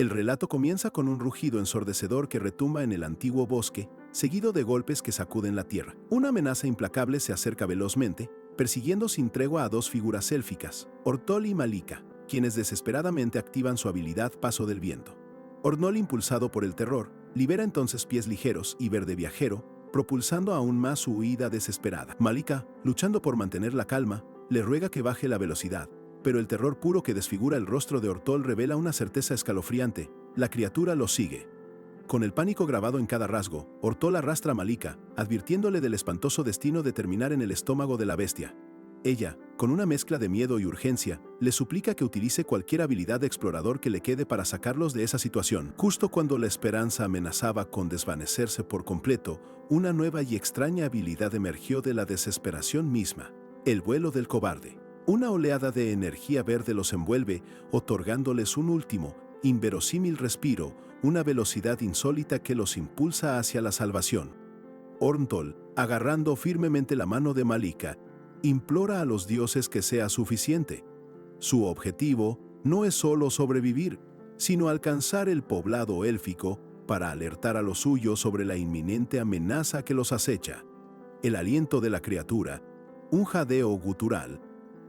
El relato comienza con un rugido ensordecedor que retumba en el antiguo bosque, seguido de golpes que sacuden la tierra. Una amenaza implacable se acerca velozmente, persiguiendo sin tregua a dos figuras élficas, Ortol y Malika, quienes desesperadamente activan su habilidad Paso del Viento. Ornol, impulsado por el terror, libera entonces Pies Ligeros y Verde Viajero, propulsando aún más su huida desesperada. Malika, luchando por mantener la calma, le ruega que baje la velocidad, pero el terror puro que desfigura el rostro de Ortol revela una certeza escalofriante: la criatura lo sigue. Con el pánico grabado en cada rasgo, Ortol arrastra a Malika, advirtiéndole del espantoso destino de terminar en el estómago de la bestia. Ella, con una mezcla de miedo y urgencia, le suplica que utilice cualquier habilidad de explorador que le quede para sacarlos de esa situación. Justo cuando la esperanza amenazaba con desvanecerse por completo, una nueva y extraña habilidad emergió de la desesperación misma: el vuelo del cobarde. Una oleada de energía verde los envuelve, otorgándoles un último, inverosímil respiro, una velocidad insólita que los impulsa hacia la salvación. Orntol, agarrando firmemente la mano de Malika, implora a los dioses que sea suficiente. Su objetivo no es solo sobrevivir, sino alcanzar el poblado élfico para alertar a los suyos sobre la inminente amenaza que los acecha. El aliento de la criatura, un jadeo gutural,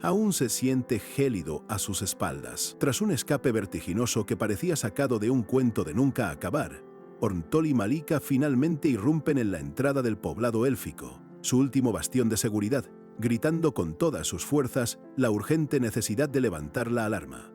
aún se siente gélido a sus espaldas. Tras un escape vertiginoso que parecía sacado de un cuento de nunca acabar, Orntol y Malika finalmente irrumpen en la entrada del poblado élfico, su último bastión de seguridad, gritando con todas sus fuerzas la urgente necesidad de levantar la alarma.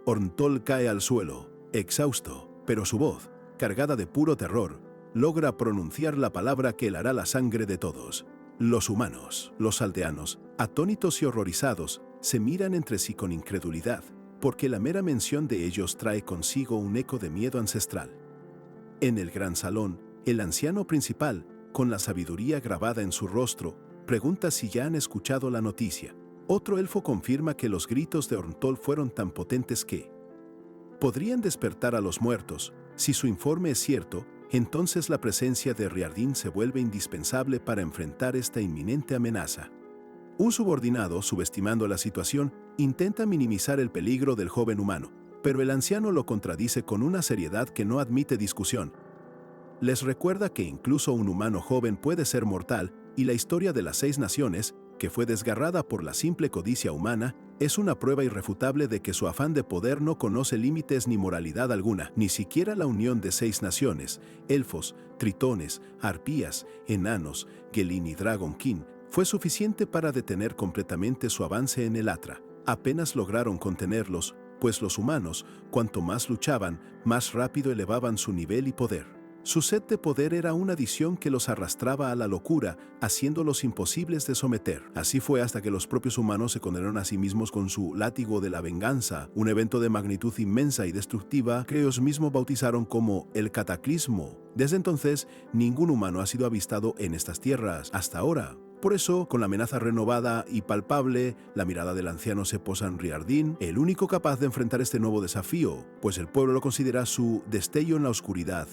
Orntol cae al suelo, exhausto, pero su voz, cargada de puro terror, logra pronunciar la palabra que helará la sangre de todos. Los humanos, los aldeanos, atónitos y horrorizados, se miran entre sí con incredulidad, porque la mera mención de ellos trae consigo un eco de miedo ancestral. En el gran salón, el anciano principal, con la sabiduría grabada en su rostro, pregunta si ya han escuchado la noticia. Otro elfo confirma que los gritos de Orntol fueron tan potentes que podrían despertar a los muertos. Si su informe es cierto, entonces la presencia de Riardin se vuelve indispensable para enfrentar esta inminente amenaza. Un subordinado, subestimando la situación, intenta minimizar el peligro del joven humano, pero el anciano lo contradice con una seriedad que no admite discusión. Les recuerda que incluso un humano joven puede ser mortal, y la historia de las 6 naciones, que fue desgarrada por la simple codicia humana, es una prueba irrefutable de que su afán de poder no conoce límites ni moralidad alguna. Ni siquiera la unión de 6 naciones, elfos, tritones, arpías, enanos, Gelin y Dragon King, fue suficiente para detener completamente su avance en el Atra. Apenas lograron contenerlos, pues los humanos, cuanto más luchaban, más rápido elevaban su nivel y poder. Su sed de poder era una adicción que los arrastraba a la locura, haciéndolos imposibles de someter. Así fue hasta que los propios humanos se condenaron a sí mismos con su látigo de la venganza, un evento de magnitud inmensa y destructiva que ellos mismos bautizaron como el Cataclismo. Desde entonces, ningún humano ha sido avistado en estas tierras hasta ahora. Por eso, con la amenaza renovada y palpable, la mirada del anciano se posa en Riardin, el único capaz de enfrentar este nuevo desafío, pues el pueblo lo considera su destello en la oscuridad.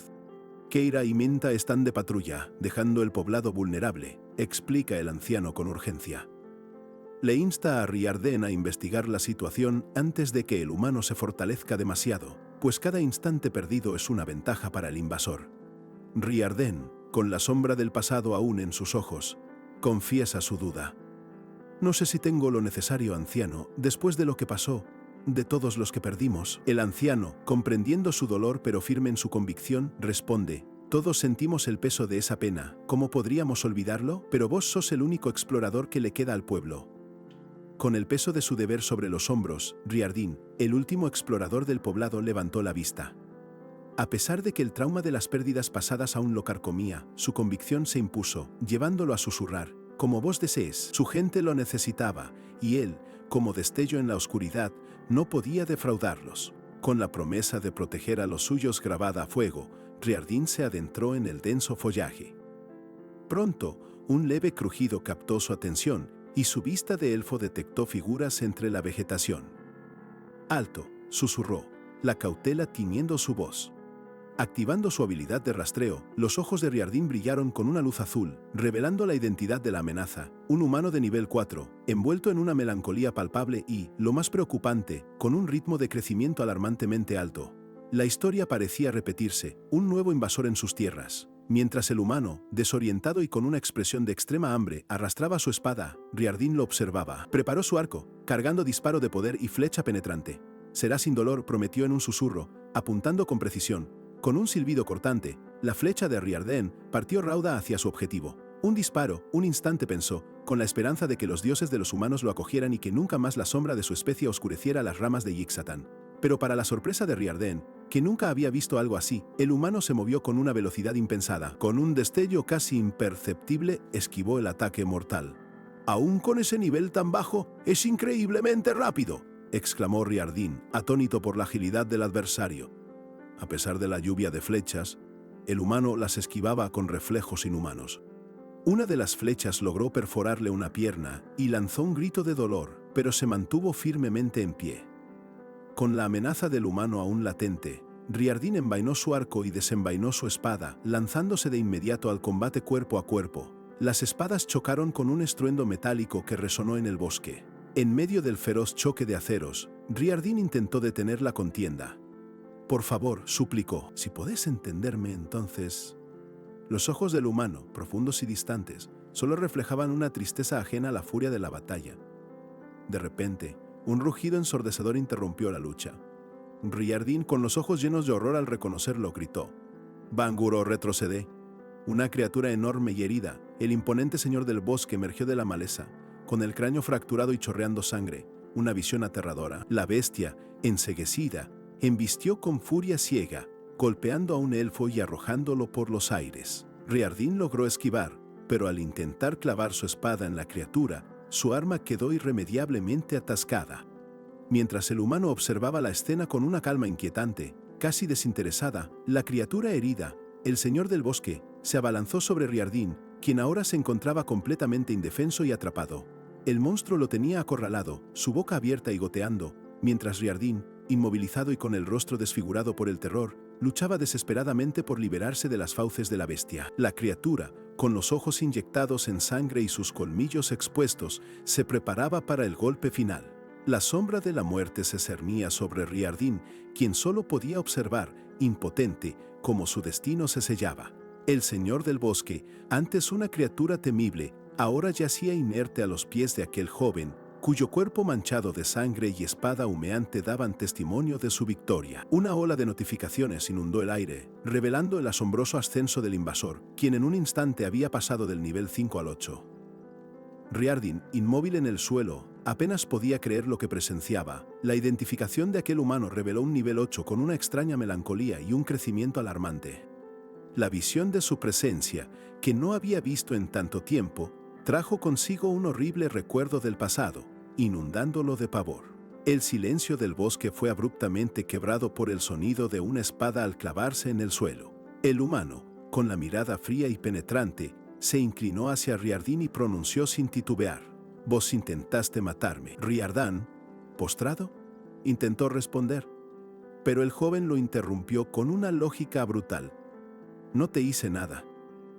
Keira y Minta están de patrulla, dejando el poblado vulnerable, explica el anciano con urgencia. Le insta a Riarden a investigar la situación antes de que el humano se fortalezca demasiado, pues cada instante perdido es una ventaja para el invasor. Riarden, con la sombra del pasado aún en sus ojos, confiesa su duda. No sé si tengo lo necesario, anciano, después de lo que pasó, de todos los que perdimos. El anciano, comprendiendo su dolor pero firme en su convicción, responde: todos sentimos el peso de esa pena, ¿cómo podríamos olvidarlo? Pero vos sos el único explorador que le queda al pueblo. Con el peso de su deber sobre los hombros, Riardin, el último explorador del poblado, levantó la vista. A pesar de que el trauma de las pérdidas pasadas aún lo carcomía, su convicción se impuso, llevándolo a susurrar: como vos desees. Su gente lo necesitaba, y él, como destello en la oscuridad, no podía defraudarlos. Con la promesa de proteger a los suyos grabada a fuego, Riardin se adentró en el denso follaje. Pronto, un leve crujido captó su atención, y su vista de elfo detectó figuras entre la vegetación. «Alto», susurró, la cautela tiñendo su voz. Activando su habilidad de rastreo, los ojos de Riardin brillaron con una luz azul, revelando la identidad de la amenaza: un humano de nivel 4, envuelto en una melancolía palpable y, lo más preocupante, con un ritmo de crecimiento alarmantemente alto. La historia parecía repetirse, un nuevo invasor en sus tierras. Mientras el humano, desorientado y con una expresión de extrema hambre, arrastraba su espada, Riardin lo observaba. Preparó su arco, cargando disparo de poder y flecha penetrante. Será sin dolor, prometió en un susurro, apuntando con precisión. Con un silbido cortante, la flecha de Riardin partió rauda hacia su objetivo. Un disparo, un instante pensó, con la esperanza de que los dioses de los humanos lo acogieran y que nunca más la sombra de su especie oscureciera las ramas de Yixatan. Pero para la sorpresa de Riardin, que nunca había visto algo así, el humano se movió con una velocidad impensada. Con un destello casi imperceptible, esquivó el ataque mortal. «Aún con ese nivel tan bajo, es increíblemente rápido», exclamó Riardin, atónito por la agilidad del adversario. A pesar de la lluvia de flechas, el humano las esquivaba con reflejos inhumanos. Una de las flechas logró perforarle una pierna y lanzó un grito de dolor, pero se mantuvo firmemente en pie. Con la amenaza del humano aún latente, Riardin envainó su arco y desenvainó su espada, lanzándose de inmediato al combate cuerpo a cuerpo. Las espadas chocaron con un estruendo metálico que resonó en el bosque. En medio del feroz choque de aceros, Riardin intentó detener la contienda. «Por favor», suplicó, «si podés entenderme entonces». Los ojos del humano, profundos y distantes, solo reflejaban una tristeza ajena a la furia de la batalla. De repente, un rugido ensordecedor interrumpió la lucha. Riardin, con los ojos llenos de horror al reconocerlo, gritó: «Banguro, retrocede». Una criatura enorme y herida, el imponente señor del bosque emergió de la maleza, con el cráneo fracturado y chorreando sangre, una visión aterradora. La bestia, enceguecida, embistió con furia ciega, golpeando a un elfo y arrojándolo por los aires. Riardin logró esquivar, pero al intentar clavar su espada en la criatura, su arma quedó irremediablemente atascada. Mientras el humano observaba la escena con una calma inquietante, casi desinteresada, la criatura herida, el señor del bosque, se abalanzó sobre Riardin, quien ahora se encontraba completamente indefenso y atrapado. El monstruo lo tenía acorralado, su boca abierta y goteando, mientras Riardin, inmovilizado y con el rostro desfigurado por el terror, luchaba desesperadamente por liberarse de las fauces de la bestia. La criatura, con los ojos inyectados en sangre y sus colmillos expuestos, se preparaba para el golpe final. La sombra de la muerte se cernía sobre Riardin, quien solo podía observar, impotente, cómo su destino se sellaba. El señor del bosque, antes una criatura temible, ahora yacía inerte a los pies de aquel joven, cuyo cuerpo manchado de sangre y espada humeante daban testimonio de su victoria. Una ola de notificaciones inundó el aire, revelando el asombroso ascenso del invasor, quien en un instante había pasado del nivel 5 al 8. Riardin, inmóvil en el suelo, apenas podía creer lo que presenciaba. La identificación de aquel humano reveló un nivel 8 con una extraña melancolía y un crecimiento alarmante. La visión de su presencia, que no había visto en tanto tiempo, trajo consigo un horrible recuerdo del pasado, inundándolo de pavor. El silencio del bosque fue abruptamente quebrado por el sonido de una espada al clavarse en el suelo. El humano, con la mirada fría y penetrante, se inclinó hacia Riardin y pronunció sin titubear: «Vos intentaste matarme». Riardin, postrado, intentó responder, pero el joven lo interrumpió con una lógica brutal: «No te hice nada,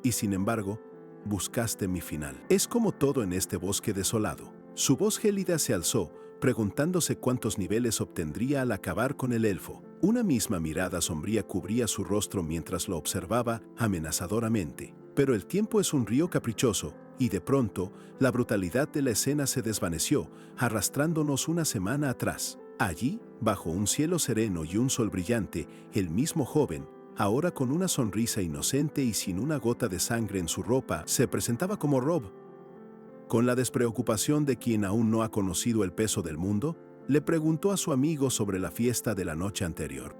y sin embargo, buscaste mi final». Es como todo en este bosque desolado. Su voz gélida se alzó, preguntándose cuántos niveles obtendría al acabar con el elfo. Una misma mirada sombría cubría su rostro mientras lo observaba amenazadoramente. Pero el tiempo es un río caprichoso, y de pronto, la brutalidad de la escena se desvaneció, arrastrándonos una semana atrás. Allí, bajo un cielo sereno y un sol brillante, el mismo joven, ahora con una sonrisa inocente y sin una gota de sangre en su ropa, se presentaba como Rob. Con la despreocupación de quien aún no ha conocido el peso del mundo, le preguntó a su amigo sobre la fiesta de la noche anterior.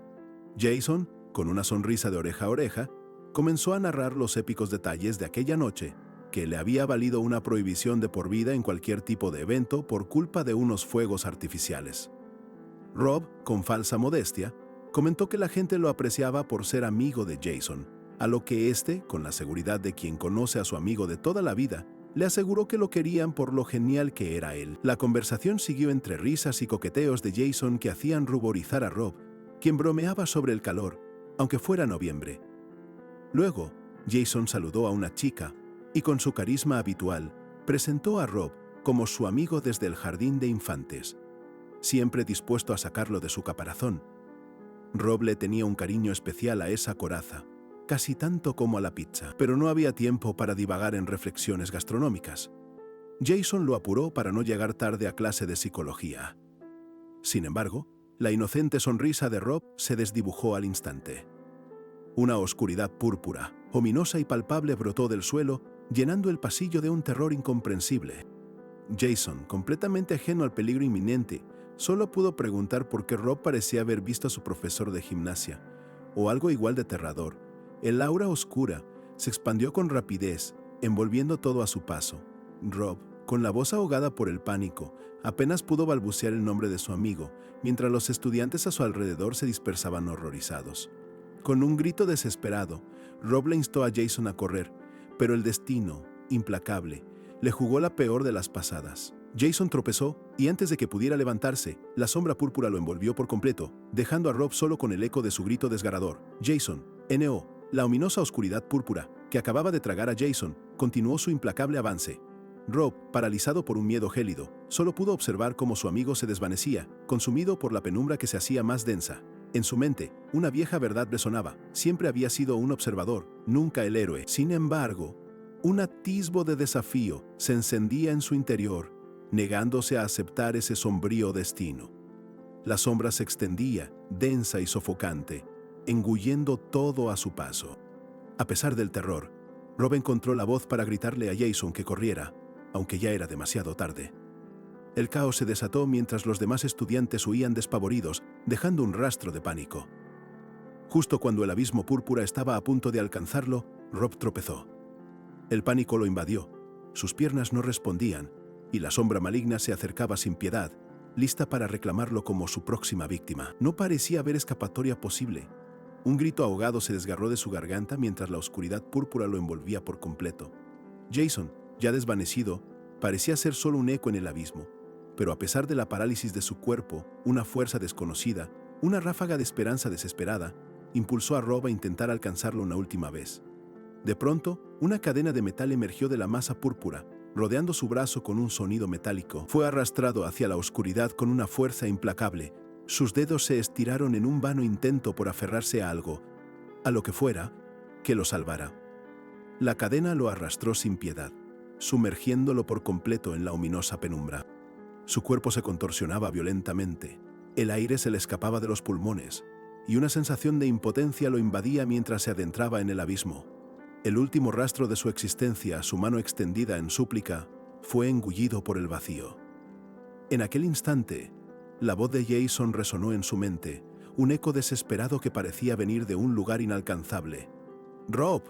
Jason, con una sonrisa de oreja a oreja, comenzó a narrar los épicos detalles de aquella noche, que le había valido una prohibición de por vida en cualquier tipo de evento por culpa de unos fuegos artificiales. Rob, con falsa modestia, comentó que la gente lo apreciaba por ser amigo de Jason, a lo que éste, con la seguridad de quien conoce a su amigo de toda la vida, le aseguró que lo querían por lo genial que era él. La conversación siguió entre risas y coqueteos de Jason que hacían ruborizar a Rob, quien bromeaba sobre el calor, aunque fuera noviembre. Luego, Jason saludó a una chica y con su carisma habitual, presentó a Rob como su amigo desde el jardín de infantes, siempre dispuesto a sacarlo de su caparazón. Rob le tenía un cariño especial a esa coraza, casi tanto como a la pizza, pero no había tiempo para divagar en reflexiones gastronómicas. Jason lo apuró para no llegar tarde a clase de psicología. Sin embargo, la inocente sonrisa de Rob se desdibujó al instante. Una oscuridad púrpura, ominosa y palpable brotó del suelo, llenando el pasillo de un terror incomprensible. Jason, completamente ajeno al peligro inminente, solo pudo preguntar por qué Rob parecía haber visto a su profesor de gimnasia, o algo igual de aterrador. El aura oscura se expandió con rapidez, envolviendo todo a su paso. Rob, con la voz ahogada por el pánico, apenas pudo balbucear el nombre de su amigo, mientras los estudiantes a su alrededor se dispersaban horrorizados. Con un grito desesperado, Rob le instó a Jason a correr, pero el destino, implacable, le jugó la peor de las pasadas. Jason tropezó y antes de que pudiera levantarse, la sombra púrpura lo envolvió por completo, dejando a Rob solo con el eco de su grito desgarrador. Jason, N.O., la ominosa oscuridad púrpura, que acababa de tragar a Jason, continuó su implacable avance. Rob, paralizado por un miedo gélido, solo pudo observar cómo su amigo se desvanecía, consumido por la penumbra que se hacía más densa. En su mente, una vieja verdad resonaba. Siempre había sido un observador, nunca el héroe. Sin embargo, un atisbo de desafío se encendía en su interior, negándose a aceptar ese sombrío destino. La sombra se extendía, densa y sofocante, engullendo todo a su paso. A pesar del terror, Rob encontró la voz para gritarle a Jason que corriera, aunque ya era demasiado tarde. El caos se desató mientras los demás estudiantes huían despavoridos, dejando un rastro de pánico. Justo cuando el abismo púrpura estaba a punto de alcanzarlo, Rob tropezó. El pánico lo invadió, sus piernas no respondían, y la sombra maligna se acercaba sin piedad, lista para reclamarlo como su próxima víctima. No parecía haber escapatoria posible. Un grito ahogado se desgarró de su garganta mientras la oscuridad púrpura lo envolvía por completo. Jason, ya desvanecido, parecía ser solo un eco en el abismo. Pero a pesar de la parálisis de su cuerpo, una fuerza desconocida, una ráfaga de esperanza desesperada, impulsó a Rob a intentar alcanzarlo una última vez. De pronto, una cadena de metal emergió de la masa púrpura, rodeando su brazo con un sonido metálico. Fue arrastrado hacia la oscuridad con una fuerza implacable. Sus dedos se estiraron en un vano intento por aferrarse a algo, a lo que fuera, que lo salvara. La cadena lo arrastró sin piedad, sumergiéndolo por completo en la ominosa penumbra. Su cuerpo se contorsionaba violentamente, el aire se le escapaba de los pulmones, y una sensación de impotencia lo invadía mientras se adentraba en el abismo. El último rastro de su existencia, su mano extendida en súplica, fue engullido por el vacío. En aquel instante, la voz de Jason resonó en su mente, un eco desesperado que parecía venir de un lugar inalcanzable. ¡Rob!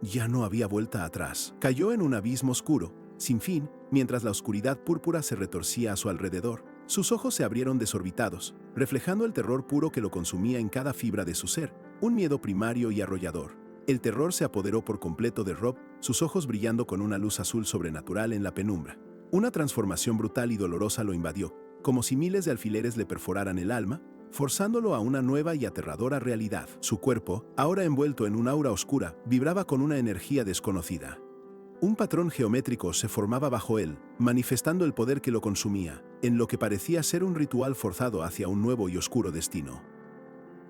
Ya no había vuelta atrás. Cayó en un abismo oscuro, sin fin, mientras la oscuridad púrpura se retorcía a su alrededor. Sus ojos se abrieron desorbitados, reflejando el terror puro que lo consumía en cada fibra de su ser, un miedo primario y arrollador. El terror se apoderó por completo de Rob, sus ojos brillando con una luz azul sobrenatural en la penumbra. Una transformación brutal y dolorosa lo invadió, como si miles de alfileres le perforaran el alma, forzándolo a una nueva y aterradora realidad. Su cuerpo, ahora envuelto en un aura oscura, vibraba con una energía desconocida. Un patrón geométrico se formaba bajo él, manifestando el poder que lo consumía, en lo que parecía ser un ritual forzado hacia un nuevo y oscuro destino.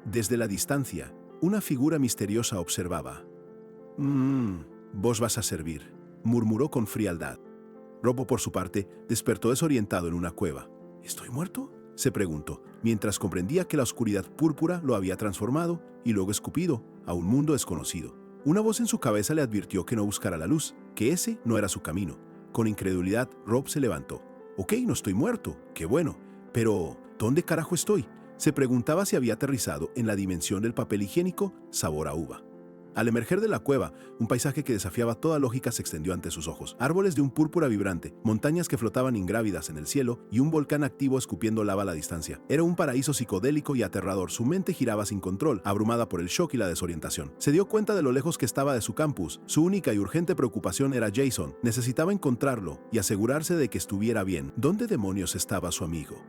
Desde la distancia, una figura misteriosa observaba. Vos vas a servir», murmuró con frialdad. Rob, por su parte, despertó desorientado en una cueva. «¿Estoy muerto?», se preguntó, mientras comprendía que la oscuridad púrpura lo había transformado y luego escupido a un mundo desconocido. Una voz en su cabeza le advirtió que no buscara la luz, que ese no era su camino. Con incredulidad, Rob se levantó. «Ok, no estoy muerto, qué bueno, pero ¿dónde carajo estoy?», se preguntaba si había aterrizado en la dimensión del papel higiénico sabor a uva. Al emerger de la cueva, un paisaje que desafiaba toda lógica se extendió ante sus ojos. Árboles de un púrpura vibrante, montañas que flotaban ingrávidas en el cielo y un volcán activo escupiendo lava a la distancia. Era un paraíso psicodélico y aterrador. Su mente giraba sin control, abrumada por el shock y la desorientación. Se dio cuenta de lo lejos que estaba de su campus. Su única y urgente preocupación era Jason. Necesitaba encontrarlo y asegurarse de que estuviera bien. ¿Dónde demonios estaba su amigo?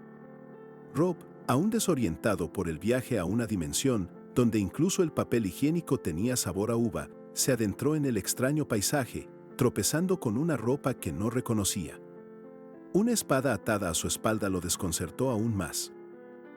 Rob, aún desorientado por el viaje a una dimensión donde incluso el papel higiénico tenía sabor a uva, se adentró en el extraño paisaje, tropezando con una ropa que no reconocía. Una espada atada a su espalda lo desconcertó aún más.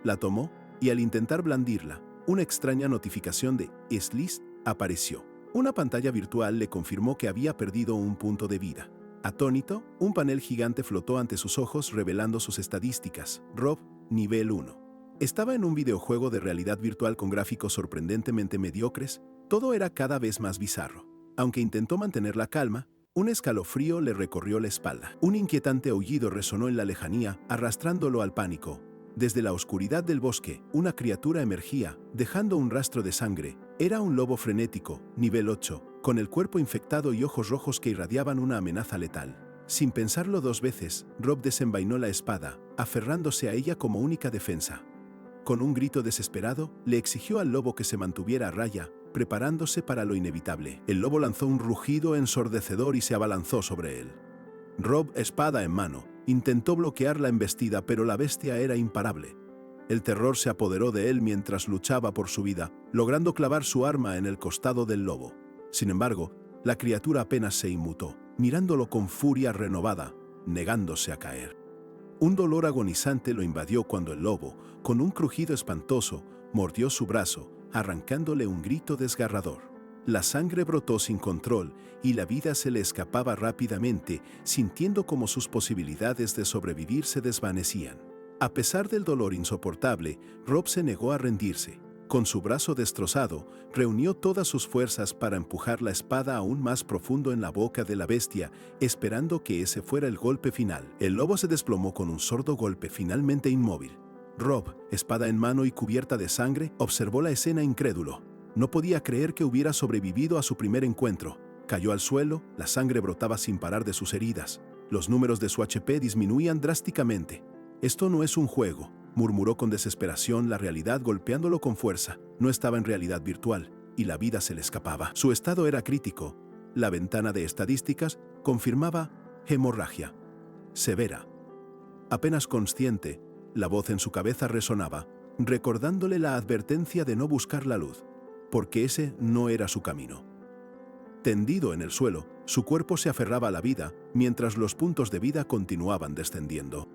La tomó y al intentar blandirla, una extraña notificación de "Slist" apareció. Una pantalla virtual le confirmó que había perdido un punto de vida. Atónito, un panel gigante flotó ante sus ojos revelando sus estadísticas. Rob, nivel 1. Estaba en un videojuego de realidad virtual con gráficos sorprendentemente mediocres. Todo era cada vez más bizarro. Aunque intentó mantener la calma, un escalofrío le recorrió la espalda. Un inquietante aullido resonó en la lejanía, arrastrándolo al pánico. Desde la oscuridad del bosque, una criatura emergía, dejando un rastro de sangre. Era un lobo frenético, nivel 8, con el cuerpo infectado y ojos rojos que irradiaban una amenaza letal. Sin pensarlo dos veces, Rob desenvainó la espada, aferrándose a ella como única defensa. Con un grito desesperado, le exigió al lobo que se mantuviera a raya, preparándose para lo inevitable. El lobo lanzó un rugido ensordecedor y se abalanzó sobre él. Rob, espada en mano, intentó bloquear la embestida, pero la bestia era imparable. El terror se apoderó de él mientras luchaba por su vida, logrando clavar su arma en el costado del lobo. Sin embargo, la criatura apenas se inmutó, mirándolo con furia renovada, negándose a caer. Un dolor agonizante lo invadió cuando el lobo, con un crujido espantoso, mordió su brazo, arrancándole un grito desgarrador. La sangre brotó sin control y la vida se le escapaba rápidamente, sintiendo como sus posibilidades de sobrevivir se desvanecían. A pesar del dolor insoportable, Rob se negó a rendirse. Con su brazo destrozado, reunió todas sus fuerzas para empujar la espada aún más profundo en la boca de la bestia, esperando que ese fuera el golpe final. El lobo se desplomó con un sordo golpe, finalmente inmóvil. Rob, espada en mano y cubierta de sangre, observó la escena incrédulo. No podía creer que hubiera sobrevivido a su primer encuentro. Cayó al suelo, la sangre brotaba sin parar de sus heridas. Los números de su HP disminuían drásticamente. «Esto no es un juego», murmuró con desesperación, la realidad golpeándolo con fuerza. No estaba en realidad virtual, y la vida se le escapaba. Su estado era crítico. La ventana de estadísticas confirmaba hemorragia severa. Apenas consciente, la voz en su cabeza resonaba, recordándole la advertencia de no buscar la luz, porque ese no era su camino. Tendido en el suelo, su cuerpo se aferraba a la vida, mientras los puntos de vida continuaban descendiendo.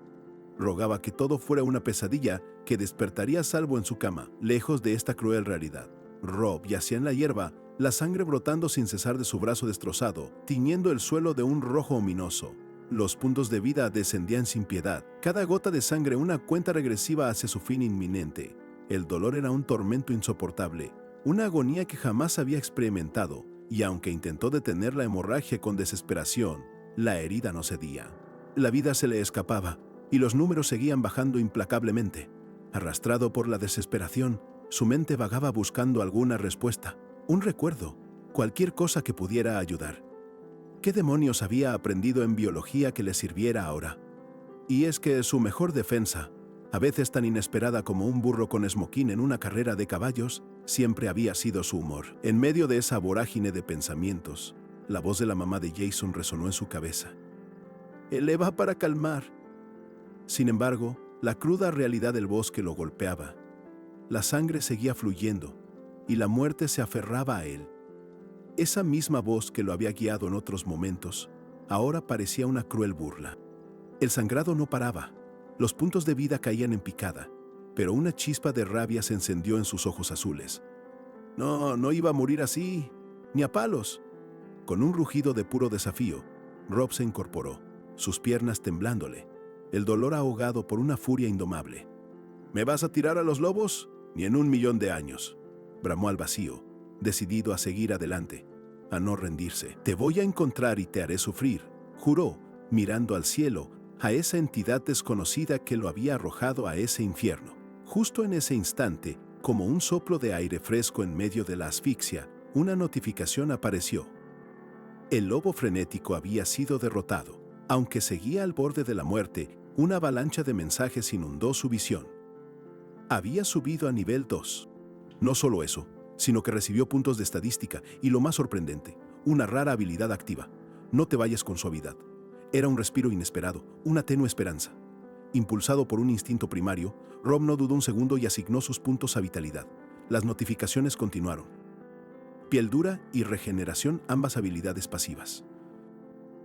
Rogaba que todo fuera una pesadilla, que despertaría a salvo en su cama, lejos de esta cruel realidad. Rob yacía en la hierba, la sangre brotando sin cesar de su brazo destrozado, tiñendo el suelo de un rojo ominoso. Los puntos de vida descendían sin piedad, cada gota de sangre una cuenta regresiva hacia su fin inminente. El dolor era un tormento insoportable, una agonía que jamás había experimentado, y aunque intentó detener la hemorragia con desesperación, la herida no cedía. La vida se le escapaba, y los números seguían bajando implacablemente. Arrastrado por la desesperación, su mente vagaba buscando alguna respuesta, un recuerdo, cualquier cosa que pudiera ayudar. ¿Qué demonios había aprendido en biología que le sirviera ahora? Y es que su mejor defensa, a veces tan inesperada como un burro con esmoquín en una carrera de caballos, siempre había sido su humor. En medio de esa vorágine de pensamientos, la voz de la mamá de Jason resonó en su cabeza. «Él le va para calmar». Sin embargo, la cruda realidad del bosque lo golpeaba. La sangre seguía fluyendo, y la muerte se aferraba a él. Esa misma voz que lo había guiado en otros momentos, ahora parecía una cruel burla. El sangrado no paraba, los puntos de vida caían en picada, pero una chispa de rabia se encendió en sus ojos azules. No iba a morir así, ni a palos. Con un rugido de puro desafío, Rob se incorporó, sus piernas temblándole, el dolor ahogado por una furia indomable. «¿Me vas a tirar a los lobos? Ni en 1.000.000 de años», bramó al vacío, decidido a seguir adelante, a no rendirse. «Te voy a encontrar y te haré sufrir», juró, mirando al cielo, a esa entidad desconocida que lo había arrojado a ese infierno. Justo en ese instante, como un soplo de aire fresco en medio de la asfixia, una notificación apareció. El lobo frenético había sido derrotado. Aunque seguía al borde de la muerte, una avalancha de mensajes inundó su visión. Había subido a nivel 2. No solo eso, sino que recibió puntos de estadística y, lo más sorprendente, una rara habilidad activa. No te vayas con suavidad. Era un respiro inesperado, una tenue esperanza. Impulsado por un instinto primario, Rob no dudó un segundo y asignó sus puntos a vitalidad. Las notificaciones continuaron. Piel dura y regeneración, ambas habilidades pasivas.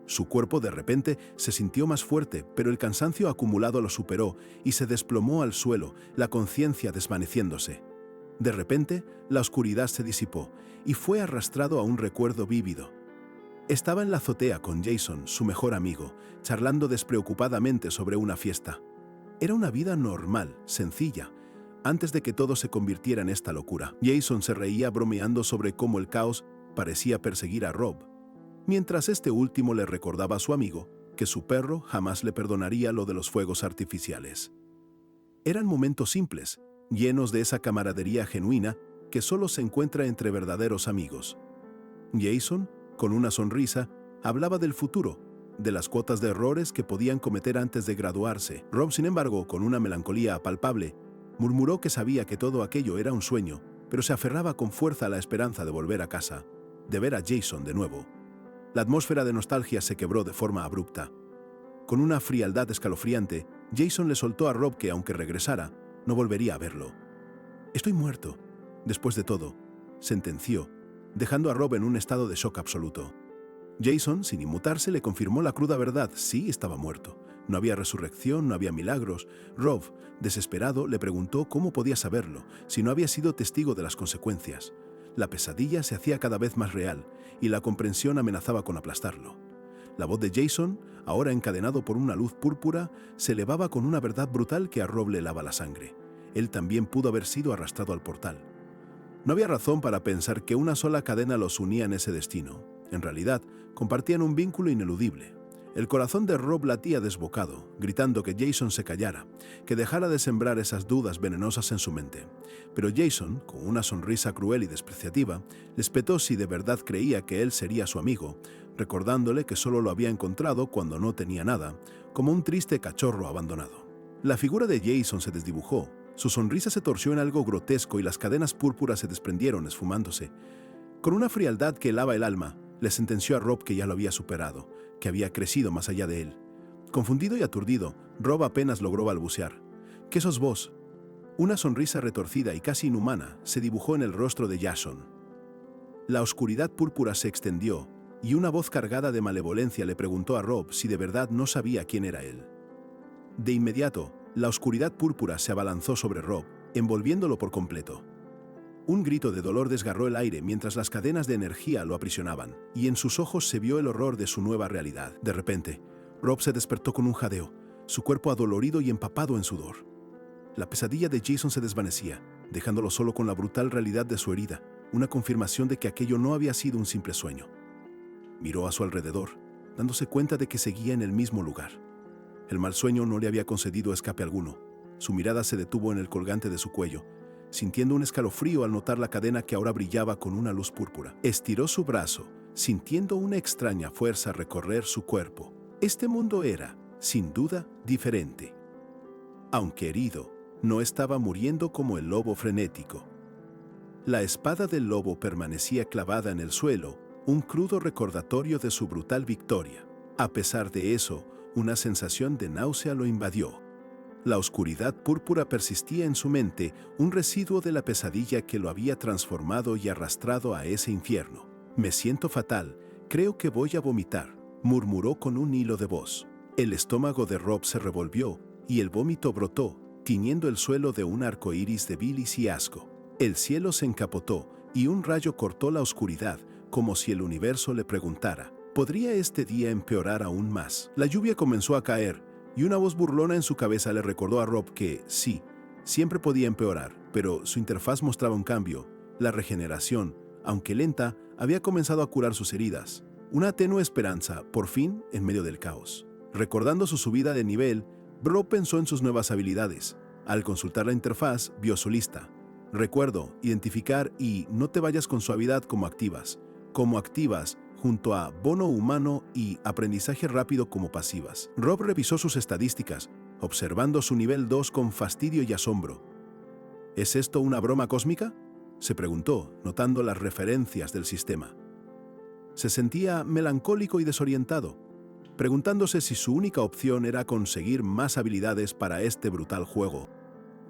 Su cuerpo de repente se sintió más fuerte, pero el cansancio acumulado lo superó y se desplomó al suelo, la conciencia desvaneciéndose. De repente, la oscuridad se disipó y fue arrastrado a un recuerdo vívido. Estaba en la azotea con Jason, su mejor amigo, charlando despreocupadamente sobre una fiesta. Era una vida normal, sencilla, antes de que todo se convirtiera en esta locura. Jason se reía bromeando sobre cómo el caos parecía perseguir a Rob, mientras este último le recordaba a su amigo que su perro jamás le perdonaría lo de los fuegos artificiales. Eran momentos simples, llenos de esa camaradería genuina que solo se encuentra entre verdaderos amigos. Jason, con una sonrisa, hablaba del futuro, de las cuotas de errores que podían cometer antes de graduarse. Rob, sin embargo, con una melancolía palpable, murmuró que sabía que todo aquello era un sueño, pero se aferraba con fuerza a la esperanza de volver a casa, de ver a Jason de nuevo. La atmósfera de nostalgia se quebró de forma abrupta. Con una frialdad escalofriante, Jason le soltó a Rob que, aunque regresara, no volvería a verlo. «Estoy muerto», después de todo, sentenció, dejando a Rob en un estado de shock absoluto. Jason, sin inmutarse, le confirmó la cruda verdad: sí, estaba muerto. No había resurrección, no había milagros. Rob, desesperado, le preguntó cómo podía saberlo, si no había sido testigo de las consecuencias. La pesadilla se hacía cada vez más real, y la comprensión amenazaba con aplastarlo. La voz de Jason, ahora encadenado por una luz púrpura, se elevaba con una verdad brutal que a Rob le helaba la sangre. Él también pudo haber sido arrastrado al portal. No había razón para pensar que una sola cadena los unía en ese destino. En realidad, compartían un vínculo ineludible. El corazón de Rob latía desbocado, gritando que Jason se callara, que dejara de sembrar esas dudas venenosas en su mente. Pero Jason, con una sonrisa cruel y despreciativa, le espetó si de verdad creía que él sería su amigo, recordándole que solo lo había encontrado cuando no tenía nada, como un triste cachorro abandonado. La figura de Jason se desdibujó, su sonrisa se torció en algo grotesco y las cadenas púrpuras se desprendieron esfumándose. Con una frialdad que helaba el alma, le sentenció a Rob que ya lo había superado, que había crecido más allá de él. Confundido y aturdido, Rob apenas logró balbucear: «¿Qué sos vos?». Una sonrisa retorcida y casi inhumana se dibujó en el rostro de Jason. La oscuridad púrpura se extendió, y una voz cargada de malevolencia le preguntó a Rob si de verdad no sabía quién era él. De inmediato, la oscuridad púrpura se abalanzó sobre Rob, envolviéndolo por completo. Un grito de dolor desgarró el aire mientras las cadenas de energía lo aprisionaban, y en sus ojos se vio el horror de su nueva realidad. De repente, Rob se despertó con un jadeo, su cuerpo adolorido y empapado en sudor. La pesadilla de Jason se desvanecía, dejándolo solo con la brutal realidad de su herida, una confirmación de que aquello no había sido un simple sueño. Miró a su alrededor, dándose cuenta de que seguía en el mismo lugar. El mal sueño no le había concedido escape alguno. Su mirada se detuvo en el colgante de su cuello, sintiendo un escalofrío al notar la cadena que ahora brillaba con una luz púrpura. Estiró su brazo, sintiendo una extraña fuerza recorrer su cuerpo. Este mundo era, sin duda, diferente. Aunque herido, no estaba muriendo como el lobo frenético. La espada del lobo permanecía clavada en el suelo, un crudo recordatorio de su brutal victoria. A pesar de eso, una sensación de náusea lo invadió. La oscuridad púrpura persistía en su mente, un residuo de la pesadilla que lo había transformado y arrastrado a ese infierno. «Me siento fatal, creo que voy a vomitar», murmuró con un hilo de voz. El estómago de Rob se revolvió y el vómito brotó, tiñendo el suelo de un arco iris de bilis y asco. El cielo se encapotó y un rayo cortó la oscuridad, como si el universo le preguntara: ¿podría este día empeorar aún más? La lluvia comenzó a caer, y una voz burlona en su cabeza le recordó a Rob que, sí, siempre podía empeorar, pero su interfaz mostraba un cambio. La regeneración, aunque lenta, había comenzado a curar sus heridas. Una tenue esperanza, por fin, en medio del caos. Recordando su subida de nivel, Rob pensó en sus nuevas habilidades. Al consultar la interfaz, vio su lista: recuerdo, identificar y no te vayas con suavidad como activas, junto a bono humano y aprendizaje rápido como pasivas. Rob revisó sus estadísticas, observando su nivel 2 con fastidio y asombro. ¿Es esto una broma cósmica?, se preguntó, notando las referencias del sistema. Se sentía melancólico y desorientado, preguntándose si su única opción era conseguir más habilidades para este brutal juego.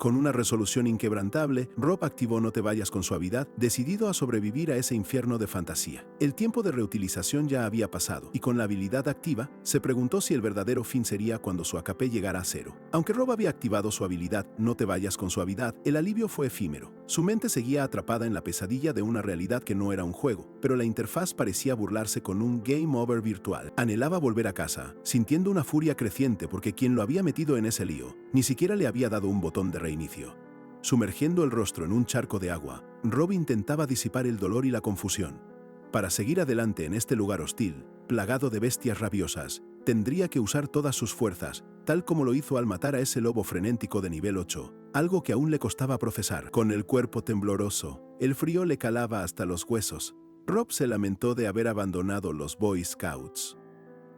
Con una resolución inquebrantable, Rob activó No te vayas con suavidad, decidido a sobrevivir a ese infierno de fantasía. El tiempo de reutilización ya había pasado, y con la habilidad activa, se preguntó si el verdadero fin sería cuando su AKP llegara a cero. Aunque Rob había activado su habilidad No te vayas con suavidad, el alivio fue efímero. Su mente seguía atrapada en la pesadilla de una realidad que no era un juego, pero la interfaz parecía burlarse con un game over virtual. Anhelaba volver a casa, sintiendo una furia creciente porque quien lo había metido en ese lío, ni siquiera le había dado un botón de reinicio. Sumergiendo el rostro en un charco de agua, Rob intentaba disipar el dolor y la confusión. Para seguir adelante en este lugar hostil, plagado de bestias rabiosas, tendría que usar todas sus fuerzas, tal como lo hizo al matar a ese lobo frenético de nivel 8, algo que aún le costaba procesar. Con el cuerpo tembloroso, el frío le calaba hasta los huesos. Rob se lamentó de haber abandonado los Boy Scouts.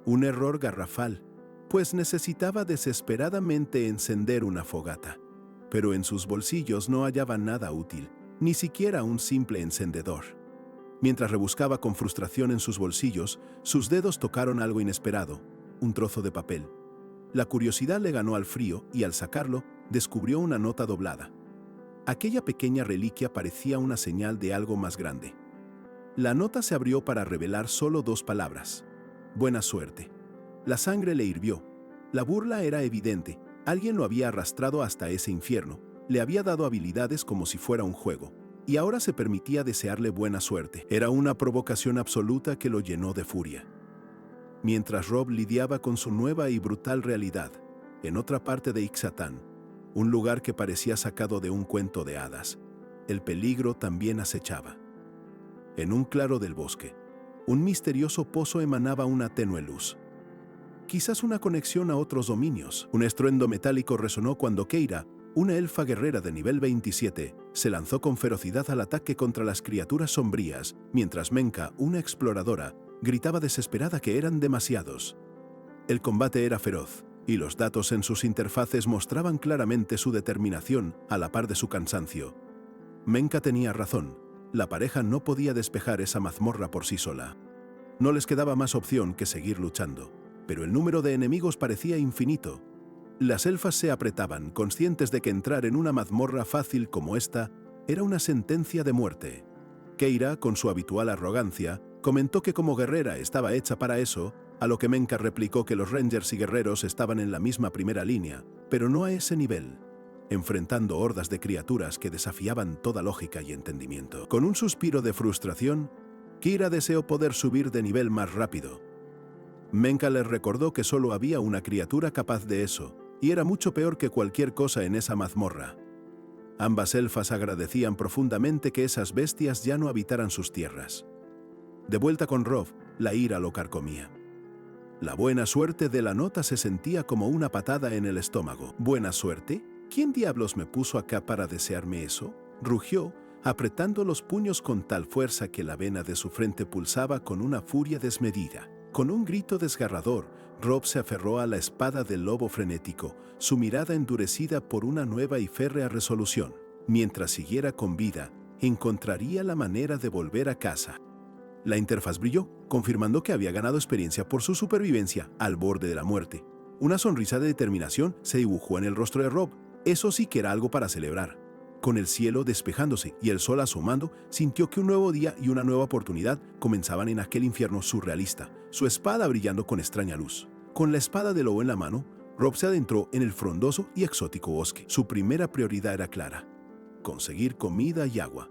Un error garrafal, pues necesitaba desesperadamente encender una fogata. Pero en sus bolsillos no hallaba nada útil, ni siquiera un simple encendedor. Mientras rebuscaba con frustración en sus bolsillos, sus dedos tocaron algo inesperado, un trozo de papel. La curiosidad le ganó al frío y al sacarlo, descubrió una nota doblada. Aquella pequeña reliquia parecía una señal de algo más grande. La nota se abrió para revelar solo 2 palabras. Buena suerte. La sangre le hirvió. La burla era evidente. Alguien lo había arrastrado hasta ese infierno. Le había dado habilidades como si fuera un juego. Y ahora se permitía desearle buena suerte. Era una provocación absoluta que lo llenó de furia. Mientras Rob lidiaba con su nueva y brutal realidad, en otra parte de Ixatán, un lugar que parecía sacado de un cuento de hadas, el peligro también acechaba. En un claro del bosque, un misterioso pozo emanaba una tenue luz. Quizás una conexión a otros dominios. Un estruendo metálico resonó cuando Keira, una elfa guerrera de nivel 27, se lanzó con ferocidad al ataque contra las criaturas sombrías, mientras Menka, una exploradora, gritaba desesperada que eran demasiados. El combate era feroz, y los datos en sus interfaces mostraban claramente su determinación a la par de su cansancio. Menka tenía razón, la pareja no podía despejar esa mazmorra por sí sola. No les quedaba más opción que seguir luchando, pero el número de enemigos parecía infinito. Las elfas se apretaban, conscientes de que entrar en una mazmorra fácil como esta era una sentencia de muerte. Keira, con su habitual arrogancia, comentó que como guerrera estaba hecha para eso, a lo que Menka replicó que los rangers y guerreros estaban en la misma primera línea, pero no a ese nivel, enfrentando hordas de criaturas que desafiaban toda lógica y entendimiento. Con un suspiro de frustración, Keira deseó poder subir de nivel más rápido. Menka les recordó que solo había una criatura capaz de eso, y era mucho peor que cualquier cosa en esa mazmorra. Ambas elfas agradecían profundamente que esas bestias ya no habitaran sus tierras. De vuelta con Rob, la ira lo carcomía. La buena suerte de la nota se sentía como una patada en el estómago. ¿Buena suerte? ¿Quién diablos me puso acá para desearme eso? Rugió, apretando los puños con tal fuerza que la vena de su frente pulsaba con una furia desmedida. Con un grito desgarrador, Rob se aferró a la espada del lobo frenético, su mirada endurecida por una nueva y férrea resolución. Mientras siguiera con vida, encontraría la manera de volver a casa. La interfaz brilló, confirmando que había ganado experiencia por su supervivencia al borde de la muerte. Una sonrisa de determinación se dibujó en el rostro de Rob. Eso sí que era algo para celebrar. Con el cielo despejándose y el sol asomando, sintió que un nuevo día y una nueva oportunidad comenzaban en aquel infierno surrealista, su espada brillando con extraña luz. Con la espada de lobo en la mano, Rob se adentró en el frondoso y exótico bosque. Su primera prioridad era clara: conseguir comida y agua.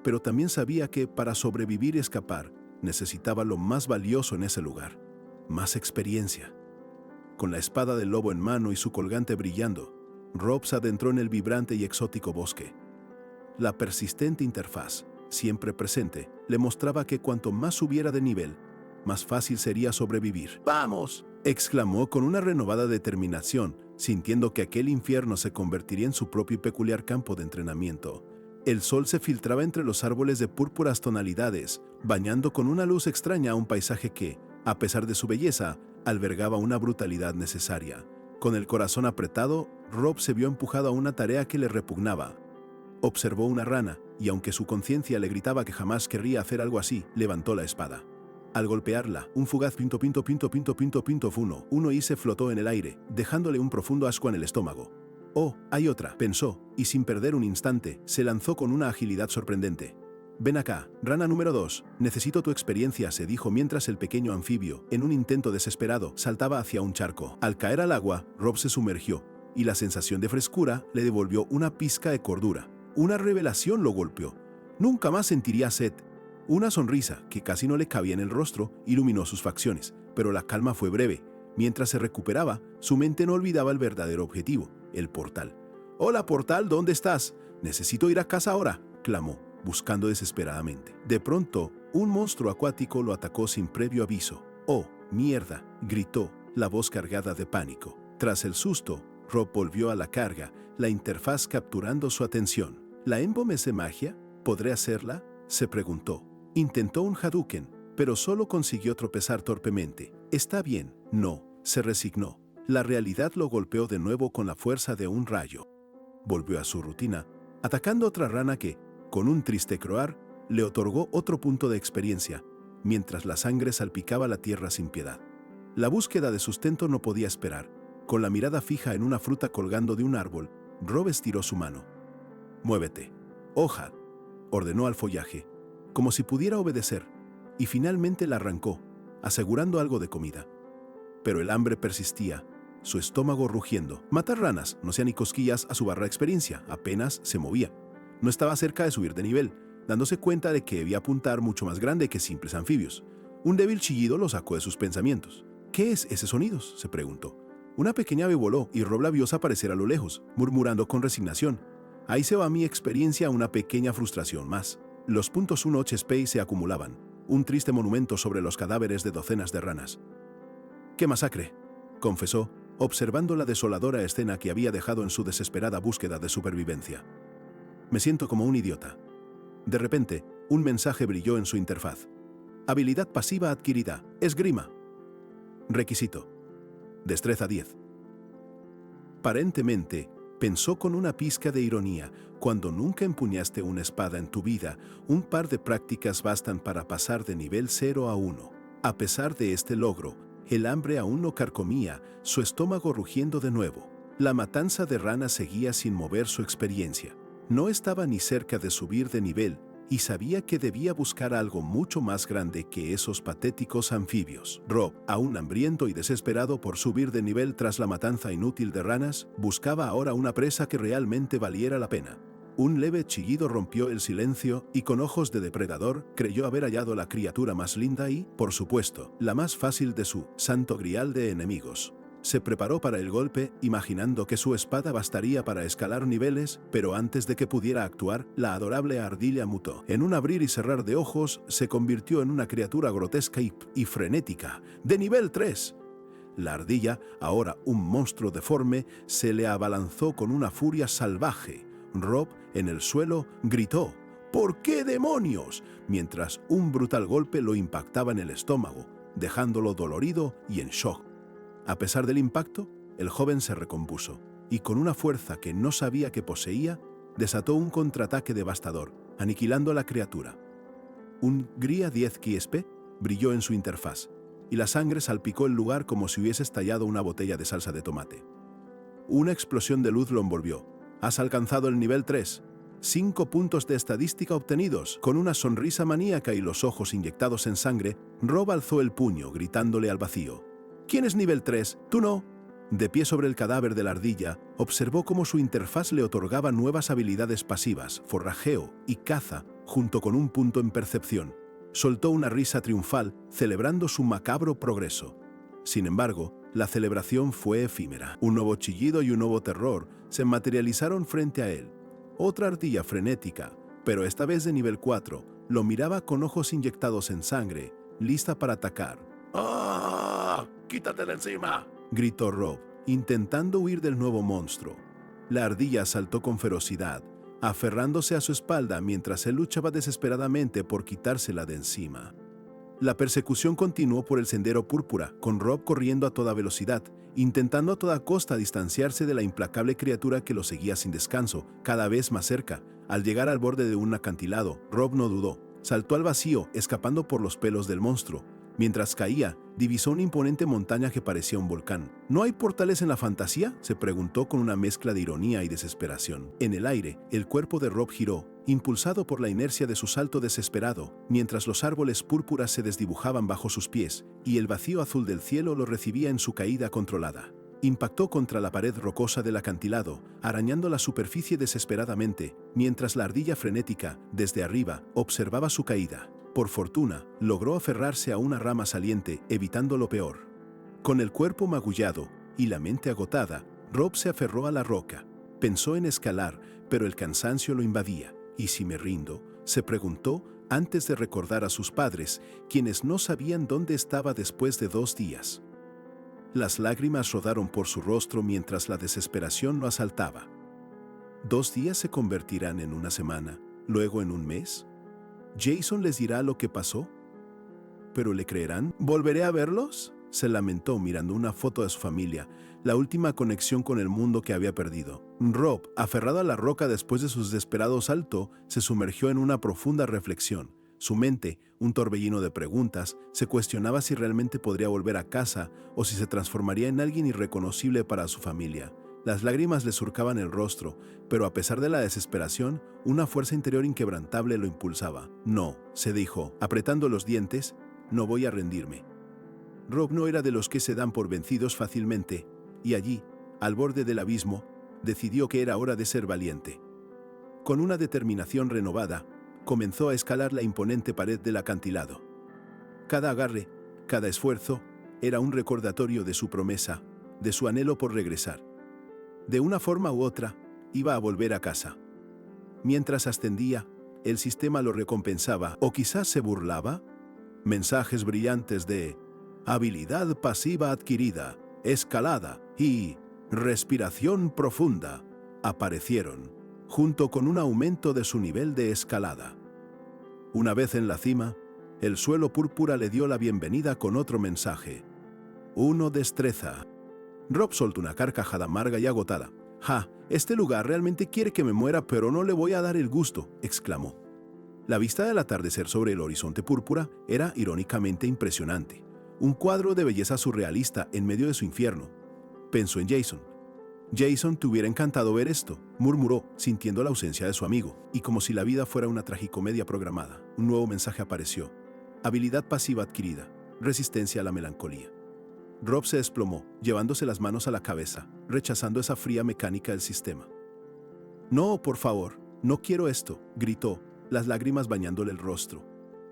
Pero también sabía que para sobrevivir y escapar, necesitaba lo más valioso en ese lugar: más experiencia. Con la espada del lobo en mano y su colgante brillando, Rob se adentró en el vibrante y exótico bosque. La persistente interfaz, siempre presente, le mostraba que cuanto más subiera de nivel, más fácil sería sobrevivir. ¡Vamos!, exclamó con una renovada determinación, sintiendo que aquel infierno se convertiría en su propio y peculiar campo de entrenamiento. El sol se filtraba entre los árboles de púrpuras tonalidades, bañando con una luz extraña a un paisaje que, a pesar de su belleza, albergaba una brutalidad necesaria. Con el corazón apretado, Rob se vio empujado a una tarea que le repugnaba. Observó una rana, y aunque su conciencia le gritaba que jamás querría hacer algo así, levantó la espada. Al golpearla, un fugaz pinto funo, uno y se flotó en el aire, dejándole un profundo asco en el estómago. Oh, hay otra, pensó, y sin perder un instante, se lanzó con una agilidad sorprendente. Ven acá, rana número 2, necesito tu experiencia, se dijo mientras el pequeño anfibio, en un intento desesperado, saltaba hacia un charco. Al caer al agua, Rob se sumergió, y la sensación de frescura le devolvió una pizca de cordura. Una revelación lo golpeó. Nunca más sentiría sed. Una sonrisa, que casi no le cabía en el rostro, iluminó sus facciones, pero la calma fue breve. Mientras se recuperaba, su mente no olvidaba el verdadero objetivo, el portal. «Hola, portal, ¿dónde estás? Necesito ir a casa ahora», clamó, buscando desesperadamente. De pronto, un monstruo acuático lo atacó sin previo aviso. «¡Oh, mierda!», gritó, la voz cargada de pánico. Tras el susto, Rob volvió a la carga, la interfaz capturando su atención. «¿La Embom es de magia? ¿Podré hacerla?», se preguntó. Intentó un Hadouken, pero solo consiguió tropezar torpemente. «Está bien». No, se resignó. La realidad lo golpeó de nuevo con la fuerza de un rayo. Volvió a su rutina, atacando otra rana que, con un triste croar, le otorgó otro punto de experiencia, mientras la sangre salpicaba la tierra sin piedad. La búsqueda de sustento no podía esperar. Con la mirada fija en una fruta colgando de un árbol, Rob estiró su mano. «Muévete». «Hoja», ordenó al follaje, como si pudiera obedecer, y finalmente la arrancó, asegurando algo de comida. Pero el hambre persistía, su estómago rugiendo. Matar ranas, no sean ni cosquillas a su barra de experiencia, apenas se movía. No estaba cerca de subir de nivel, dándose cuenta de que debía apuntar mucho más grande que simples anfibios. Un débil chillido lo sacó de sus pensamientos. «¿Qué es ese sonido?», se preguntó. Una pequeña ave voló y Rob la vio aparecer a lo lejos, murmurando con resignación. «Ahí se va mi experiencia, una pequeña frustración más». Los puntos 1 Space se acumulaban, un triste monumento sobre los cadáveres de docenas de ranas. «¡Qué masacre!», confesó, observando la desoladora escena que había dejado en su desesperada búsqueda de supervivencia. «Me siento como un idiota». De repente, un mensaje brilló en su interfaz. «Habilidad pasiva adquirida, esgrima. Requisito: destreza 10». Aparentemente, pensó con una pizca de ironía, cuando nunca empuñaste una espada en tu vida, un par de prácticas bastan para pasar de nivel 0 a 1. A pesar de este logro, el hambre aún lo carcomía, su estómago rugiendo de nuevo. La matanza de ranas seguía sin mover su experiencia. No estaba ni cerca de subir de nivel, y sabía que debía buscar algo mucho más grande que esos patéticos anfibios. Rob, aún hambriento y desesperado por subir de nivel tras la matanza inútil de ranas, buscaba ahora una presa que realmente valiera la pena. Un leve chillido rompió el silencio y con ojos de depredador creyó haber hallado la criatura más linda y, por supuesto, la más fácil de su santo grial de enemigos. Se preparó para el golpe, imaginando que su espada bastaría para escalar niveles, pero antes de que pudiera actuar, la adorable ardilla mutó. En un abrir y cerrar de ojos, se convirtió en una criatura grotesca y frenética, de nivel 3. La ardilla, ahora un monstruo deforme, se le abalanzó con una furia salvaje. Rob, en el suelo, gritó: «¿Por qué demonios?», mientras un brutal golpe lo impactaba en el estómago, dejándolo dolorido y en shock. A pesar del impacto, el joven se recompuso y con una fuerza que no sabía que poseía, desató un contraataque devastador, aniquilando a la criatura. Un Gria 10 XP brilló en su interfaz y la sangre salpicó el lugar como si hubiese estallado una botella de salsa de tomate. Una explosión de luz lo envolvió. «Has alcanzado el nivel 3. 5 puntos de estadística obtenidos». Con una sonrisa maníaca y los ojos inyectados en sangre, Rob alzó el puño, gritándole al vacío: «¿Quién es nivel 3? Tú no». De pie sobre el cadáver de la ardilla, observó cómo su interfaz le otorgaba nuevas habilidades pasivas, forrajeo y caza, junto con un punto en percepción. Soltó una risa triunfal, celebrando su macabro progreso. Sin embargo, la celebración fue efímera. Un nuevo chillido y un nuevo terror se materializaron frente a él. Otra ardilla frenética, pero esta vez de nivel 4, lo miraba con ojos inyectados en sangre, lista para atacar. «¡Ah! ¡Quítate de encima!», gritó Rob, intentando huir del nuevo monstruo. La ardilla saltó con ferocidad, aferrándose a su espalda mientras él luchaba desesperadamente por quitársela de encima. La persecución continuó por el sendero púrpura, con Rob corriendo a toda velocidad, intentando a toda costa distanciarse de la implacable criatura que lo seguía sin descanso, cada vez más cerca. Al llegar al borde de un acantilado, Rob no dudó. Saltó al vacío, escapando por los pelos del monstruo. Mientras caía, divisó una imponente montaña que parecía un volcán. ¿No hay portales en la fantasía?, se preguntó con una mezcla de ironía y desesperación. En el aire, el cuerpo de Rob giró, impulsado por la inercia de su salto desesperado, mientras los árboles púrpuras se desdibujaban bajo sus pies, y el vacío azul del cielo lo recibía en su caída controlada. Impactó contra la pared rocosa del acantilado, arañando la superficie desesperadamente, mientras la ardilla frenética, desde arriba, observaba su caída. Por fortuna, logró aferrarse a una rama saliente, evitando lo peor. Con el cuerpo magullado y la mente agotada, Rob se aferró a la roca. Pensó en escalar, pero el cansancio lo invadía. ¿Y si me rindo?, se preguntó antes de recordar a sus padres, quienes no sabían dónde estaba después de 2 días. Las lágrimas rodaron por su rostro mientras la desesperación lo asaltaba. ¿2 días se convertirán en una semana, luego en un mes? ¿Jason les dirá lo que pasó? ¿Pero le creerán? ¿Volveré a verlos?, se lamentó mirando una foto de su familia, la última conexión con el mundo que había perdido. Rob, aferrado a la roca después de su desesperado salto, se sumergió en una profunda reflexión. Su mente, un torbellino de preguntas, se cuestionaba si realmente podría volver a casa o si se transformaría en alguien irreconocible para su familia. Las lágrimas le surcaban el rostro, pero a pesar de la desesperación, una fuerza interior inquebrantable lo impulsaba. No, se dijo, apretando los dientes, no voy a rendirme. Rob no era de los que se dan por vencidos fácilmente, y allí, al borde del abismo, decidió que era hora de ser valiente. Con una determinación renovada, comenzó a escalar la imponente pared del acantilado. Cada agarre, cada esfuerzo, era un recordatorio de su promesa, de su anhelo por regresar. De una forma u otra, iba a volver a casa. Mientras ascendía, el sistema lo recompensaba, o quizás se burlaba. Mensajes brillantes de habilidad pasiva adquirida, escalada y respiración profunda aparecieron, junto con un aumento de su nivel de escalada. Una vez en la cima, el suelo púrpura le dio la bienvenida con otro mensaje. 1 destreza. Rob soltó una carcajada amarga y agotada. «Ja, este lugar realmente quiere que me muera, pero no le voy a dar el gusto», exclamó. La vista del atardecer sobre el horizonte púrpura era irónicamente impresionante. Un cuadro de belleza surrealista en medio de su infierno. Pensó en Jason. Jason te hubiera encantado ver esto, murmuró, sintiendo la ausencia de su amigo, y como si la vida fuera una tragicomedia programada. Un nuevo mensaje apareció. Habilidad pasiva adquirida. Resistencia a la melancolía. Rob se desplomó, llevándose las manos a la cabeza, rechazando esa fría mecánica del sistema. «No, por favor, no quiero esto», gritó, las lágrimas bañándole el rostro.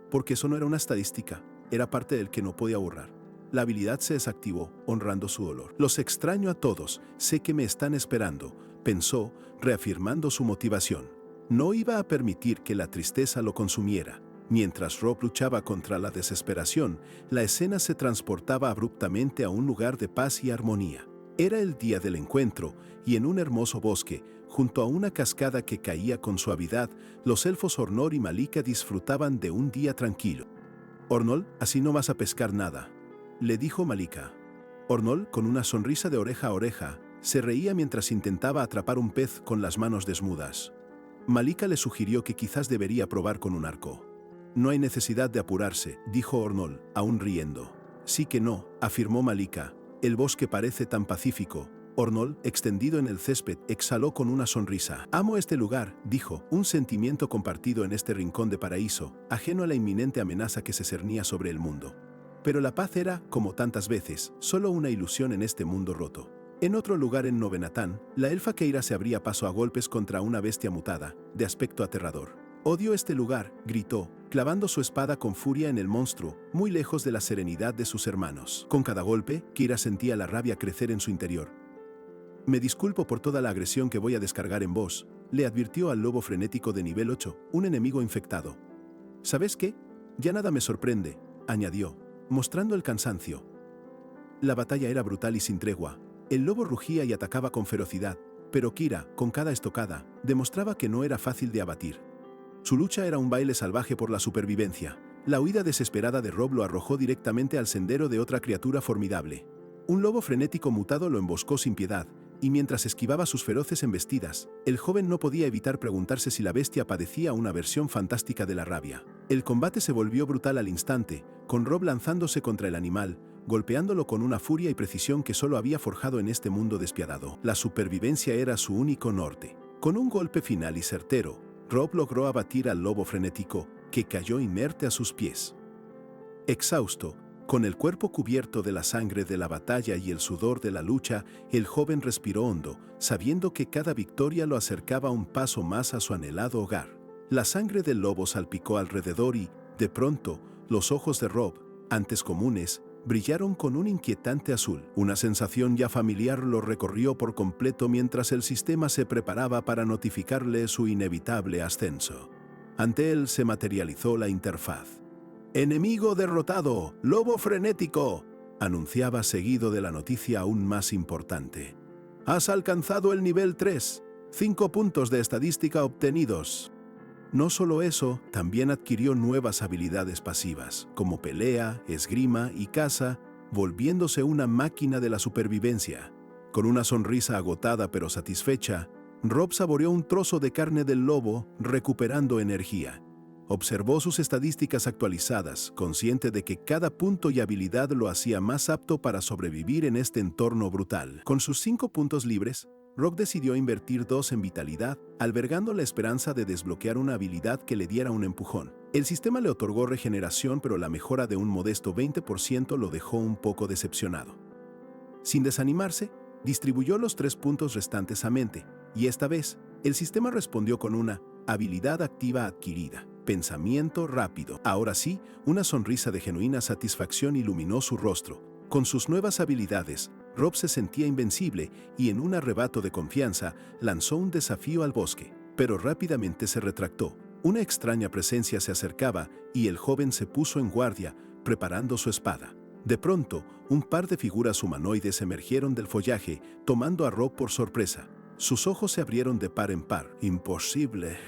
Porque eso no era una estadística, era parte del que no podía borrar. La habilidad se desactivó, honrando su dolor. «Los extraño a todos, sé que me están esperando», pensó, reafirmando su motivación. No iba a permitir que la tristeza lo consumiera. Mientras Rob luchaba contra la desesperación, la escena se transportaba abruptamente a un lugar de paz y armonía. Era el día del encuentro, y en un hermoso bosque, junto a una cascada que caía con suavidad, los elfos Ornol y Malika disfrutaban de un día tranquilo. «Ornol, así no vas a pescar nada», le dijo Malika. Ornol, con una sonrisa de oreja a oreja, se reía mientras intentaba atrapar un pez con las manos desnudas. Malika le sugirió que quizás debería probar con un arco. «No hay necesidad de apurarse», dijo Ornol, aún riendo. «Sí que no», afirmó Malika. «El bosque parece tan pacífico». Ornol, extendido en el césped, exhaló con una sonrisa. «Amo este lugar», dijo, un sentimiento compartido en este rincón de paraíso, ajeno a la inminente amenaza que se cernía sobre el mundo. Pero la paz era, como tantas veces, solo una ilusión en este mundo roto. En otro lugar en Novenatán, la elfa Keira se abría paso a golpes contra una bestia mutada, de aspecto aterrador. «Odio este lugar», gritó, clavando su espada con furia en el monstruo, muy lejos de la serenidad de sus hermanos. Con cada golpe, Keira sentía la rabia crecer en su interior. «Me disculpo por toda la agresión que voy a descargar en vos», le advirtió al lobo frenético de nivel 8, un enemigo infectado. «¿Sabes qué? Ya nada me sorprende», añadió, mostrando el cansancio. La batalla era brutal y sin tregua. El lobo rugía y atacaba con ferocidad, pero Keira, con cada estocada, demostraba que no era fácil de abatir. Su lucha era un baile salvaje por la supervivencia. La huida desesperada de Rob lo arrojó directamente al sendero de otra criatura formidable. Un lobo frenético mutado lo emboscó sin piedad, y mientras esquivaba sus feroces embestidas, el joven no podía evitar preguntarse si la bestia padecía una versión fantástica de la rabia. El combate se volvió brutal al instante, con Rob lanzándose contra el animal, golpeándolo con una furia y precisión que solo había forjado en este mundo despiadado. La supervivencia era su único norte. Con un golpe final y certero, Rob logró abatir al lobo frenético, que cayó inerte a sus pies. Exhausto, con el cuerpo cubierto de la sangre de la batalla y el sudor de la lucha, el joven respiró hondo, sabiendo que cada victoria lo acercaba un paso más a su anhelado hogar. La sangre del lobo salpicó alrededor y, de pronto, los ojos de Rob, antes comunes, brillaron con un inquietante azul. Una sensación ya familiar lo recorrió por completo mientras el sistema se preparaba para notificarle su inevitable ascenso. Ante él se materializó la interfaz. «Enemigo derrotado, lobo frenético», anunciaba seguido de la noticia aún más importante. «Has alcanzado el nivel 3, 5 puntos de estadística obtenidos». No solo eso, también adquirió nuevas habilidades pasivas, como pelea, esgrima y caza, volviéndose una máquina de la supervivencia. Con una sonrisa agotada pero satisfecha, Rob saboreó un trozo de carne del lobo, recuperando energía. Observó sus estadísticas actualizadas, consciente de que cada punto y habilidad lo hacía más apto para sobrevivir en este entorno brutal. Con sus 5 puntos libres, Rob decidió invertir 2 en vitalidad, albergando la esperanza de desbloquear una habilidad que le diera un empujón. El sistema le otorgó regeneración, pero la mejora de un modesto 20% lo dejó un poco decepcionado. Sin desanimarse, distribuyó los 3 puntos restantes a mente, y esta vez, el sistema respondió con una habilidad activa adquirida. Pensamiento rápido. Ahora sí, una sonrisa de genuina satisfacción iluminó su rostro. Con sus nuevas habilidades, Rob se sentía invencible y en un arrebato de confianza lanzó un desafío al bosque, pero rápidamente se retractó. Una extraña presencia se acercaba y el joven se puso en guardia, preparando su espada. De pronto, un par de figuras humanoides emergieron del follaje, tomando a Rob por sorpresa. Sus ojos se abrieron de par en par. «Imposible».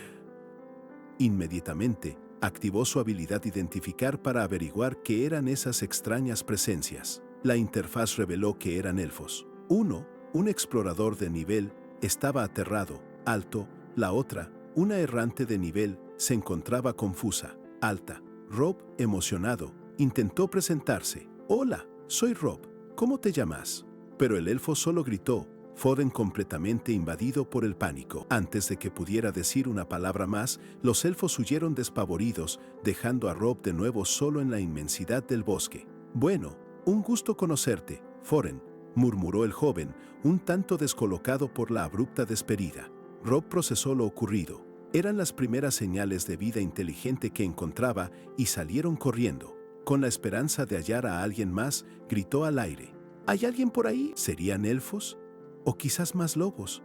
Inmediatamente, activó su habilidad identificar para averiguar qué eran esas extrañas presencias. La interfaz reveló que eran elfos. Uno, un explorador de nivel, estaba aterrado, alto. La otra, una errante de nivel, se encontraba confusa, alta. Rob, emocionado, intentó presentarse. «Hola, soy Rob. ¿Cómo te llamas?» Pero el elfo solo gritó, Foden completamente invadido por el pánico. Antes de que pudiera decir una palabra más, los elfos huyeron despavoridos, dejando a Rob de nuevo solo en la inmensidad del bosque. «Bueno, un gusto conocerte, Foden», murmuró el joven, un tanto descolocado por la abrupta despedida. Rob procesó lo ocurrido. Eran las primeras señales de vida inteligente que encontraba y salieron corriendo. Con la esperanza de hallar a alguien más, gritó al aire. «¿Hay alguien por ahí? ¿Serían elfos? ¿O quizás más lobos?»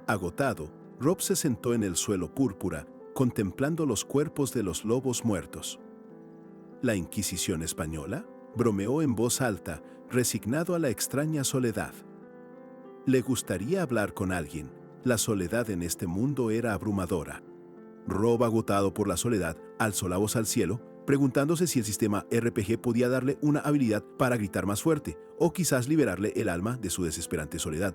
Agotado, Rob se sentó en el suelo púrpura, contemplando los cuerpos de los lobos muertos. «¿La Inquisición española?», bromeó en voz alta, resignado a la extraña soledad. Le gustaría hablar con alguien. La soledad en este mundo era abrumadora. Rob, agotado por la soledad, alzó la voz al cielo, preguntándose si el sistema RPG podía darle una habilidad para gritar más fuerte, o quizás liberarle el alma de su desesperante soledad.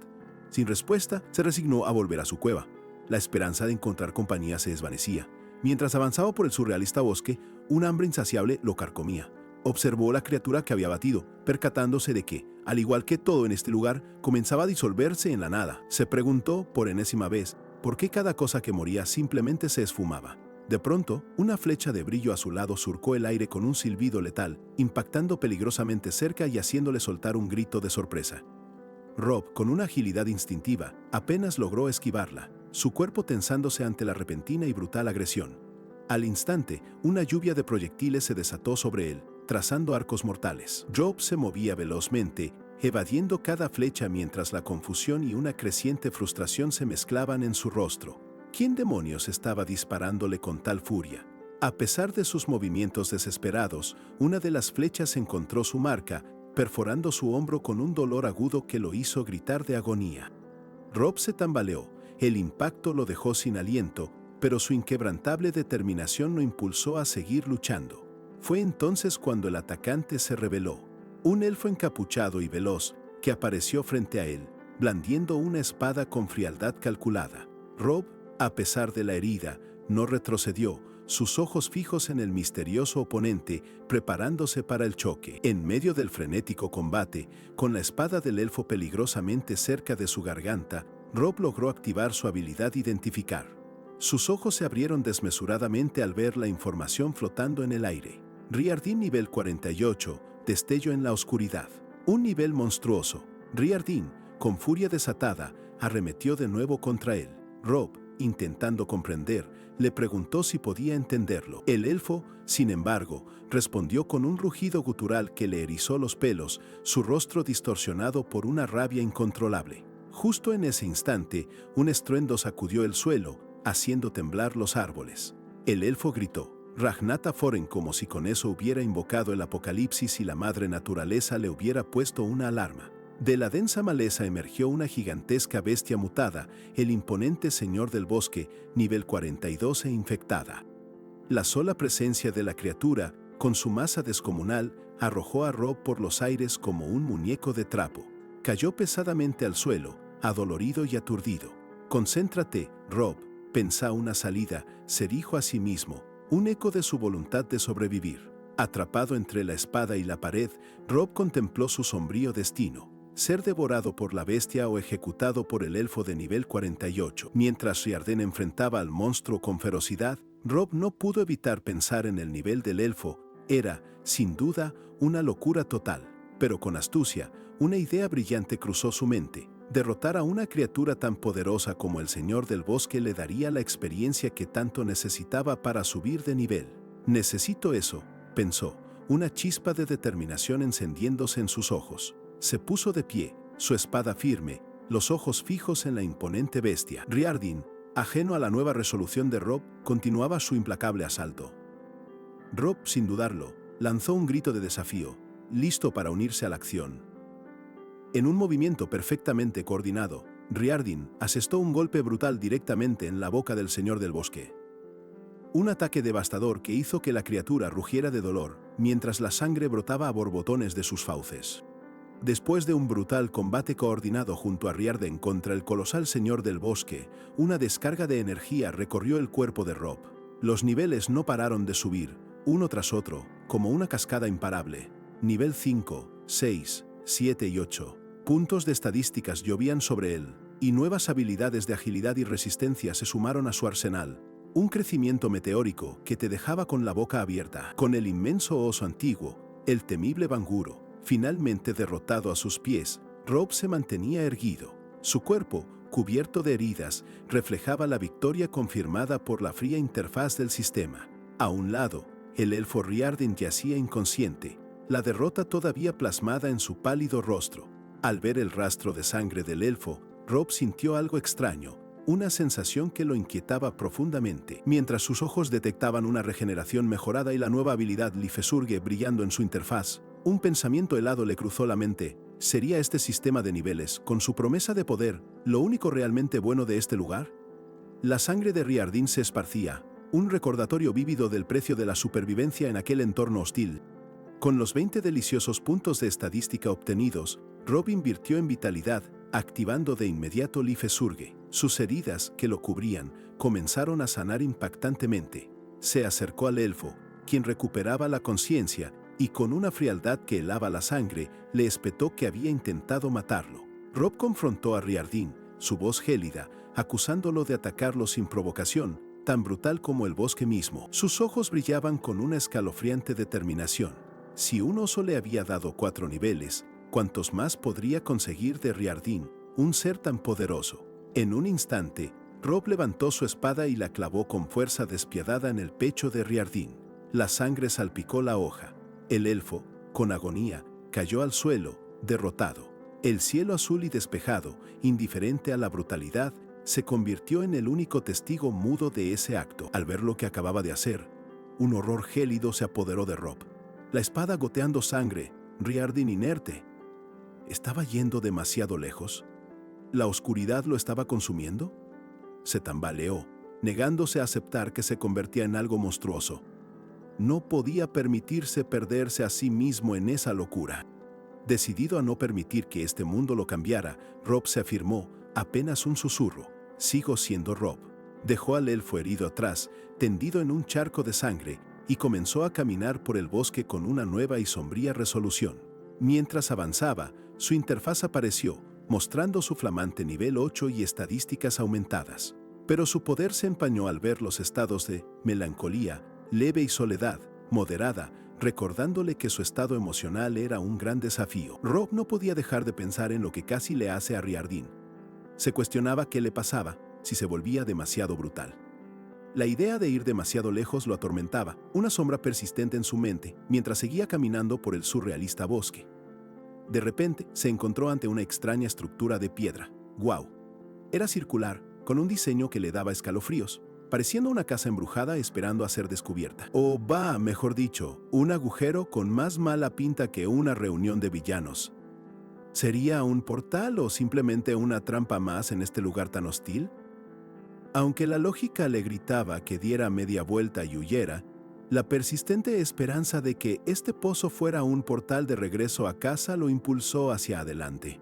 Sin respuesta, se resignó a volver a su cueva. La esperanza de encontrar compañía se desvanecía. Mientras avanzaba por el surrealista bosque, un hambre insaciable lo carcomía. Observó la criatura que había batido, percatándose de que, al igual que todo en este lugar, comenzaba a disolverse en la nada. Se preguntó, por enésima vez, por qué cada cosa que moría simplemente se esfumaba. De pronto, una flecha de brillo azulado surcó el aire con un silbido letal, impactando peligrosamente cerca y haciéndole soltar un grito de sorpresa. Rob, con una agilidad instintiva, apenas logró esquivarla, su cuerpo tensándose ante la repentina y brutal agresión. Al instante, una lluvia de proyectiles se desató sobre él, trazando arcos mortales. Rob se movía velozmente, evadiendo cada flecha mientras la confusión y una creciente frustración se mezclaban en su rostro. ¿Quién demonios estaba disparándole con tal furia? A pesar de sus movimientos desesperados, una de las flechas encontró su marca, perforando su hombro con un dolor agudo que lo hizo gritar de agonía. Rob se tambaleó, el impacto lo dejó sin aliento, pero su inquebrantable determinación lo impulsó a seguir luchando. Fue entonces cuando el atacante se reveló, un elfo encapuchado y veloz que apareció frente a él, blandiendo una espada con frialdad calculada. Rob, a pesar de la herida, no retrocedió, sus ojos fijos en el misterioso oponente, preparándose para el choque. En medio del frenético combate, con la espada del elfo peligrosamente cerca de su garganta, Rob logró activar su habilidad identificar. Sus ojos se abrieron desmesuradamente al ver la información flotando en el aire. Riardin nivel 48, destello en la oscuridad. Un nivel monstruoso. Riardin, con furia desatada, arremetió de nuevo contra él. Rob, intentando comprender, le preguntó si podía entenderlo. El elfo, sin embargo, respondió con un rugido gutural que le erizó los pelos, su rostro distorsionado por una rabia incontrolable. Justo en ese instante, un estruendo sacudió el suelo, haciendo temblar los árboles. El elfo gritó, Ragnata Foren, como si con eso hubiera invocado el apocalipsis y la madre naturaleza le hubiera puesto una alarma. De la densa maleza emergió una gigantesca bestia mutada, el imponente señor del bosque, nivel 42 e infectada. La sola presencia de la criatura, con su masa descomunal, arrojó a Rob por los aires como un muñeco de trapo. Cayó pesadamente al suelo, adolorido y aturdido. Concéntrate, Rob, pensá una salida, se dijo a sí mismo, un eco de su voluntad de sobrevivir. Atrapado entre la espada y la pared, Rob contempló su sombrío destino. Ser devorado por la bestia o ejecutado por el elfo de nivel 48. Mientras Riarden enfrentaba al monstruo con ferocidad, Rob no pudo evitar pensar en el nivel del elfo. Era, sin duda, una locura total. Pero con astucia, una idea brillante cruzó su mente. Derrotar a una criatura tan poderosa como el Señor del Bosque le daría la experiencia que tanto necesitaba para subir de nivel. Necesito eso, pensó, una chispa de determinación encendiéndose en sus ojos. Se puso de pie, su espada firme, los ojos fijos en la imponente bestia. Riardin, ajeno a la nueva resolución de Rob, continuaba su implacable asalto. Rob, sin dudarlo, lanzó un grito de desafío, listo para unirse a la acción. En un movimiento perfectamente coordinado, Riardin asestó un golpe brutal directamente en la boca del Señor del Bosque. Un ataque devastador que hizo que la criatura rugiera de dolor, mientras la sangre brotaba a borbotones de sus fauces. Después de un brutal combate coordinado junto a Riarden contra el colosal Señor del Bosque, una descarga de energía recorrió el cuerpo de Rob. Los niveles no pararon de subir, uno tras otro, como una cascada imparable. Nivel 5, 6, 7 y 8. Puntos de estadísticas llovían sobre él, y nuevas habilidades de agilidad y resistencia se sumaron a su arsenal. Un crecimiento meteórico que te dejaba con la boca abierta. Con el inmenso oso antiguo, el temible Banguro, finalmente derrotado a sus pies, Rob se mantenía erguido. Su cuerpo, cubierto de heridas, reflejaba la victoria confirmada por la fría interfaz del sistema. A un lado, el elfo Riarden yacía inconsciente, la derrota todavía plasmada en su pálido rostro. Al ver el rastro de sangre del elfo, Rob sintió algo extraño, una sensación que lo inquietaba profundamente. Mientras sus ojos detectaban una regeneración mejorada y la nueva habilidad Lifesurge brillando en su interfaz, un pensamiento helado le cruzó la mente. ¿Sería este sistema de niveles, con su promesa de poder, lo único realmente bueno de este lugar? La sangre de Riardin se esparcía, un recordatorio vívido del precio de la supervivencia en aquel entorno hostil. Con los 20 deliciosos puntos de estadística obtenidos, Rob invirtió en vitalidad, activando de inmediato Lifesurge. Sus heridas, que lo cubrían, comenzaron a sanar impactantemente. Se acercó al elfo, quien recuperaba la conciencia, y con una frialdad que helaba la sangre, le espetó que había intentado matarlo. Rob confrontó a Riardin, su voz gélida, acusándolo de atacarlo sin provocación, tan brutal como el bosque mismo. Sus ojos brillaban con una escalofriante determinación. Si un oso le había dado 4 niveles, ¿cuántos más podría conseguir de Riardin, un ser tan poderoso? En un instante, Rob levantó su espada y la clavó con fuerza despiadada en el pecho de Riardin. La sangre salpicó la hoja. El elfo, con agonía, cayó al suelo, derrotado. El cielo azul y despejado, indiferente a la brutalidad, se convirtió en el único testigo mudo de ese acto. Al ver lo que acababa de hacer, un horror gélido se apoderó de Rob. La espada goteando sangre, Riardin inerte. ¿Estaba yendo demasiado lejos? ¿La oscuridad lo estaba consumiendo? Se tambaleó, negándose a aceptar que se convertía en algo monstruoso. No podía permitirse perderse a sí mismo en esa locura. Decidido a no permitir que este mundo lo cambiara, Rob se afirmó, apenas un susurro, sigo siendo Rob. Dejó al elfo herido atrás, tendido en un charco de sangre, y comenzó a caminar por el bosque con una nueva y sombría resolución. Mientras avanzaba, su interfaz apareció, mostrando su flamante nivel 8 y estadísticas aumentadas. Pero su poder se empañó al ver los estados de melancolía, leve y soledad, moderada, recordándole que su estado emocional era un gran desafío. Rob no podía dejar de pensar en lo que casi le hace a Riardin. Se cuestionaba qué le pasaba si se volvía demasiado brutal. La idea de ir demasiado lejos lo atormentaba, una sombra persistente en su mente, mientras seguía caminando por el surrealista bosque. De repente, se encontró ante una extraña estructura de piedra. ¡Guau! Era circular, con un diseño que le daba escalofríos, pareciendo una casa embrujada esperando a ser descubierta. O mejor dicho, un agujero con más mala pinta que una reunión de villanos. ¿Sería un portal o simplemente una trampa más en este lugar tan hostil? Aunque la lógica le gritaba que diera media vuelta y huyera, la persistente esperanza de que este pozo fuera un portal de regreso a casa lo impulsó hacia adelante.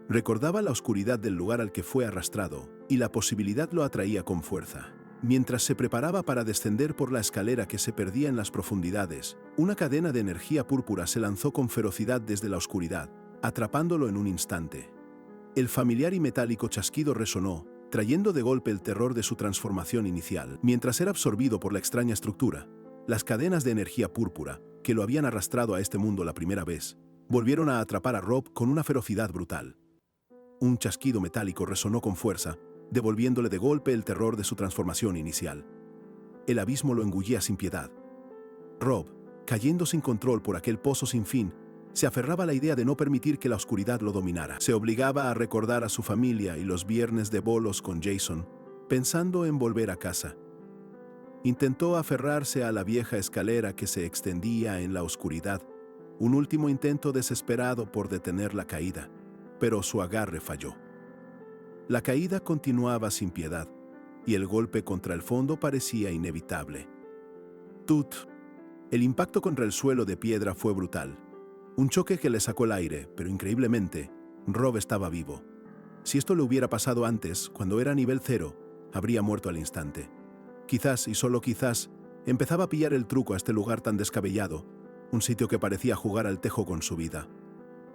Recordaba la oscuridad del lugar al que fue arrastrado, y la posibilidad lo atraía con fuerza. Mientras se preparaba para descender por la escalera que se perdía en las profundidades, una cadena de energía púrpura se lanzó con ferocidad desde la oscuridad, atrapándolo en un instante. El familiar y metálico chasquido resonó, trayendo de golpe el terror de su transformación inicial. Mientras era absorbido por la extraña estructura, las cadenas de energía púrpura, que lo habían arrastrado a este mundo la primera vez, volvieron a atrapar a Rob con una ferocidad brutal. Un chasquido metálico resonó con fuerza, devolviéndole de golpe el terror de su transformación inicial. El abismo lo engullía sin piedad. Rob, cayendo sin control por aquel pozo sin fin, se aferraba a la idea de no permitir que la oscuridad lo dominara. Se obligaba a recordar a su familia y los viernes de bolos con Jason, pensando en volver a casa. Intentó aferrarse a la vieja escalera que se extendía en la oscuridad, un último intento desesperado por detener la caída, pero su agarre falló. La caída continuaba sin piedad, y el golpe contra el fondo parecía inevitable. ¡Tut! El impacto contra el suelo de piedra fue brutal. Un choque que le sacó el aire, pero increíblemente, Rob estaba vivo. Si esto le hubiera pasado antes, cuando era nivel 0, habría muerto al instante. Quizás, y solo quizás, empezaba a pillar el truco a este lugar tan descabellado, un sitio que parecía jugar al tejo con su vida.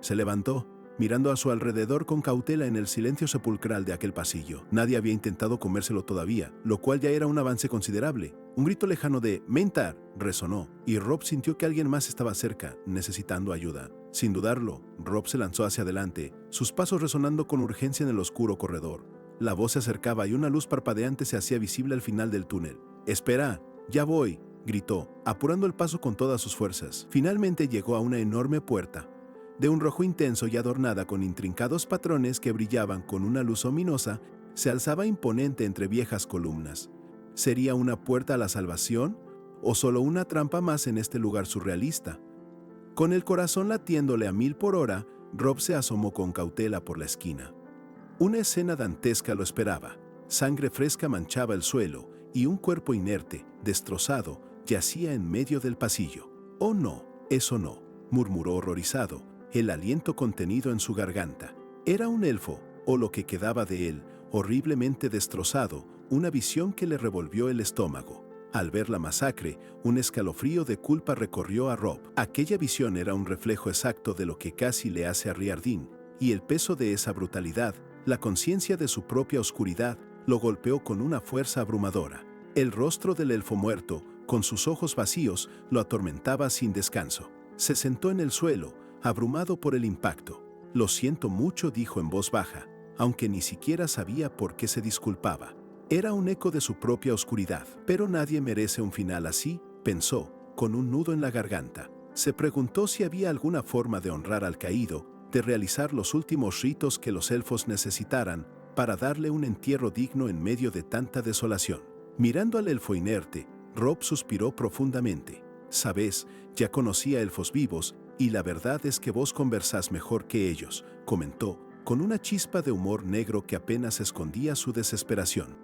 Se levantó, mirando a su alrededor con cautela en el silencio sepulcral de aquel pasillo. Nadie había intentado comérselo todavía, lo cual ya era un avance considerable. Un grito lejano de «Mentar» resonó, y Rob sintió que alguien más estaba cerca, necesitando ayuda. Sin dudarlo, Rob se lanzó hacia adelante, sus pasos resonando con urgencia en el oscuro corredor. La voz se acercaba y una luz parpadeante se hacía visible al final del túnel. «¡Espera! ¡Ya voy!», gritó, apurando el paso con todas sus fuerzas. Finalmente llegó a una enorme puerta, de un rojo intenso y adornada con intrincados patrones que brillaban con una luz ominosa, se alzaba imponente entre viejas columnas. ¿Sería una puerta a la salvación o solo una trampa más en este lugar surrealista? Con el corazón latiéndole a 1000 por hora, Rob se asomó con cautela por la esquina. Una escena dantesca lo esperaba. Sangre fresca manchaba el suelo y un cuerpo inerte, destrozado, yacía en medio del pasillo. «Oh no, eso no», murmuró horrorizado, el aliento contenido en su garganta. Era un elfo, o lo que quedaba de él, horriblemente destrozado, una visión que le revolvió el estómago. Al ver la masacre, un escalofrío de culpa recorrió a Rob. Aquella visión era un reflejo exacto de lo que casi le hace a Riardin, y el peso de esa brutalidad, la conciencia de su propia oscuridad, lo golpeó con una fuerza abrumadora. El rostro del elfo muerto, con sus ojos vacíos, lo atormentaba sin descanso. Se sentó en el suelo, abrumado por el impacto. «Lo siento mucho», dijo en voz baja, aunque ni siquiera sabía por qué se disculpaba. Era un eco de su propia oscuridad. «Pero nadie merece un final así», pensó, con un nudo en la garganta. Se preguntó si había alguna forma de honrar al caído, de realizar los últimos ritos que los elfos necesitaran para darle un entierro digno en medio de tanta desolación. Mirando al elfo inerte, Rob suspiró profundamente. «Sabes, ya conocía elfos vivos, y la verdad es que vos conversás mejor que ellos», comentó, con una chispa de humor negro que apenas escondía su desesperación.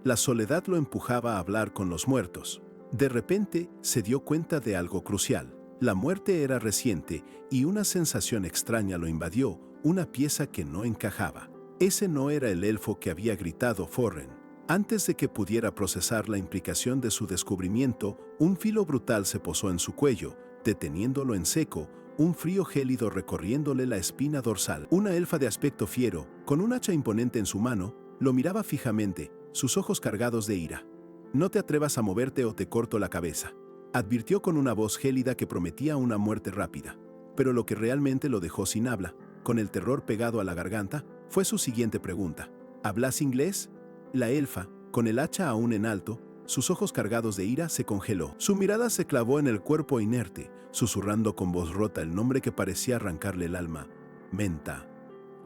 La soledad lo empujaba a hablar con los muertos. De repente, se dio cuenta de algo crucial. La muerte era reciente, y una sensación extraña lo invadió, una pieza que no encajaba. Ese no era el elfo que había gritado Forren. Antes de que pudiera procesar la implicación de su descubrimiento, un filo brutal se posó en su cuello, deteniéndolo en seco, un frío gélido recorriéndole la espina dorsal. Una elfa de aspecto fiero, con un hacha imponente en su mano, lo miraba fijamente, sus ojos cargados de ira. «No te atrevas a moverte o te corto la cabeza», advirtió con una voz gélida que prometía una muerte rápida. Pero lo que realmente lo dejó sin habla, con el terror pegado a la garganta, fue su siguiente pregunta. «¿Hablas inglés?» La elfa, con el hacha aún en alto, sus ojos cargados de ira, se congeló. Su mirada se clavó en el cuerpo inerte, susurrando con voz rota el nombre que parecía arrancarle el alma: Menta.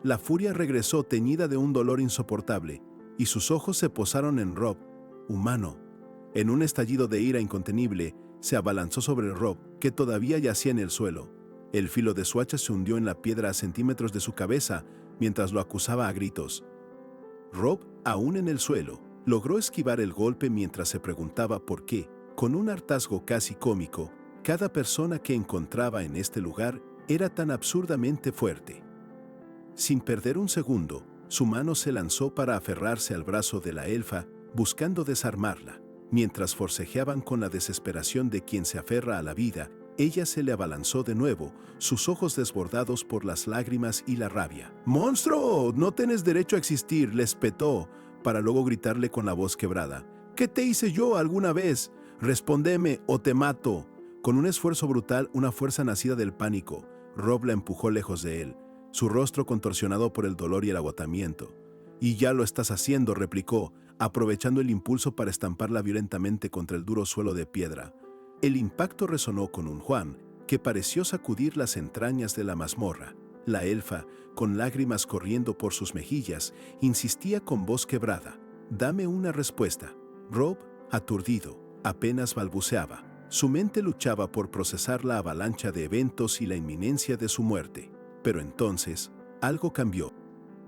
La furia regresó teñida de un dolor insoportable, y sus ojos se posaron en Rob, humano. En un estallido de ira incontenible, se abalanzó sobre Rob, que todavía yacía en el suelo. El filo de su hacha se hundió en la piedra a centímetros de su cabeza, mientras lo acusaba a gritos. Rob, aún en el suelo, logró esquivar el golpe mientras se preguntaba por qué, con un hartazgo casi cómico, cada persona que encontraba en este lugar era tan absurdamente fuerte. Sin perder un segundo, su mano se lanzó para aferrarse al brazo de la elfa, buscando desarmarla. Mientras forcejeaban con la desesperación de quien se aferra a la vida, ella se le abalanzó de nuevo, sus ojos desbordados por las lágrimas y la rabia. «¡Monstruo! ¡No tienes derecho a existir!», le espetó, para luego gritarle con la voz quebrada. «¿Qué te hice yo alguna vez? Respóndeme o te mato». Con un esfuerzo brutal, una fuerza nacida del pánico, Rob la empujó lejos de él, su rostro contorsionado por el dolor y el agotamiento. «Y ya lo estás haciendo», replicó, aprovechando el impulso para estamparla violentamente contra el duro suelo de piedra. El impacto resonó con un Juan que pareció sacudir las entrañas de la mazmorra. La elfa, con lágrimas corriendo por sus mejillas, insistía con voz quebrada: «Dame una respuesta». Rob, aturdido, apenas balbuceaba. Su mente luchaba por procesar la avalancha de eventos y la inminencia de su muerte. Pero entonces, algo cambió.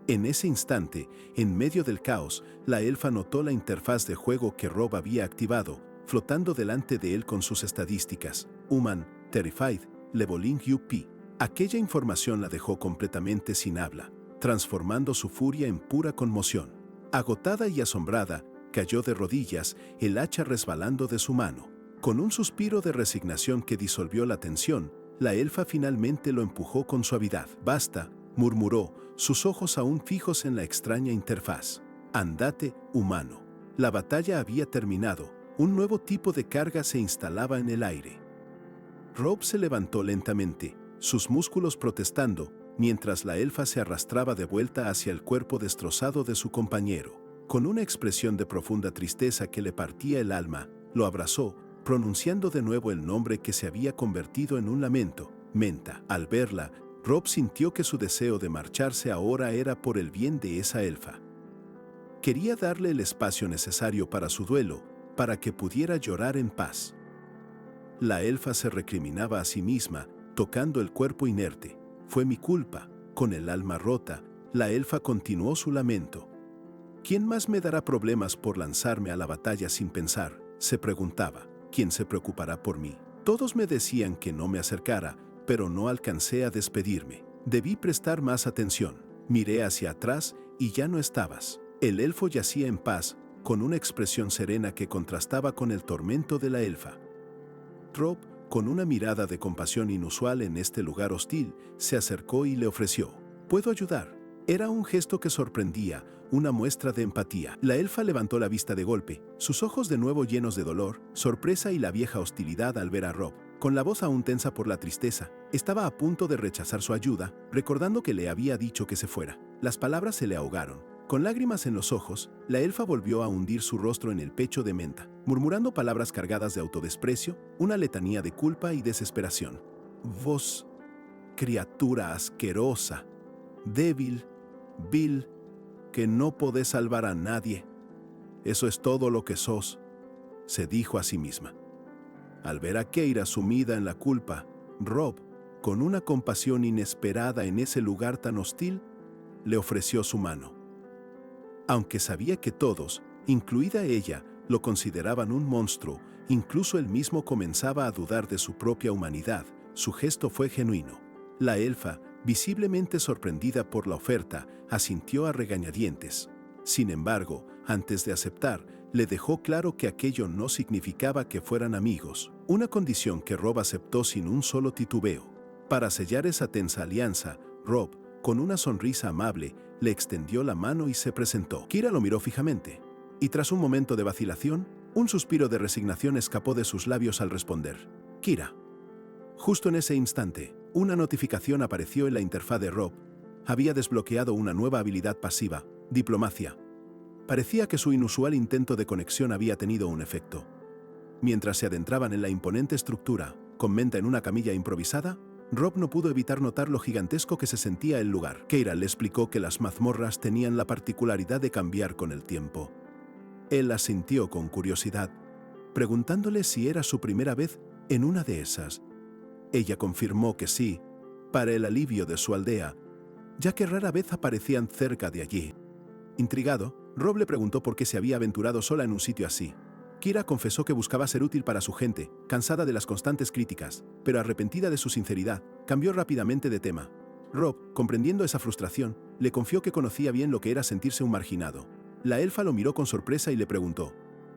En ese instante, en medio del caos, la elfa notó la interfaz de juego que Rob había activado, flotando delante de él con sus estadísticas: Human, Terrified, Leveling UP. Aquella información la dejó completamente sin habla, transformando su furia en pura conmoción. Agotada y asombrada, cayó de rodillas, el hacha resbalando de su mano. Con un suspiro de resignación que disolvió la tensión, la elfa finalmente lo empujó con suavidad. «Basta», murmuró, sus ojos aún fijos en la extraña interfaz. «Andate, humano». La batalla había terminado. Un nuevo tipo de carga se instalaba en el aire. Rob se levantó lentamente, sus músculos protestando, mientras la elfa se arrastraba de vuelta hacia el cuerpo destrozado de su compañero. Con una expresión de profunda tristeza que le partía el alma, lo abrazó, pronunciando de nuevo el nombre que se había convertido en un lamento: Menta. Al verla, Rob sintió que su deseo de marcharse ahora era por el bien de esa elfa. Quería darle el espacio necesario para su duelo, para que pudiera llorar en paz. La elfa se recriminaba a sí misma, tocando el cuerpo inerte. «Fue mi culpa». Con el alma rota, la elfa continuó su lamento. «¿Quién más me dará problemas por lanzarme a la batalla sin pensar?», se preguntaba. «¿Quién se preocupará por mí? Todos me decían que no me acercara, pero no alcancé a despedirme. Debí prestar más atención. Miré hacia atrás y ya no estabas». El elfo yacía en paz, con una expresión serena que contrastaba con el tormento de la elfa. Rob, con una mirada de compasión inusual en este lugar hostil, se acercó y le ofreció: «¿Puedo ayudar?». Era un gesto que sorprendía, una muestra de empatía. La elfa levantó la vista de golpe, sus ojos de nuevo llenos de dolor, sorpresa y la vieja hostilidad al ver a Rob. Con la voz aún tensa por la tristeza, estaba a punto de rechazar su ayuda, recordando que le había dicho que se fuera. Las palabras se le ahogaron. Con lágrimas en los ojos, la elfa volvió a hundir su rostro en el pecho de Menta, murmurando palabras cargadas de autodesprecio, una letanía de culpa y desesperación. «Vos, criatura asquerosa, débil, vil, que no podés salvar a nadie. Eso es todo lo que sos», se dijo a sí misma. Al ver a Keira sumida en la culpa, Rob, con una compasión inesperada en ese lugar tan hostil, le ofreció su mano. Aunque sabía que todos, incluida ella, lo consideraban un monstruo, incluso él mismo comenzaba a dudar de su propia humanidad, su gesto fue genuino. La elfa, visiblemente sorprendida por la oferta, asintió a regañadientes. Sin embargo, Antes de aceptar, le dejó claro que aquello no significaba que fueran amigos, una condición que Rob aceptó sin un solo titubeo. Para sellar esa tensa alianza, Rob, con una sonrisa amable, le extendió la mano y se presentó. Kira lo miró fijamente, y tras un momento de vacilación, un suspiro de resignación escapó de sus labios al responder: Kira. Justo en ese instante, una notificación apareció en la interfaz de Rob. Había desbloqueado una nueva habilidad pasiva, diplomacia. Parecía que su inusual intento de conexión había tenido un efecto. Mientras se adentraban en la imponente estructura, con Menta en una camilla improvisada, Rob no pudo evitar notar lo gigantesco que se sentía el lugar. Keira le explicó que las mazmorras tenían la particularidad de cambiar con el tiempo. Él asintió con curiosidad, preguntándole si era su primera vez en una de esas. Ella confirmó que sí, para el alivio de su aldea, ya que rara vez aparecían cerca de allí. Intrigado, Rob le preguntó por qué se había aventurado sola en un sitio así. Kira confesó que buscaba ser útil para su gente, cansada de las constantes críticas, pero arrepentida de su sinceridad, cambió rápidamente de tema. Rob, comprendiendo esa frustración, le confió que conocía bien lo que era sentirse un marginado. La elfa lo miró con sorpresa y le preguntó: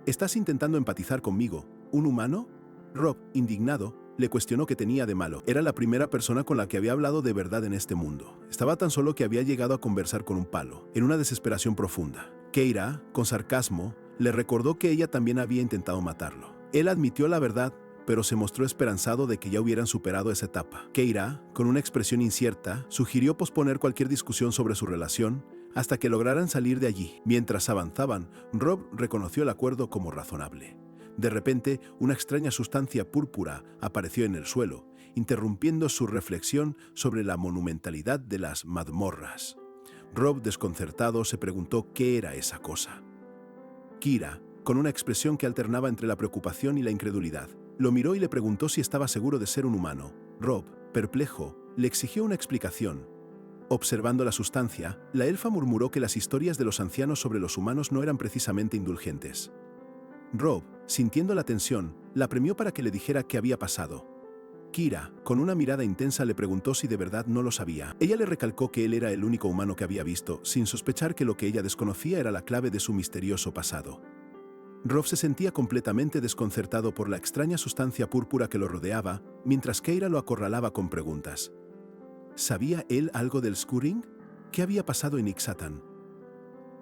¿Estás intentando empatizar conmigo, un humano? Rob, indignado, le cuestionó qué tenía de malo. Era la primera persona con la que había hablado de verdad en este mundo. Estaba tan solo que había llegado a conversar con un palo, en una desesperación profunda. Keira, con sarcasmo, le recordó que ella también había intentado matarlo. Él admitió la verdad, pero se mostró esperanzado de que ya hubieran superado esa etapa. Keira, con una expresión incierta, sugirió posponer cualquier discusión sobre su relación hasta que lograran salir de allí. Mientras avanzaban, Rob reconoció el acuerdo como razonable. De repente, una extraña sustancia púrpura apareció en el suelo, interrumpiendo su reflexión sobre la monumentalidad de las mazmorras. Rob, desconcertado, se preguntó qué era esa cosa. Kira, con una expresión que alternaba entre la preocupación y la incredulidad, lo miró y le preguntó si estaba seguro de ser un humano. Rob, perplejo, le exigió una explicación. Observando la sustancia, la elfa murmuró que las historias de los ancianos sobre los humanos no eran precisamente indulgentes. Rob, sintiendo la tensión, la apremió para que le dijera qué había pasado. Kira, con una mirada intensa, le preguntó si de verdad no lo sabía. Ella le recalcó que él era el único humano que había visto, sin sospechar que lo que ella desconocía era la clave de su misterioso pasado. Rob se sentía completamente desconcertado por la extraña sustancia púrpura que lo rodeaba, mientras Keira lo acorralaba con preguntas. ¿Sabía él algo del Skurring? ¿Qué había pasado en Ixatan?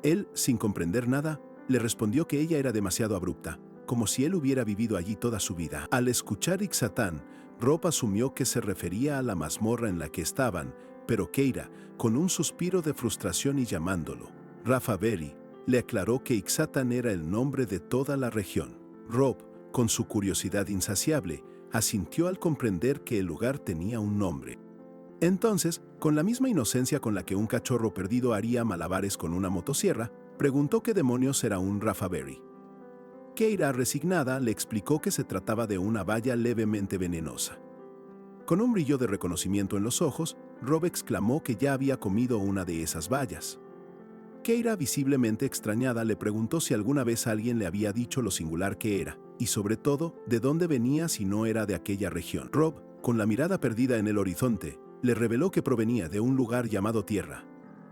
Él, sin comprender nada, le respondió que ella era demasiado abrupta, como si él hubiera vivido allí toda su vida. Al escuchar Ixatan, Rob asumió que se refería a la mazmorra en la que estaban, pero Keira, con un suspiro de frustración y llamándolo Rafa Berry, le aclaró que Ixatan era el nombre de toda la región. Rob, con su curiosidad insaciable, asintió al comprender que el lugar tenía un nombre. Entonces, con la misma inocencia con la que un cachorro perdido haría malabares con una motosierra, preguntó qué demonios era un Rafa Berry. Keira, resignada, le explicó que se trataba de una baya levemente venenosa. Con un brillo de reconocimiento en los ojos, Rob exclamó que ya había comido una de esas bayas. Keira, visiblemente extrañada, le preguntó si alguna vez alguien le había dicho lo singular que era, y sobre todo, de dónde venía si no era de aquella región. Rob, con la mirada perdida en el horizonte, le reveló que provenía de un lugar llamado Tierra.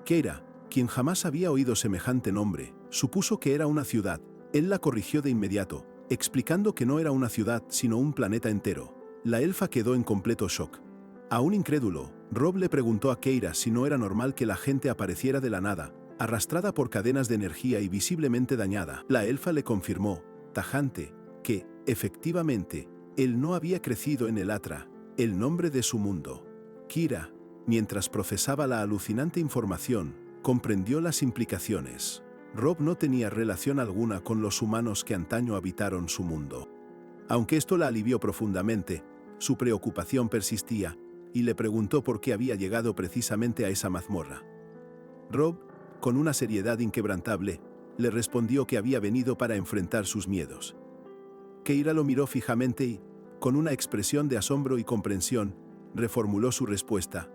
Keira, quien jamás había oído semejante nombre, supuso que era una ciudad. Él la corrigió de inmediato, explicando que no era una ciudad, sino un planeta entero. La elfa quedó en completo shock. Aún incrédulo, Rob le preguntó a Keira si no era normal que la gente apareciera de la nada, arrastrada por cadenas de energía y visiblemente dañada. La elfa le confirmó, tajante, que, efectivamente, él no había crecido en el Atra, el nombre de su mundo. Kira, mientras procesaba la alucinante información, comprendió las implicaciones. Rob no tenía relación alguna con los humanos que antaño habitaron su mundo. Aunque esto la alivió profundamente, su preocupación persistía, y le preguntó por qué había llegado precisamente a esa mazmorra. Rob, con una seriedad inquebrantable, le respondió que había venido para enfrentar sus miedos. Keira lo miró fijamente y, con una expresión de asombro y comprensión, reformuló su respuesta.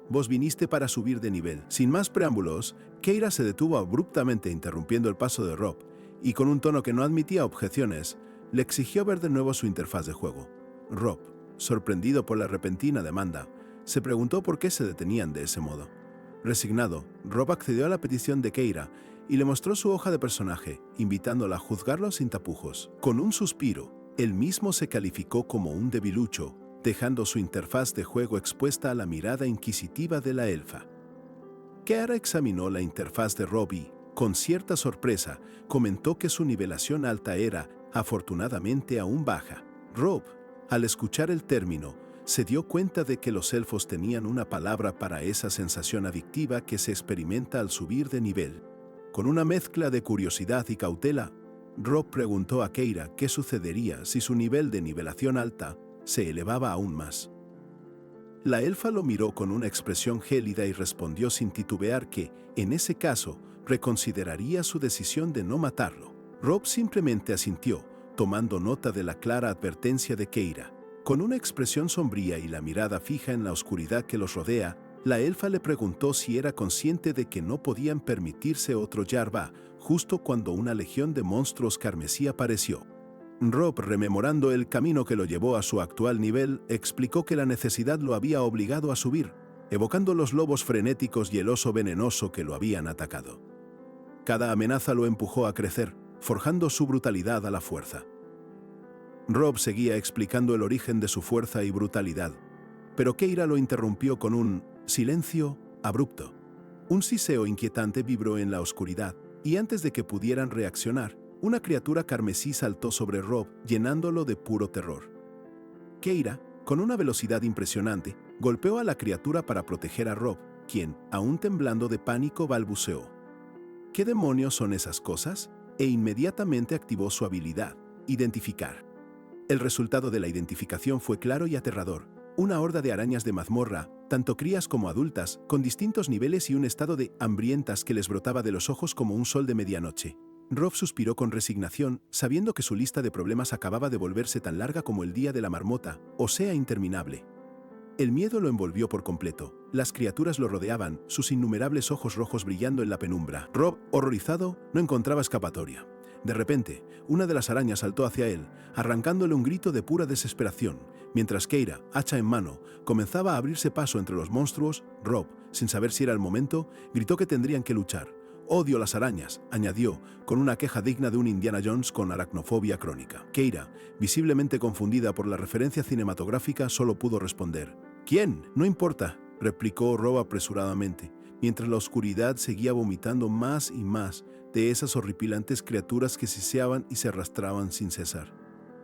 Vos viniste para subir de nivel. Sin más preámbulos, Keira se detuvo abruptamente interrumpiendo el paso de Rob, y con un tono que no admitía objeciones, le exigió ver de nuevo su interfaz de juego. Rob, sorprendido por la repentina demanda, se preguntó por qué se detenían de ese modo. Resignado, Rob accedió a la petición de Keira y le mostró su hoja de personaje, invitándola a juzgarlo sin tapujos. Con un suspiro, él mismo se calificó como un debilucho, dejando su interfaz de juego expuesta a la mirada inquisitiva de la elfa. Keira examinó la interfaz de Rob y, con cierta sorpresa, comentó que su nivelación alta era, afortunadamente, aún baja. Rob, al escuchar el término, se dio cuenta de que los elfos tenían una palabra para esa sensación adictiva que se experimenta al subir de nivel. Con una mezcla de curiosidad y cautela, Rob preguntó a Keira qué sucedería si su nivel de nivelación alta se elevaba aún más. La elfa lo miró con una expresión gélida y respondió sin titubear que, en ese caso, reconsideraría su decisión de no matarlo. Rob simplemente asintió, tomando nota de la clara advertencia de Keira. Con una expresión sombría y la mirada fija en la oscuridad que los rodea, la elfa le preguntó si era consciente de que no podían permitirse otro Yarva, justo cuando una legión de monstruos carmesí apareció. Rob, rememorando el camino que lo llevó a su actual nivel, explicó que la necesidad lo había obligado a subir, evocando los lobos frenéticos y el oso venenoso que lo habían atacado. Cada amenaza lo empujó a crecer, forjando su brutalidad a la fuerza. Rob seguía explicando el origen de su fuerza y brutalidad, pero Keira lo interrumpió con un silencio abrupto. Un siseo inquietante vibró en la oscuridad, y antes de que pudieran reaccionar, una criatura carmesí saltó sobre Rob, llenándolo de puro terror. Keira, con una velocidad impresionante, golpeó a la criatura para proteger a Rob, quien, aún temblando de pánico, balbuceó: ¿Qué demonios son esas cosas? E inmediatamente activó su habilidad, identificar. El resultado de la identificación fue claro y aterrador. Una horda de arañas de mazmorra, tanto crías como adultas, con distintos niveles y un estado de hambrientas que les brotaba de los ojos como un sol de medianoche. Rob suspiró con resignación, sabiendo que su lista de problemas acababa de volverse tan larga como el día de la marmota, o sea, interminable. El miedo lo envolvió por completo. Las criaturas lo rodeaban, sus innumerables ojos rojos brillando en la penumbra. Rob, horrorizado, no encontraba escapatoria. De repente, una de las arañas saltó hacia él, arrancándole un grito de pura desesperación. Mientras Keira, hacha en mano, comenzaba a abrirse paso entre los monstruos, Rob, sin saber si era el momento, gritó que tendrían que luchar. «Odio las arañas», añadió, con una queja digna de un Indiana Jones con aracnofobia crónica. Keira, visiblemente confundida por la referencia cinematográfica, solo pudo responder: «¿Quién? No importa», replicó Rob apresuradamente, mientras la oscuridad seguía vomitando más y más de esas horripilantes criaturas que siseaban y se arrastraban sin cesar.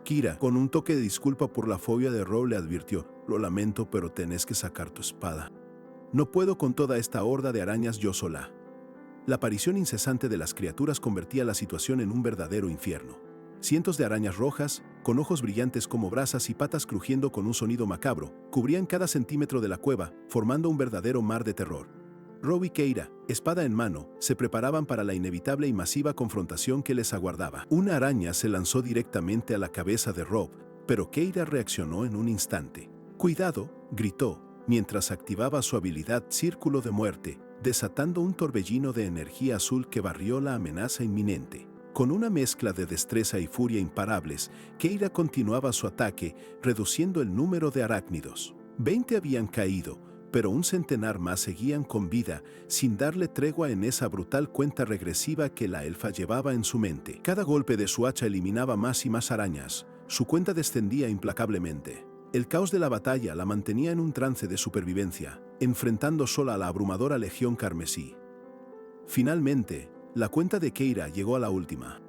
Keira, con un toque de disculpa por la fobia de Rob, le advirtió: «Lo lamento, pero tenés que sacar tu espada. No puedo con toda esta horda de arañas yo sola». La aparición incesante de las criaturas convertía la situación en un verdadero infierno. Cientos de arañas rojas, con ojos brillantes como brasas y patas crujiendo con un sonido macabro, cubrían cada centímetro de la cueva, formando un verdadero mar de terror. Rob y Keira, espada en mano, se preparaban para la inevitable y masiva confrontación que les aguardaba. Una araña se lanzó directamente a la cabeza de Rob, pero Keira reaccionó en un instante. «¡Cuidado!», gritó, mientras activaba su habilidad Círculo de Muerte, desatando un torbellino de energía azul que barrió la amenaza inminente. Con una mezcla de destreza y furia imparables, Keira continuaba su ataque, reduciendo el número de arácnidos. 20 habían caído, pero un centenar más seguían con vida, sin darle tregua en esa brutal cuenta regresiva que la elfa llevaba en su mente. Cada golpe de su hacha eliminaba más y más arañas. Su cuenta descendía implacablemente. El caos de la batalla la mantenía en un trance de supervivencia, enfrentando sola a la abrumadora legión carmesí. Finalmente, la cuenta de Keira llegó a la última.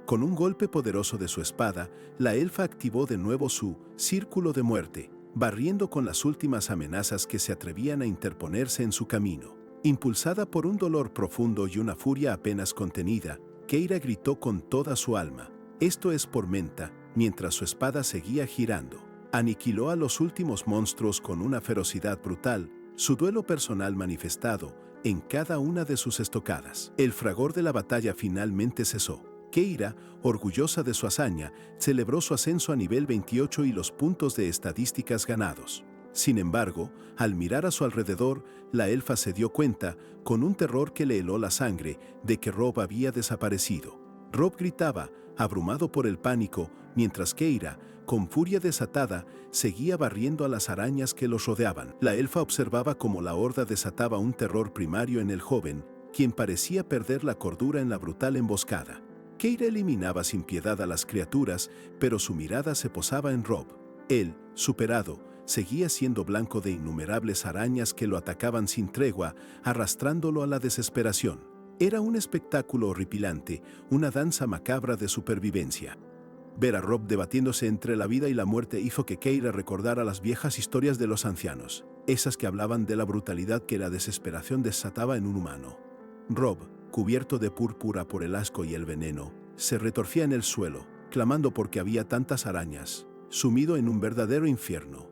Con un golpe poderoso de su espada, la elfa activó de nuevo su Círculo de Muerte, barriendo con las últimas amenazas que se atrevían a interponerse en su camino. Impulsada por un dolor profundo y una furia apenas contenida, Keira gritó con toda su alma: «Esto es por Menta», mientras su espada seguía girando. Aniquiló a los últimos monstruos con una ferocidad brutal, su duelo personal manifestado en cada una de sus estocadas. El fragor de la batalla finalmente cesó. Keira, orgullosa de su hazaña, celebró su ascenso a nivel 28 y los puntos de estadísticas ganados. Sin embargo, al mirar a su alrededor, la elfa se dio cuenta, con un terror que le heló la sangre, de que Rob había desaparecido. Rob gritaba, abrumado por el pánico, mientras Keira, con furia desatada, seguía barriendo a las arañas que los rodeaban. La elfa observaba cómo la horda desataba un terror primario en el joven, quien parecía perder la cordura en la brutal emboscada. Keira eliminaba sin piedad a las criaturas, pero su mirada se posaba en Rob. Él, superado, seguía siendo blanco de innumerables arañas que lo atacaban sin tregua, arrastrándolo a la desesperación. Era un espectáculo horripilante, una danza macabra de supervivencia. Ver a Rob debatiéndose entre la vida y la muerte hizo que Keira recordara las viejas historias de los ancianos, esas que hablaban de la brutalidad que la desesperación desataba en un humano. Rob, cubierto de púrpura por el asco y el veneno, se retorcía en el suelo, clamando porque había tantas arañas, sumido en un verdadero infierno.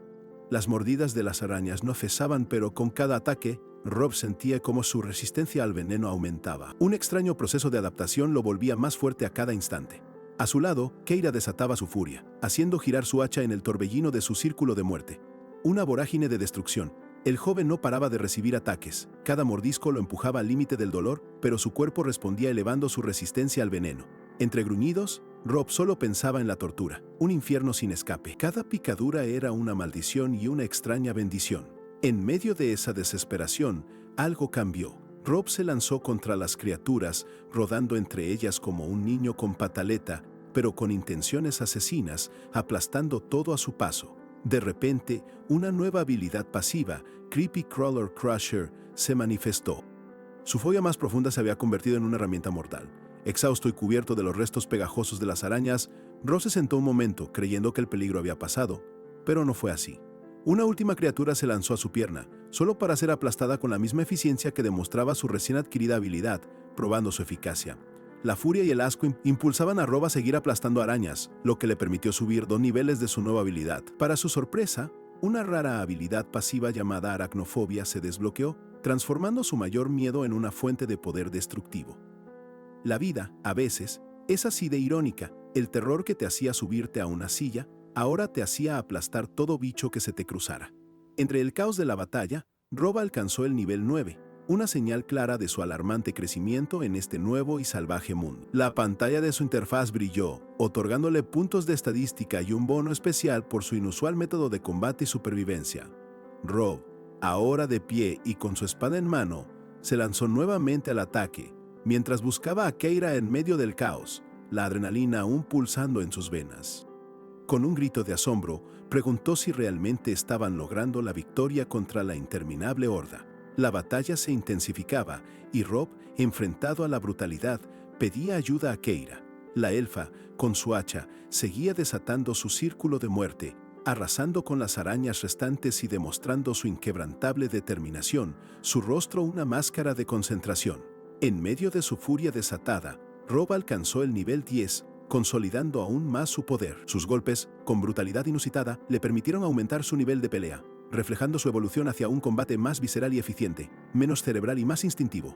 Las mordidas de las arañas no cesaban, pero con cada ataque, Rob sentía como su resistencia al veneno aumentaba. Un extraño proceso de adaptación lo volvía más fuerte a cada instante. A su lado, Keira desataba su furia, haciendo girar su hacha en el torbellino de su círculo de muerte. Una vorágine de destrucción. El joven no paraba de recibir ataques. Cada mordisco lo empujaba al límite del dolor, pero su cuerpo respondía elevando su resistencia al veneno. Entre gruñidos, Rob solo pensaba en la tortura, un infierno sin escape. Cada picadura era una maldición y una extraña bendición. En medio de esa desesperación, algo cambió. Rob se lanzó contra las criaturas, rodando entre ellas como un niño con pataleta, pero con intenciones asesinas, aplastando todo a su paso. De repente, una nueva habilidad pasiva, Creepy Crawler Crusher, se manifestó. Su folla más profunda se había convertido en una herramienta mortal. Exhausto y cubierto de los restos pegajosos de las arañas, Rob se sentó un momento, creyendo que el peligro había pasado, pero no fue así. Una última criatura se lanzó a su pierna, solo para ser aplastada con la misma eficiencia que demostraba su recién adquirida habilidad, probando su eficacia. La furia y el asco impulsaban a Rob a seguir aplastando arañas, lo que le permitió subir 2 niveles de su nueva habilidad. Para su sorpresa, una rara habilidad pasiva llamada aracnofobia se desbloqueó, transformando su mayor miedo en una fuente de poder destructivo. La vida, a veces, es así de irónica. El terror que te hacía subirte a una silla, ahora te hacía aplastar todo bicho que se te cruzara. Entre el caos de la batalla, Rob alcanzó el nivel 9, una señal clara de su alarmante crecimiento en este nuevo y salvaje mundo. La pantalla de su interfaz brilló, otorgándole puntos de estadística y un bono especial por su inusual método de combate y supervivencia. Rob, ahora de pie y con su espada en mano, se lanzó nuevamente al ataque, mientras buscaba a Keira en medio del caos, la adrenalina aún pulsando en sus venas. Con un grito de asombro, preguntó si realmente estaban logrando la victoria contra la interminable horda. La batalla se intensificaba y Rob, enfrentado a la brutalidad, pedía ayuda a Keira. La elfa, con su hacha, seguía desatando su círculo de muerte, arrasando con las arañas restantes y demostrando su inquebrantable determinación, su rostro una máscara de concentración. En medio de su furia desatada, Rob alcanzó el nivel 10, consolidando aún más su poder. Sus golpes, con brutalidad inusitada, le permitieron aumentar su nivel de pelea, reflejando su evolución hacia un combate más visceral y eficiente, menos cerebral y más instintivo.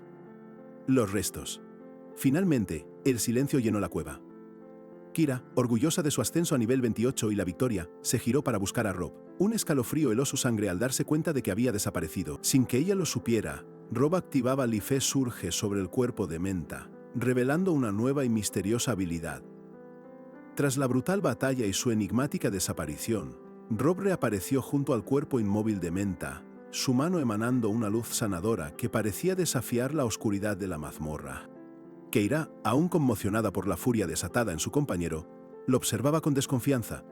Los restos. Finalmente, el silencio llenó la cueva. Keira, orgullosa de su ascenso a nivel 28 y la victoria, se giró para buscar a Rob. Un escalofrío heló su sangre al darse cuenta de que había desaparecido. Sin que ella lo supiera, Rob activaba Lifé Surge sobre el cuerpo de Menta, revelando una nueva y misteriosa habilidad. Tras la brutal batalla y su enigmática desaparición, Rob reapareció junto al cuerpo inmóvil de Menta, su mano emanando una luz sanadora que parecía desafiar la oscuridad de la mazmorra. Keira, aún conmocionada por la furia desatada en su compañero, lo observaba con desconfianza,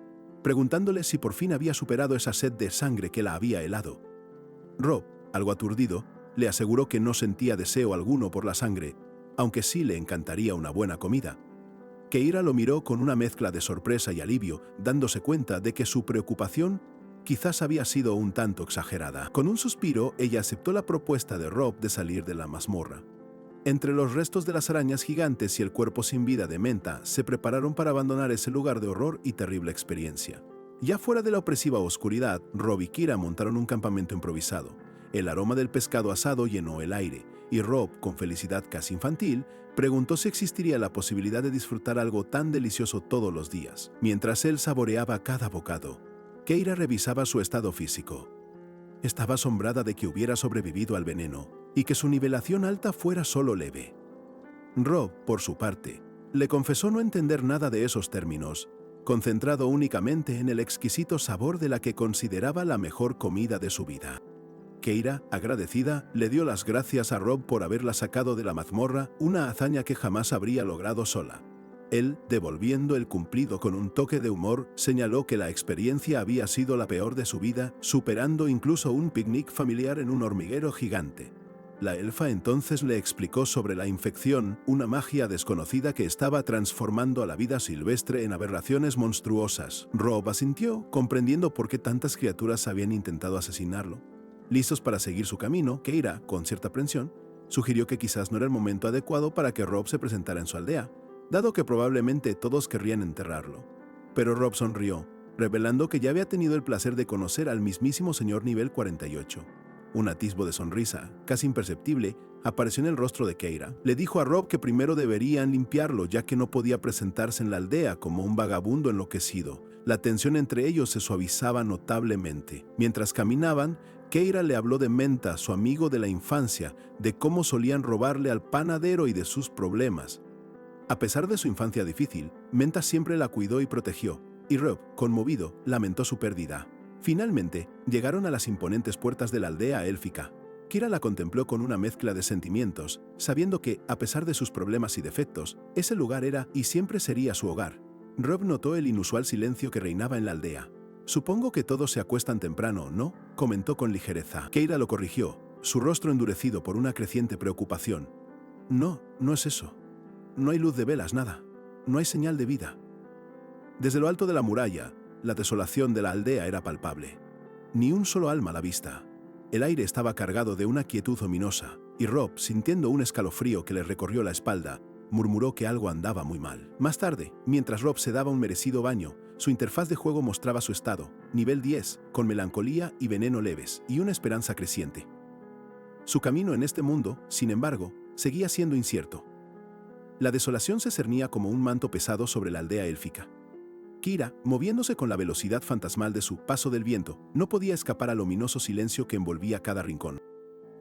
preguntándole si por fin había superado esa sed de sangre que la había helado. Rob, algo aturdido, le aseguró que no sentía deseo alguno por la sangre, aunque sí le encantaría una buena comida. Keira lo miró con una mezcla de sorpresa y alivio, dándose cuenta de que su preocupación quizás había sido un tanto exagerada. Con un suspiro, ella aceptó la propuesta de Rob de salir de la mazmorra. Entre los restos de las arañas gigantes y el cuerpo sin vida de Menta, se prepararon para abandonar ese lugar de horror y terrible experiencia. Ya fuera de la opresiva oscuridad, Rob y Keira montaron un campamento improvisado. El aroma del pescado asado llenó el aire, y Rob, con felicidad casi infantil, preguntó si existiría la posibilidad de disfrutar algo tan delicioso todos los días. Mientras él saboreaba cada bocado, Keira revisaba su estado físico. Estaba asombrada de que hubiera sobrevivido al veneno y que su nivelación alta fuera solo leve. Rob, por su parte, le confesó no entender nada de esos términos, concentrado únicamente en el exquisito sabor de la que consideraba la mejor comida de su vida. Keira, agradecida, le dio las gracias a Rob por haberla sacado de la mazmorra, una hazaña que jamás habría logrado sola. Él, devolviendo el cumplido con un toque de humor, señaló que la experiencia había sido la peor de su vida, superando incluso un picnic familiar en un hormiguero gigante. La elfa entonces le explicó sobre la infección, una magia desconocida que estaba transformando a la vida silvestre en aberraciones monstruosas. Rob asintió, comprendiendo por qué tantas criaturas habían intentado asesinarlo. Listos para seguir su camino, Keira, con cierta aprensión, sugirió que quizás no era el momento adecuado para que Rob se presentara en su aldea, dado que probablemente todos querrían enterrarlo. Pero Rob sonrió, revelando que ya había tenido el placer de conocer al mismísimo señor nivel 48. Un atisbo de sonrisa, casi imperceptible, apareció en el rostro de Keira. Le dijo a Rob que primero deberían limpiarlo, ya que no podía presentarse en la aldea como un vagabundo enloquecido. La tensión entre ellos se suavizaba notablemente. Mientras caminaban, Keira le habló de Menta, su amigo de la infancia, de cómo solían robarle al panadero y de sus problemas. A pesar de su infancia difícil, Menta siempre la cuidó y protegió, y Rob, conmovido, lamentó su pérdida. Finalmente, llegaron a las imponentes puertas de la aldea élfica. Keira la contempló con una mezcla de sentimientos, sabiendo que, a pesar de sus problemas y defectos, ese lugar era y siempre sería su hogar. Rob notó el inusual silencio que reinaba en la aldea. «Supongo que todos se acuestan temprano, ¿no?», comentó con ligereza. Keira lo corrigió, su rostro endurecido por una creciente preocupación. «No, no es eso. No hay luz de velas, nada. No hay señal de vida». Desde lo alto de la muralla, la desolación de la aldea era palpable. Ni un solo alma a la vista. El aire estaba cargado de una quietud ominosa, y Rob, sintiendo un escalofrío que le recorrió la espalda, murmuró que algo andaba muy mal. Más tarde, mientras Rob se daba un merecido baño, su interfaz de juego mostraba su estado, nivel 10, con melancolía y veneno leves, y una esperanza creciente. Su camino en este mundo, sin embargo, seguía siendo incierto. La desolación se cernía como un manto pesado sobre la aldea élfica. Keira, moviéndose con la velocidad fantasmal de su paso del viento, no podía escapar al ominoso silencio que envolvía cada rincón.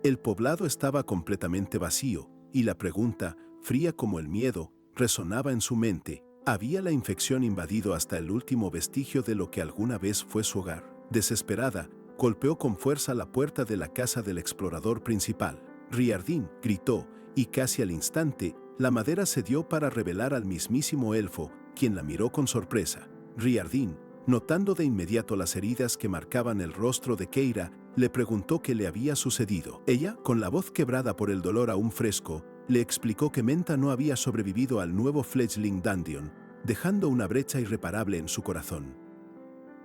El poblado estaba completamente vacío, y la pregunta, fría como el miedo, resonaba en su mente. ¿Había la infección invadido hasta el último vestigio de lo que alguna vez fue su hogar? Desesperada, golpeó con fuerza la puerta de la casa del explorador principal. Riardin gritó, y casi al instante, la madera cedió para revelar al mismísimo elfo, quien la miró con sorpresa. Riardin, notando de inmediato las heridas que marcaban el rostro de Keira, le preguntó qué le había sucedido. Ella, con la voz quebrada por el dolor aún fresco, le explicó que Menta no había sobrevivido al nuevo fledgling Dandion, dejando una brecha irreparable en su corazón.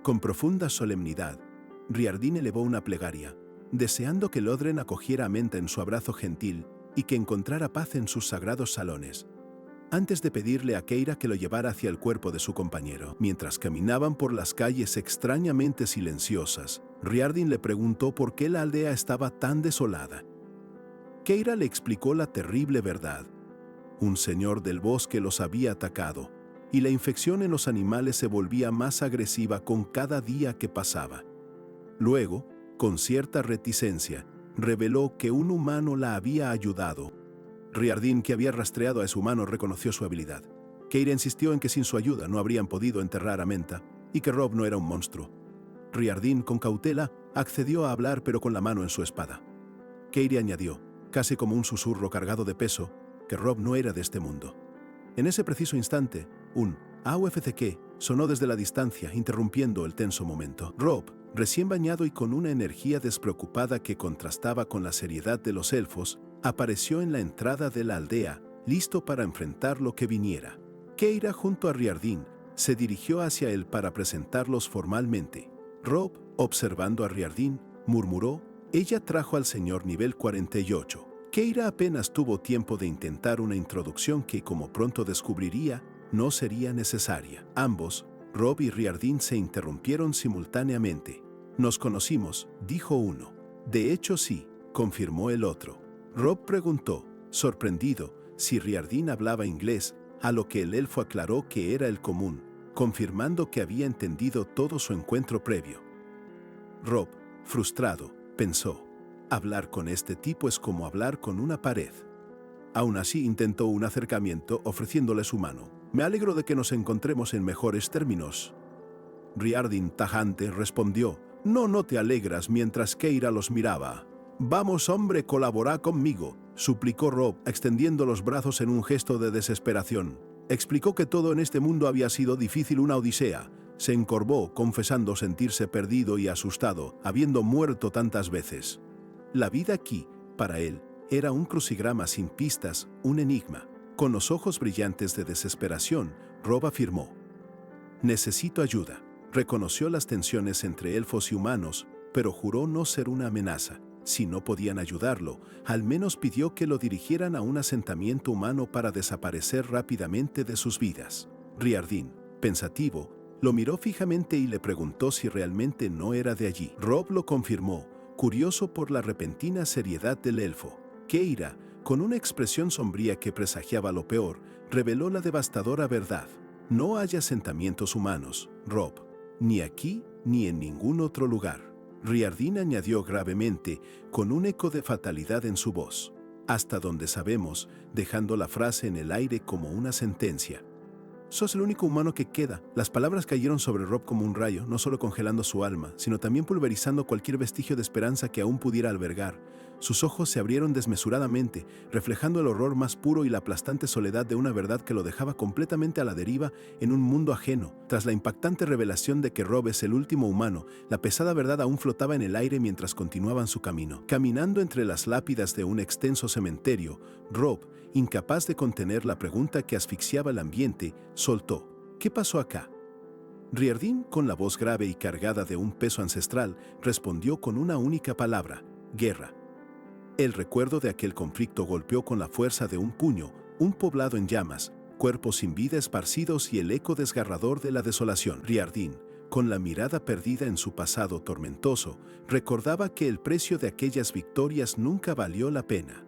Con profunda solemnidad, Riardin elevó una plegaria, deseando que Lodren acogiera a Menta en su abrazo gentil y que encontrara paz en sus sagrados salones, antes de pedirle a Keira que lo llevara hacia el cuerpo de su compañero. Mientras caminaban por las calles extrañamente silenciosas, Riardin le preguntó por qué la aldea estaba tan desolada. Keira le explicó la terrible verdad. Un señor del bosque los había atacado, y la infección en los animales se volvía más agresiva con cada día que pasaba. Luego, con cierta reticencia, reveló que un humano la había ayudado. Riardin, que había rastreado a ese humano, reconoció su habilidad. Keira insistió en que sin su ayuda no habrían podido enterrar a Menta, y que Rob no era un monstruo. Riardin, con cautela, accedió a hablar pero con la mano en su espada. Keira añadió, casi como un susurro cargado de peso, que Rob no era de este mundo. En ese preciso instante, un AUFCK sonó desde la distancia, interrumpiendo el tenso momento. Rob, recién bañado y con una energía despreocupada que contrastaba con la seriedad de los elfos, apareció en la entrada de la aldea, listo para enfrentar lo que viniera. Keira, junto a Riardin, se dirigió hacia él para presentarlos formalmente. Rob, observando a Riardin, murmuró, «Ella trajo al señor nivel 48». Keira apenas tuvo tiempo de intentar una introducción que, como pronto descubriría, no sería necesaria. Ambos, Rob y Riardin, se interrumpieron simultáneamente. «Nos conocimos», dijo uno. «De hecho sí», confirmó el otro. Rob preguntó, sorprendido, si Riardin hablaba inglés, a lo que el elfo aclaró que era el común, confirmando que había entendido todo su encuentro previo. Rob, frustrado, pensó, hablar con este tipo es como hablar con una pared. Aún así intentó un acercamiento ofreciéndole su mano. «Me alegro de que nos encontremos en mejores términos». Riardin, tajante, respondió, «No te alegras», mientras Keira los miraba. «Vamos, hombre, colabora conmigo», suplicó Rob, extendiendo los brazos en un gesto de desesperación. Explicó que todo en este mundo había sido difícil, una odisea. Se encorvó, confesando sentirse perdido y asustado, habiendo muerto tantas veces. La vida aquí, para él, era un crucigrama sin pistas, un enigma. Con los ojos brillantes de desesperación, Rob afirmó: «Necesito ayuda». Reconoció las tensiones entre elfos y humanos, pero juró no ser una amenaza. Si no podían ayudarlo, al menos pidió que lo dirigieran a un asentamiento humano para desaparecer rápidamente de sus vidas. Riardin, pensativo, lo miró fijamente y le preguntó si realmente no era de allí. Rob lo confirmó, curioso por la repentina seriedad del elfo. Keira, con una expresión sombría que presagiaba lo peor, reveló la devastadora verdad. No hay asentamientos humanos, Rob, ni aquí ni en ningún otro lugar. Riardin añadió gravemente, con un eco de fatalidad en su voz, hasta donde sabemos, dejando la frase en el aire como una sentencia. «Sos el único humano que queda». Las palabras cayeron sobre Rob como un rayo, no solo congelando su alma, sino también pulverizando cualquier vestigio de esperanza que aún pudiera albergar. Sus ojos se abrieron desmesuradamente, reflejando el horror más puro y la aplastante soledad de una verdad que lo dejaba completamente a la deriva en un mundo ajeno. Tras la impactante revelación de que Rob es el último humano, la pesada verdad aún flotaba en el aire mientras continuaban su camino. Caminando entre las lápidas de un extenso cementerio, Rob, incapaz de contener la pregunta que asfixiaba el ambiente, soltó: «¿Qué pasó acá?». Riardin, con la voz grave y cargada de un peso ancestral, respondió con una única palabra: «Guerra». El recuerdo de aquel conflicto golpeó con la fuerza de un puño, un poblado en llamas, cuerpos sin vida esparcidos y el eco desgarrador de la desolación. Riardin, con la mirada perdida en su pasado tormentoso, recordaba que el precio de aquellas victorias nunca valió la pena.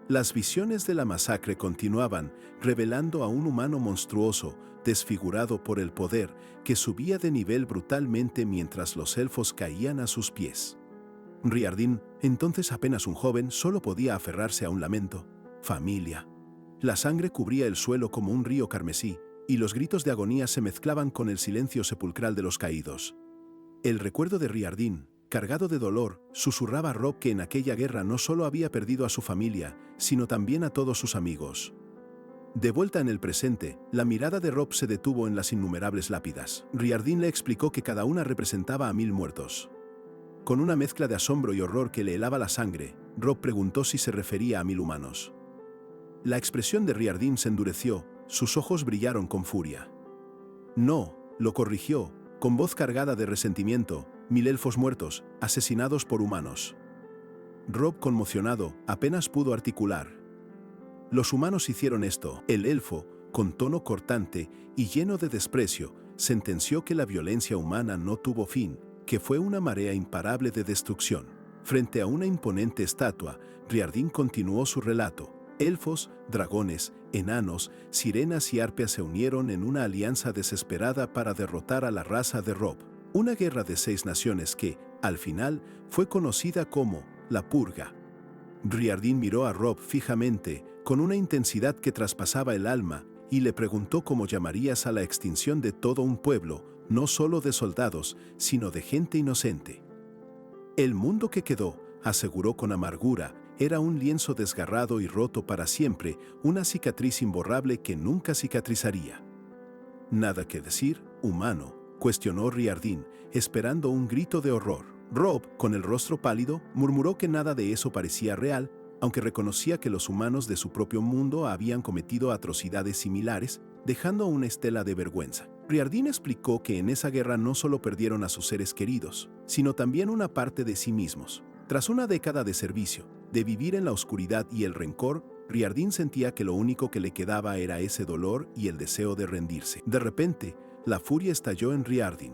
Las visiones de la masacre continuaban, revelando a un humano monstruoso, desfigurado por el poder, que subía de nivel brutalmente mientras los elfos caían a sus pies. Riardin, entonces apenas un joven, solo podía aferrarse a un lamento: familia. La sangre cubría el suelo como un río carmesí, y los gritos de agonía se mezclaban con el silencio sepulcral de los caídos. El recuerdo de Riardin, cargado de dolor, susurraba a Rob que en aquella guerra no solo había perdido a su familia, sino también a todos sus amigos. De vuelta en el presente, la mirada de Rob se detuvo en las innumerables lápidas. Riardin le explicó que cada una representaba a 1000 muertos. Con una mezcla de asombro y horror que le helaba la sangre, Rob preguntó si se refería a 1000 humanos. La expresión de Riardin se endureció, sus ojos brillaron con furia. «No», lo corrigió, con voz cargada de resentimiento, 1000 elfos muertos, asesinados por humanos. Rob, conmocionado, apenas pudo articular: «Los humanos hicieron esto». El elfo, con tono cortante y lleno de desprecio, sentenció que la violencia humana no tuvo fin, que fue una marea imparable de destrucción. Frente a una imponente estatua, Riardin continuó su relato. Elfos, dragones, enanos, sirenas y arpias se unieron en una alianza desesperada para derrotar a la raza de Rob. Una guerra de 6 naciones que, al final, fue conocida como la Purga. Riardin miró a Rob fijamente, con una intensidad que traspasaba el alma, y le preguntó cómo llamarías a la extinción de todo un pueblo, no solo de soldados, sino de gente inocente. «El mundo que quedó», aseguró con amargura, era un lienzo desgarrado y roto para siempre, una cicatriz imborrable que nunca cicatrizaría. «¿Nada que decir, humano?», cuestionó Riardin, esperando un grito de horror. Rob, con el rostro pálido, murmuró que nada de eso parecía real, aunque reconocía que los humanos de su propio mundo habían cometido atrocidades similares, dejando una estela de vergüenza. Riardin explicó que en esa guerra no solo perdieron a sus seres queridos, sino también una parte de sí mismos. Tras una década de servicio, de vivir en la oscuridad y el rencor, Riardin sentía que lo único que le quedaba era ese dolor y el deseo de rendirse. De repente, la furia estalló en Riardin.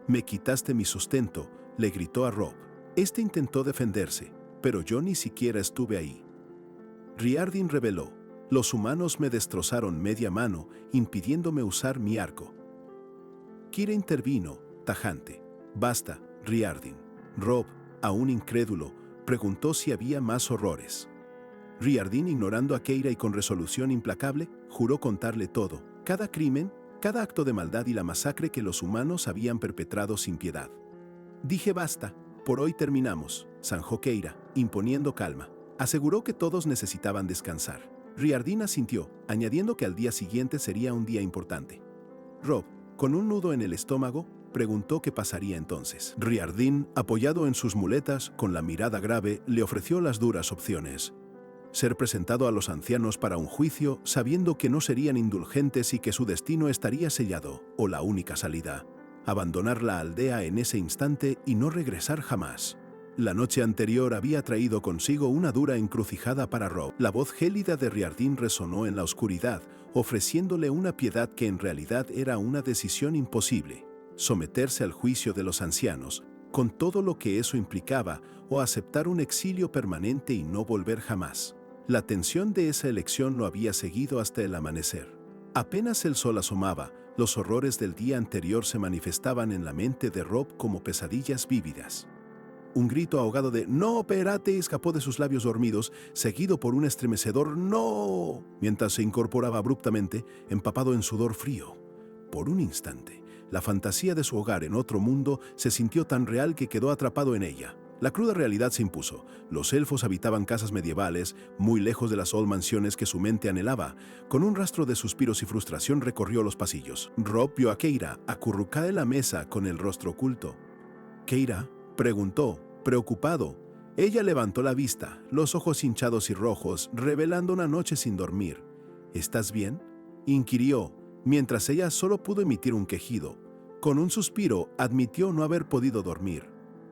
«Me quitaste mi sustento», le gritó a Rob. Este intentó defenderse, pero yo ni siquiera estuve ahí. Riardin reveló: «Los humanos me destrozaron media mano, impidiéndome usar mi arco». Kira intervino, tajante: «Basta, Riardin». Rob, aún incrédulo, preguntó si había más horrores. Riardin, ignorando a Keira y con resolución implacable, juró contarle todo: cada crimen, cada acto de maldad y la masacre que los humanos habían perpetrado sin piedad. «Dije basta, por hoy terminamos». zanjó Keira, imponiendo calma. Aseguró que todos necesitaban descansar. Riardin asintió, añadiendo que al día siguiente sería un día importante. Robb, con un nudo en el estómago, preguntó qué pasaría entonces. Riardin, apoyado en sus muletas, con la mirada grave, le ofreció las duras opciones. Ser presentado a los ancianos para un juicio, sabiendo que no serían indulgentes y que su destino estaría sellado, o la única salida, abandonar la aldea en ese instante y no regresar jamás. La noche anterior había traído consigo una dura encrucijada para Robb. La voz gélida de Riardin resonó en la oscuridad, ofreciéndole una piedad que en realidad era una decisión imposible: someterse al juicio de los ancianos, con todo lo que eso implicaba, o aceptar un exilio permanente y no volver jamás. La tensión de esa elección lo había seguido hasta el amanecer. Apenas el sol asomaba, los horrores del día anterior se manifestaban en la mente de Robb como pesadillas vívidas. Un grito ahogado de «¡No, espérate!» escapó de sus labios dormidos, seguido por un estremecedor «¡No!», mientras se incorporaba abruptamente, empapado en sudor frío. Por un instante, la fantasía de su hogar en otro mundo se sintió tan real que quedó atrapado en ella. La cruda realidad se impuso. Los elfos habitaban casas medievales, muy lejos de las old mansiones que su mente anhelaba. Con un rastro de suspiros y frustración recorrió los pasillos. Robb vio a Keira, acurrucada en la mesa con el rostro oculto. «¿Keira?», preguntó, preocupado. Ella levantó la vista, los ojos hinchados y rojos, revelando una noche sin dormir. «¿Estás bien?», inquirió, mientras ella solo pudo emitir un quejido. Con un suspiro, admitió no haber podido dormir.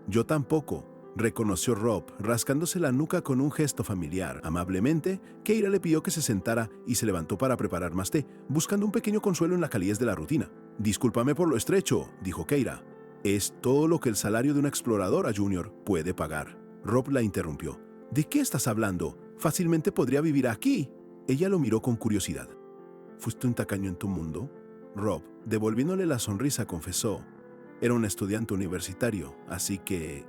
«Yo tampoco», reconoció Robb, rascándose la nuca con un gesto familiar. Amablemente, Keira le pidió que se sentara y se levantó para preparar más té, buscando un pequeño consuelo en la calidez de la rutina. «Discúlpame por lo estrecho», dijo Keira. «Es todo lo que el salario de una exploradora junior puede pagar». Robb la interrumpió. «¿De qué estás hablando? Fácilmente podría vivir aquí». Ella lo miró con curiosidad. «¿Fuiste un tacaño en tu mundo?». Robb, devolviéndole la sonrisa, confesó. Era un estudiante universitario, así que...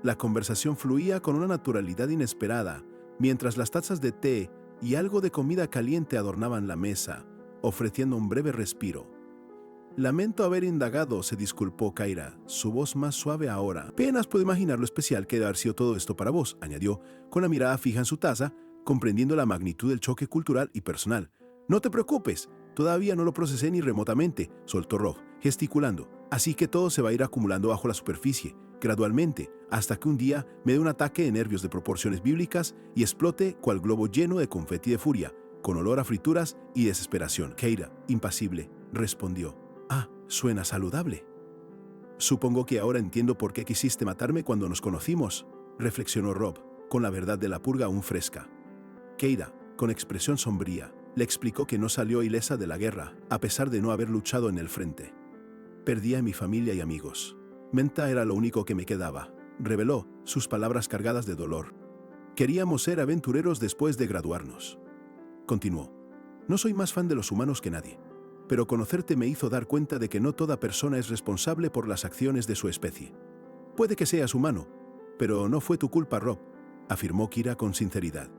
La conversación fluía con una naturalidad inesperada, mientras las tazas de té y algo de comida caliente adornaban la mesa, ofreciendo un breve respiro. «Lamento haber indagado», se disculpó Keira, su voz más suave ahora. «Apenas puedo imaginar lo especial que debe haber sido todo esto para vos», añadió, con la mirada fija en su taza, comprendiendo la magnitud del choque cultural y personal. «No te preocupes, todavía no lo procesé ni remotamente», soltó Robb, gesticulando. «Así que todo se va a ir acumulando bajo la superficie, gradualmente, hasta que un día me dé un ataque de nervios de proporciones bíblicas y explote cual globo lleno de confeti de furia, con olor a frituras y desesperación». Keira, impasible, respondió. «Ah, suena saludable». «Supongo que ahora entiendo por qué quisiste matarme cuando nos conocimos», reflexionó Robb, con la verdad de la purga aún fresca. Keira, con expresión sombría, le explicó que no salió ilesa de la guerra, a pesar de no haber luchado en el frente. «Perdí a mi familia y amigos. Menta era lo único que me quedaba», reveló, sus palabras cargadas de dolor. «Queríamos ser aventureros después de graduarnos». Continuó. «No soy más fan de los humanos que nadie, pero conocerte me hizo dar cuenta de que no toda persona es responsable por las acciones de su especie. Puede que seas humano, pero no fue tu culpa, Robb», afirmó Keira con sinceridad.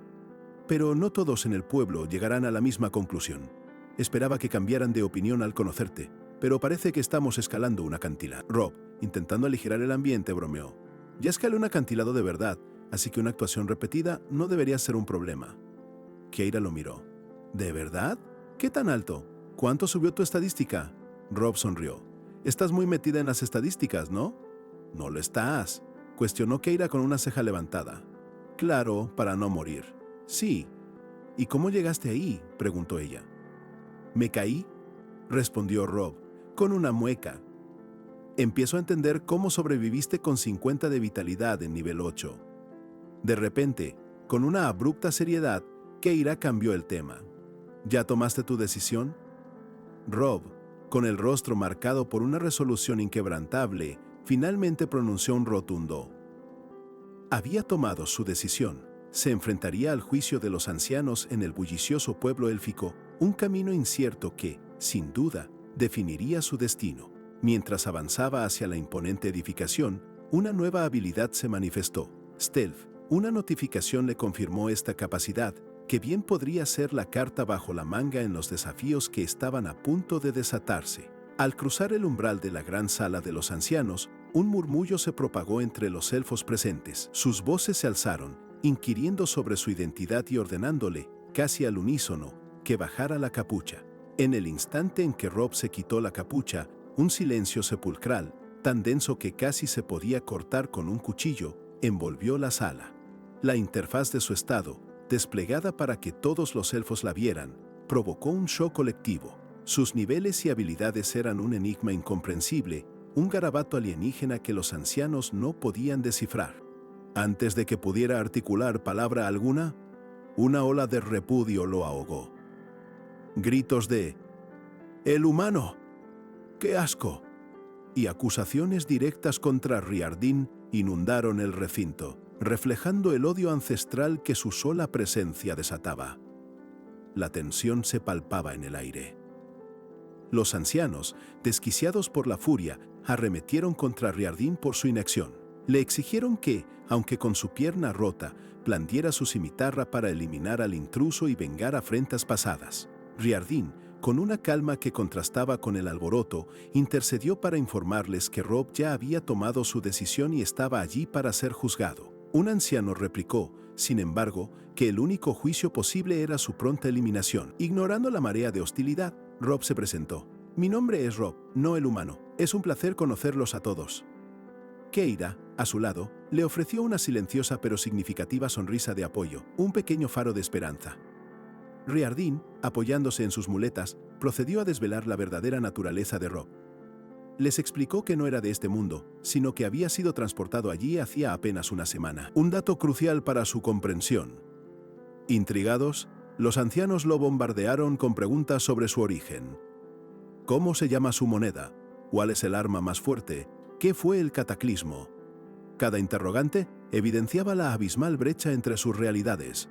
«Pero no todos en el pueblo llegarán a la misma conclusión. Esperaba que cambiaran de opinión al conocerte, pero parece que estamos escalando un acantilado». Robb, intentando aligerar el ambiente, bromeó. «Ya escalé un acantilado de verdad, así que una actuación repetida no debería ser un problema». Keira lo miró. «¿De verdad? ¿Qué tan alto? ¿Cuánto subió tu estadística?». Robb sonrió. «Estás muy metida en las estadísticas, ¿no?». «No lo estás», cuestionó Keira con una ceja levantada. «Claro, para no morir». «Sí». «¿Y cómo llegaste ahí?», preguntó ella. «Me caí», respondió Robb, con una mueca. «Empiezo a entender cómo sobreviviste con 50 de vitalidad en nivel 8». De repente, con una abrupta seriedad, Keira cambió el tema. «¿Ya tomaste tu decisión?». Robb, con el rostro marcado por una resolución inquebrantable, finalmente pronunció un rotundo. Había tomado su decisión. Se enfrentaría al juicio de los ancianos en el bullicioso pueblo élfico, un camino incierto que, sin duda, definiría su destino. Mientras avanzaba hacia la imponente edificación, una nueva habilidad se manifestó. Stealth. Una notificación le confirmó esta capacidad, que bien podría ser la carta bajo la manga en los desafíos que estaban a punto de desatarse. Al cruzar el umbral de la gran sala de los ancianos, Un murmullo se propagó entre los elfos presentes. Sus voces se alzaron, inquiriendo sobre su identidad y ordenándole, casi al unísono, que bajara la capucha. En el instante en que Rob se quitó la capucha, un silencio sepulcral, tan denso que casi se podía cortar con un cuchillo, envolvió la sala. La interfaz de su estado, desplegada para que todos los elfos la vieran, provocó un shock colectivo. Sus niveles y habilidades eran un enigma incomprensible, un garabato alienígena que los ancianos no podían descifrar. Antes de que pudiera articular palabra alguna, una ola de repudio lo ahogó. Gritos de «¡El humano! ¡Qué asco!» y acusaciones directas contra Riardin inundaron el recinto, reflejando el odio ancestral que su sola presencia desataba. La tensión se palpaba en el aire. Los ancianos, desquiciados por la furia, arremetieron contra Riardin por su inacción. Le exigieron que, aunque con su pierna rota, blandiera su cimitarra para eliminar al intruso y vengar afrentas pasadas. Riardin, con una calma que contrastaba con el alboroto, intercedió para informarles que Rob ya había tomado su decisión y estaba allí para ser juzgado. Un anciano replicó, sin embargo, que el único juicio posible era su pronta eliminación. Ignorando la marea de hostilidad, Rob se presentó. «Mi nombre es Rob, no el humano. Es un placer conocerlos a todos». Keira, a su lado, le ofreció una silenciosa pero significativa sonrisa de apoyo, un pequeño faro de esperanza. Riardin, apoyándose en sus muletas, procedió a desvelar la verdadera naturaleza de Rob. Les explicó que no era de este mundo, sino que había sido transportado allí hacía apenas una semana. Un dato crucial para su comprensión. Intrigados, los ancianos lo bombardearon con preguntas sobre su origen. ¿Cómo se llama su moneda? ¿Cuál es el arma más fuerte? ¿Qué fue el cataclismo? Cada interrogante evidenciaba la abismal brecha entre sus realidades.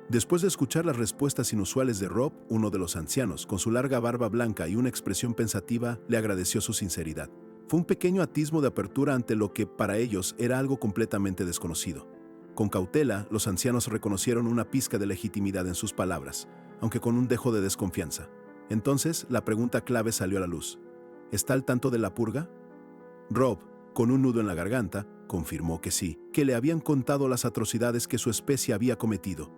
Después de escuchar las respuestas inusuales de Rob, uno de los ancianos, con su larga barba blanca y una expresión pensativa, le agradeció su sinceridad. Fue un pequeño atisbo de apertura ante lo que para ellos era algo completamente desconocido. Con cautela, los ancianos reconocieron una pizca de legitimidad en sus palabras, aunque con un dejo de desconfianza. Entonces, la pregunta clave salió a la luz. ¿Está al tanto de la purga? Rob, con un nudo en la garganta, confirmó que sí, que le habían contado las atrocidades que su especie había cometido.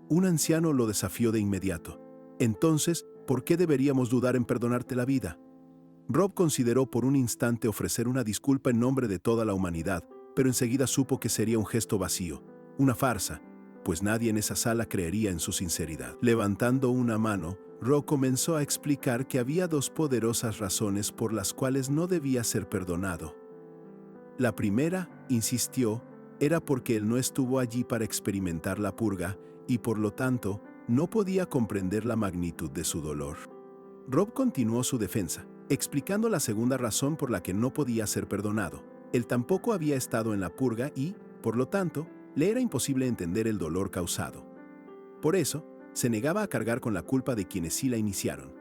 Un anciano lo desafió de inmediato. Entonces, ¿por qué deberíamos dudar en perdonarte la vida? Rob consideró por un instante ofrecer una disculpa en nombre de toda la humanidad, pero enseguida supo que sería un gesto vacío, una farsa, pues nadie en esa sala creería en su sinceridad. Levantando una mano, Rob comenzó a explicar que había dos poderosas razones por las cuales no debía ser perdonado. La primera, insistió, era porque él no estuvo allí para experimentar la purga y por lo tanto no podía comprender la magnitud de su dolor. Rob continuó su defensa, explicando la segunda razón por la que no podía ser perdonado. Él tampoco había estado en la purga y, por lo tanto, le era imposible entender el dolor causado. Por eso, se negaba a cargar con la culpa de quienes sí la iniciaron.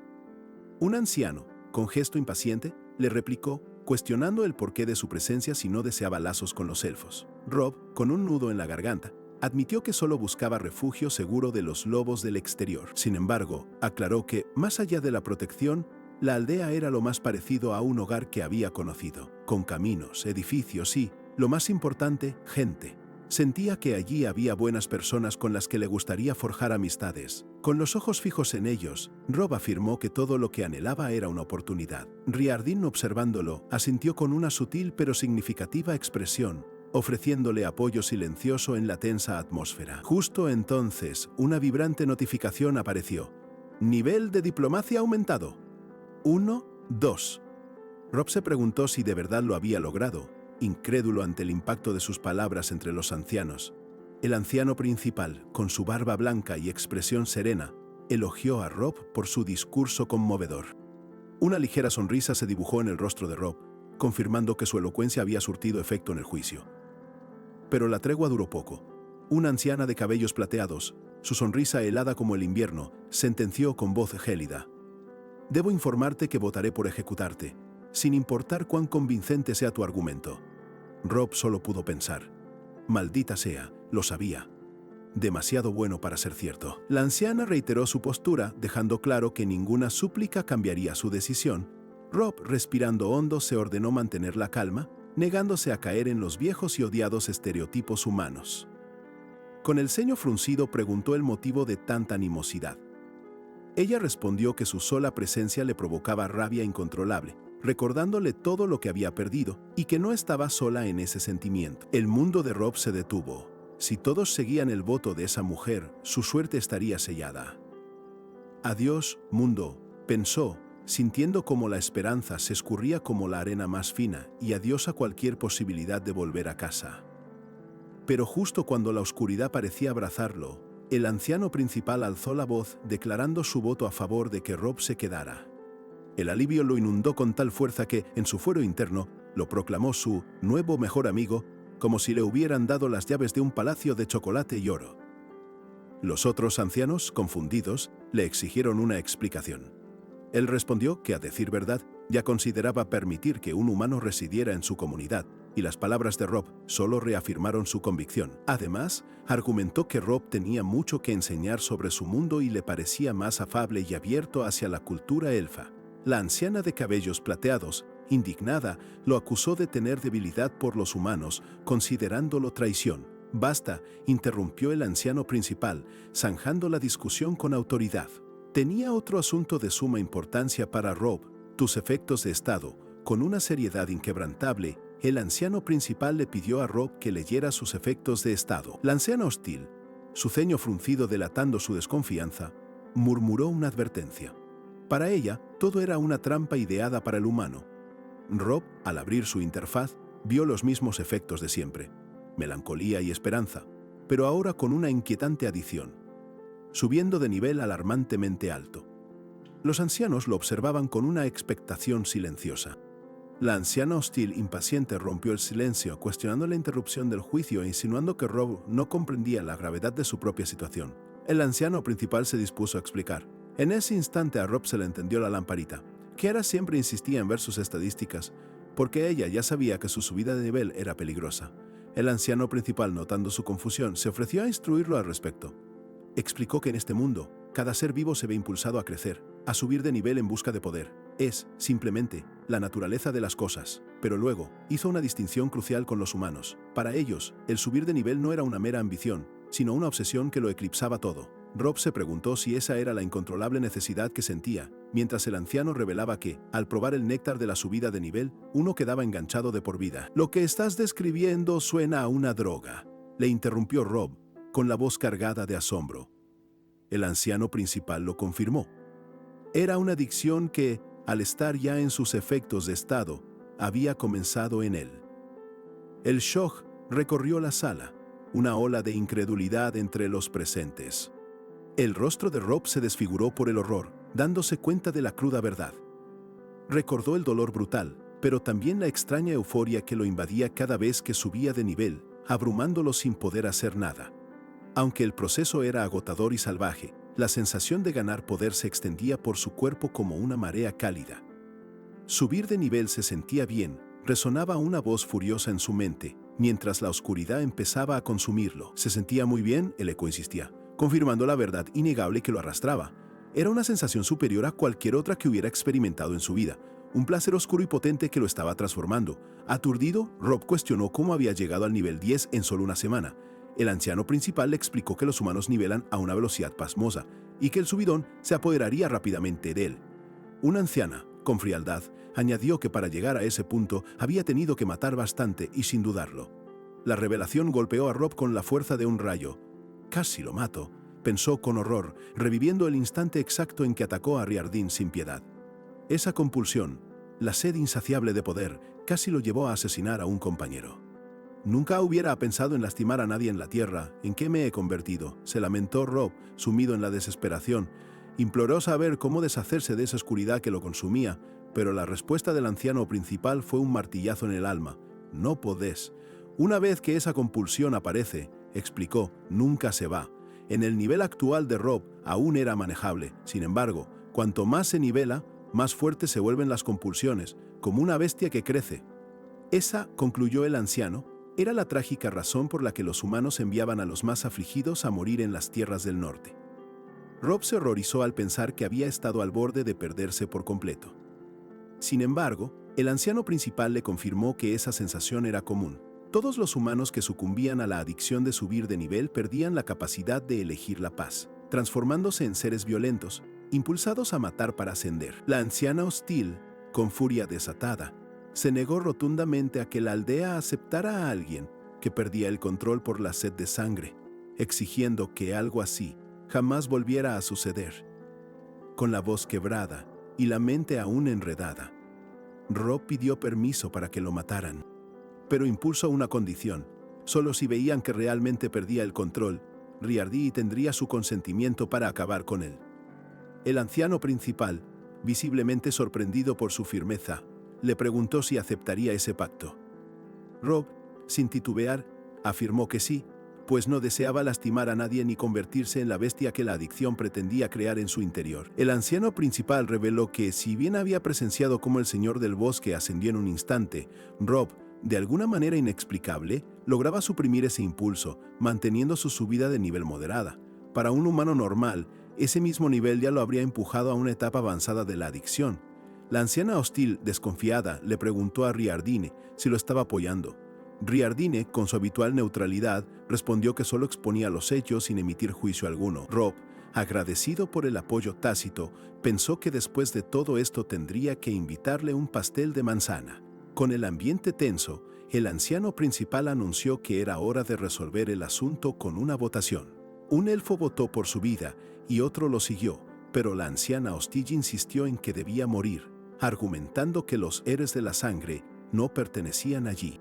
Un anciano, con gesto impaciente, le replicó, cuestionando el porqué de su presencia si no deseaba lazos con los elfos. Rob, con un nudo en la garganta, admitió que solo buscaba refugio seguro de los lobos del exterior. Sin embargo, aclaró que, más allá de la protección, la aldea era lo más parecido a un hogar que había conocido, con caminos, edificios y, lo más importante, gente. Sentía que allí había buenas personas con las que le gustaría forjar amistades. Con los ojos fijos en ellos, Rob afirmó que todo lo que anhelaba era una oportunidad. Riardin, observándolo, asintió con una sutil pero significativa expresión, ofreciéndole apoyo silencioso en la tensa atmósfera. Justo entonces, una vibrante notificación apareció. Nivel de diplomacia aumentado. 1, 2. Rob se preguntó si de verdad lo había logrado, incrédulo ante el impacto de sus palabras entre los ancianos. El anciano principal, con su barba blanca y expresión serena, elogió a Rob por su discurso conmovedor. Una ligera sonrisa se dibujó en el rostro de Rob, confirmando que su elocuencia había surtido efecto en el juicio. Pero la tregua duró poco. Una anciana de cabellos plateados, su sonrisa helada como el invierno, sentenció con voz gélida. «Debo informarte que votaré por ejecutarte, sin importar cuán convincente sea tu argumento». Rob solo pudo pensar. Maldita sea, lo sabía. Demasiado bueno para ser cierto. La anciana reiteró su postura, dejando claro que ninguna súplica cambiaría su decisión. Rob, respirando hondo, se ordenó mantener la calma, negándose a caer en los viejos y odiados estereotipos humanos. Con el ceño fruncido preguntó el motivo de tanta animosidad. Ella respondió que su sola presencia le provocaba rabia incontrolable, recordándole todo lo que había perdido y que no estaba sola en ese sentimiento. El mundo de Rob se detuvo. Si todos seguían el voto de esa mujer, su suerte estaría sellada. Adiós, mundo, pensó, sintiendo como la esperanza se escurría como la arena más fina, y adiós a cualquier posibilidad de volver a casa. Pero justo cuando la oscuridad parecía abrazarlo, el anciano principal alzó la voz declarando su voto a favor de que Rob se quedara. El alivio lo inundó con tal fuerza que, en su fuero interno, lo proclamó su nuevo mejor amigo, como si le hubieran dado las llaves de un palacio de chocolate y oro. Los otros ancianos, confundidos, le exigieron una explicación. Él respondió que, a decir verdad, ya consideraba permitir que un humano residiera en su comunidad, y las palabras de Rob solo reafirmaron su convicción. Además, argumentó que Rob tenía mucho que enseñar sobre su mundo y le parecía más afable y abierto hacia la cultura elfa. La anciana de cabellos plateados, indignada, lo acusó de tener debilidad por los humanos, considerándolo traición. «Basta», interrumpió el anciano principal, zanjando la discusión con autoridad. Tenía otro asunto de suma importancia para Rob, tus efectos de estado. Con una seriedad inquebrantable, el anciano principal le pidió a Rob que leyera sus efectos de estado. La anciana hostil, su ceño fruncido delatando su desconfianza, murmuró una advertencia. Para ella, todo era una trampa ideada para el humano. Rob, al abrir su interfaz, vio los mismos efectos de siempre: melancolía y esperanza, pero ahora con una inquietante adición, subiendo de nivel alarmantemente alto. Los ancianos lo observaban con una expectación silenciosa. La anciana hostil impaciente rompió el silencio, cuestionando la interrupción del juicio e insinuando que Rob no comprendía la gravedad de su propia situación. El anciano principal se dispuso a explicar. En ese instante a Rob se le encendió la lamparita. Kiara siempre insistía en ver sus estadísticas, porque ella ya sabía que su subida de nivel era peligrosa. El anciano principal, notando su confusión, se ofreció a instruirlo al respecto. Explicó que en este mundo, cada ser vivo se ve impulsado a crecer, a subir de nivel en busca de poder. Es, simplemente, la naturaleza de las cosas. Pero luego, hizo una distinción crucial con los humanos. Para ellos, el subir de nivel no era una mera ambición, sino una obsesión que lo eclipsaba todo. Rob se preguntó si esa era la incontrolable necesidad que sentía, mientras el anciano revelaba que, al probar el néctar de la subida de nivel, uno quedaba enganchado de por vida. «Lo que estás describiendo suena a una droga», le interrumpió Rob, con la voz cargada de asombro. El anciano principal lo confirmó. Era una adicción que, al estar ya en sus efectos de estado, había comenzado en él. El shock recorrió la sala, una ola de incredulidad entre los presentes. El rostro de Rob se desfiguró por el horror, dándose cuenta de la cruda verdad. Recordó el dolor brutal, pero también la extraña euforia que lo invadía cada vez que subía de nivel, abrumándolo sin poder hacer nada. Aunque el proceso era agotador y salvaje, la sensación de ganar poder se extendía por su cuerpo como una marea cálida. Subir de nivel se sentía bien, resonaba una voz furiosa en su mente, mientras la oscuridad empezaba a consumirlo. Se sentía muy bien, el eco insistía, confirmando la verdad innegable que lo arrastraba. Era una sensación superior a cualquier otra que hubiera experimentado en su vida, un placer oscuro y potente que lo estaba transformando. Aturdido, Rob cuestionó cómo había llegado al nivel 10 en solo una semana. El anciano principal le explicó que los humanos nivelan a una velocidad pasmosa y que el subidón se apoderaría rápidamente de él. Una anciana, con frialdad, añadió que para llegar a ese punto había tenido que matar bastante y sin dudarlo. La revelación golpeó a Rob con la fuerza de un rayo. «Casi lo mato», pensó con horror, reviviendo el instante exacto en que atacó a Riardin sin piedad. Esa compulsión, la sed insaciable de poder, casi lo llevó a asesinar a un compañero. «Nunca hubiera pensado en lastimar a nadie en la tierra. ¿En qué me he convertido?», se lamentó Rob, sumido en la desesperación. Imploró saber cómo deshacerse de esa oscuridad que lo consumía, pero la respuesta del anciano principal fue un martillazo en el alma. «No podés. Una vez que esa compulsión aparece», explicó, «nunca se va». En el nivel actual de Rob aún era manejable. Sin embargo, cuanto más se nivela, más fuertes se vuelven las compulsiones, como una bestia que crece. Esa, concluyó el anciano, era la trágica razón por la que los humanos enviaban a los más afligidos a morir en las tierras del norte. Rob se horrorizó al pensar que había estado al borde de perderse por completo. Sin embargo, El anciano principal le confirmó que esa sensación era común. Todos los humanos que sucumbían a la adicción de subir de nivel perdían la capacidad de elegir la paz, transformándose en seres violentos, impulsados a matar para ascender. La anciana hostil, con furia desatada, se negó rotundamente a que la aldea aceptara a alguien que perdía el control por la sed de sangre, exigiendo que algo así jamás volviera a suceder. Con la voz quebrada y la mente aún enredada, Rob pidió permiso para que lo mataran, pero impuso una condición: solo si veían que realmente perdía el control, Riardi tendría su consentimiento para acabar con él. El anciano principal, visiblemente sorprendido por su firmeza, le preguntó si aceptaría ese pacto. Rob, sin titubear, afirmó que sí, pues no deseaba lastimar a nadie ni convertirse en la bestia que la adicción pretendía crear en su interior. El anciano principal reveló que, si bien había presenciado cómo el señor del bosque ascendió en un instante, Rob, de alguna manera inexplicable, lograba suprimir ese impulso, manteniendo su subida de nivel moderada. Para un humano normal, ese mismo nivel ya lo habría empujado a una etapa avanzada de la adicción. La anciana hostil, desconfiada, le preguntó a Riardine si lo estaba apoyando. Riardine, con su habitual neutralidad, respondió que solo exponía los hechos sin emitir juicio alguno. Rob, agradecido por el apoyo tácito, pensó que después de todo esto tendría que invitarle un pastel de manzana. Con el ambiente tenso, el anciano principal anunció que era hora de resolver el asunto con una votación. Un elfo votó por su vida y otro lo siguió, pero la anciana hostil insistió en que debía morir, argumentando que los héroes de la sangre no pertenecían allí.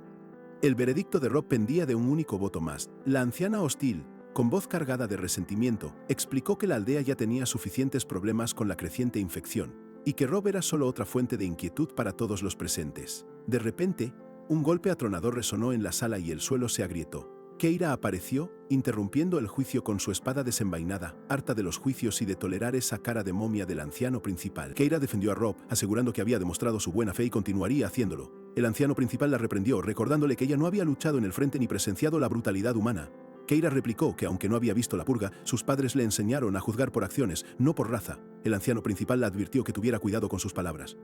El veredicto de Rob pendía de un único voto más. La anciana hostil, con voz cargada de resentimiento, explicó que la aldea ya tenía suficientes problemas con la creciente infección, y que Rob era solo otra fuente de inquietud para todos los presentes. De repente, un golpe atronador resonó en la sala y el suelo se agrietó. Keira apareció, interrumpiendo el juicio con su espada desenvainada, harta de los juicios y de tolerar esa cara de momia del anciano principal. Keira defendió a Rob, asegurando que había demostrado su buena fe y continuaría haciéndolo. El anciano principal la reprendió, recordándole que ella no había luchado en el frente ni presenciado la brutalidad humana. Keira replicó que, aunque no había visto la purga, sus padres le enseñaron a juzgar por acciones, no por raza. El anciano principal la advirtió que tuviera cuidado con sus palabras.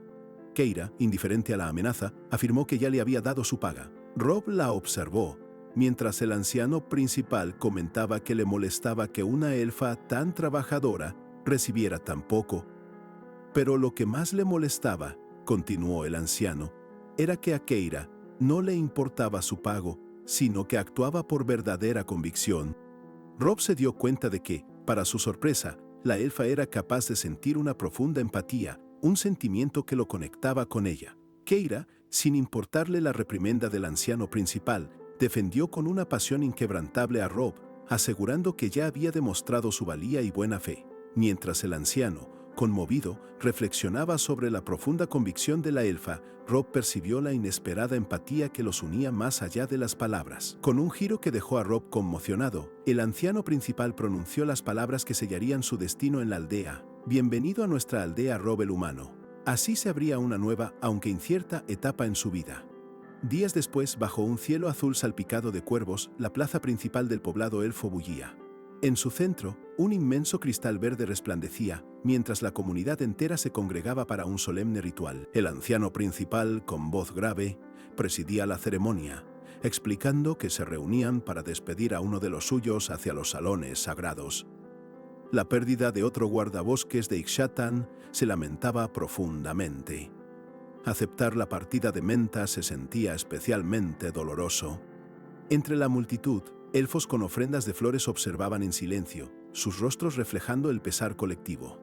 Keira, indiferente a la amenaza, afirmó que ya le había dado su paga. Rob la observó, mientras el anciano principal comentaba que le molestaba que una elfa tan trabajadora recibiera tan poco. Pero lo que más le molestaba, continuó el anciano, era que a Keira no le importaba su pago, sino que actuaba por verdadera convicción. Rob se dio cuenta de que, para su sorpresa, la elfa era capaz de sentir una profunda empatía, un sentimiento que lo conectaba con ella. Keira, sin importarle la reprimenda del anciano principal, defendió con una pasión inquebrantable a Rob, asegurando que ya había demostrado su valía y buena fe. Mientras el anciano, conmovido, reflexionaba sobre la profunda convicción de la elfa, Rob percibió la inesperada empatía que los unía más allá de las palabras. Con un giro que dejó a Rob conmocionado, el anciano principal pronunció las palabras que sellarían su destino en la aldea. Bienvenido a nuestra aldea, Rob el humano. Así se abría una nueva, aunque incierta, etapa en su vida. Días después, bajo un cielo azul salpicado de cuervos, la plaza principal del poblado elfo bullía. En su centro, un inmenso cristal verde resplandecía, mientras la comunidad entera se congregaba para un solemne ritual. El anciano principal, con voz grave, presidía la ceremonia, explicando que se reunían para despedir a uno de los suyos hacia los salones sagrados. La pérdida de otro guardabosques de Ixtatan se lamentaba profundamente. Aceptar la partida de Menta se sentía especialmente doloroso. Entre la multitud, elfos con ofrendas de flores observaban en silencio, sus rostros reflejando el pesar colectivo.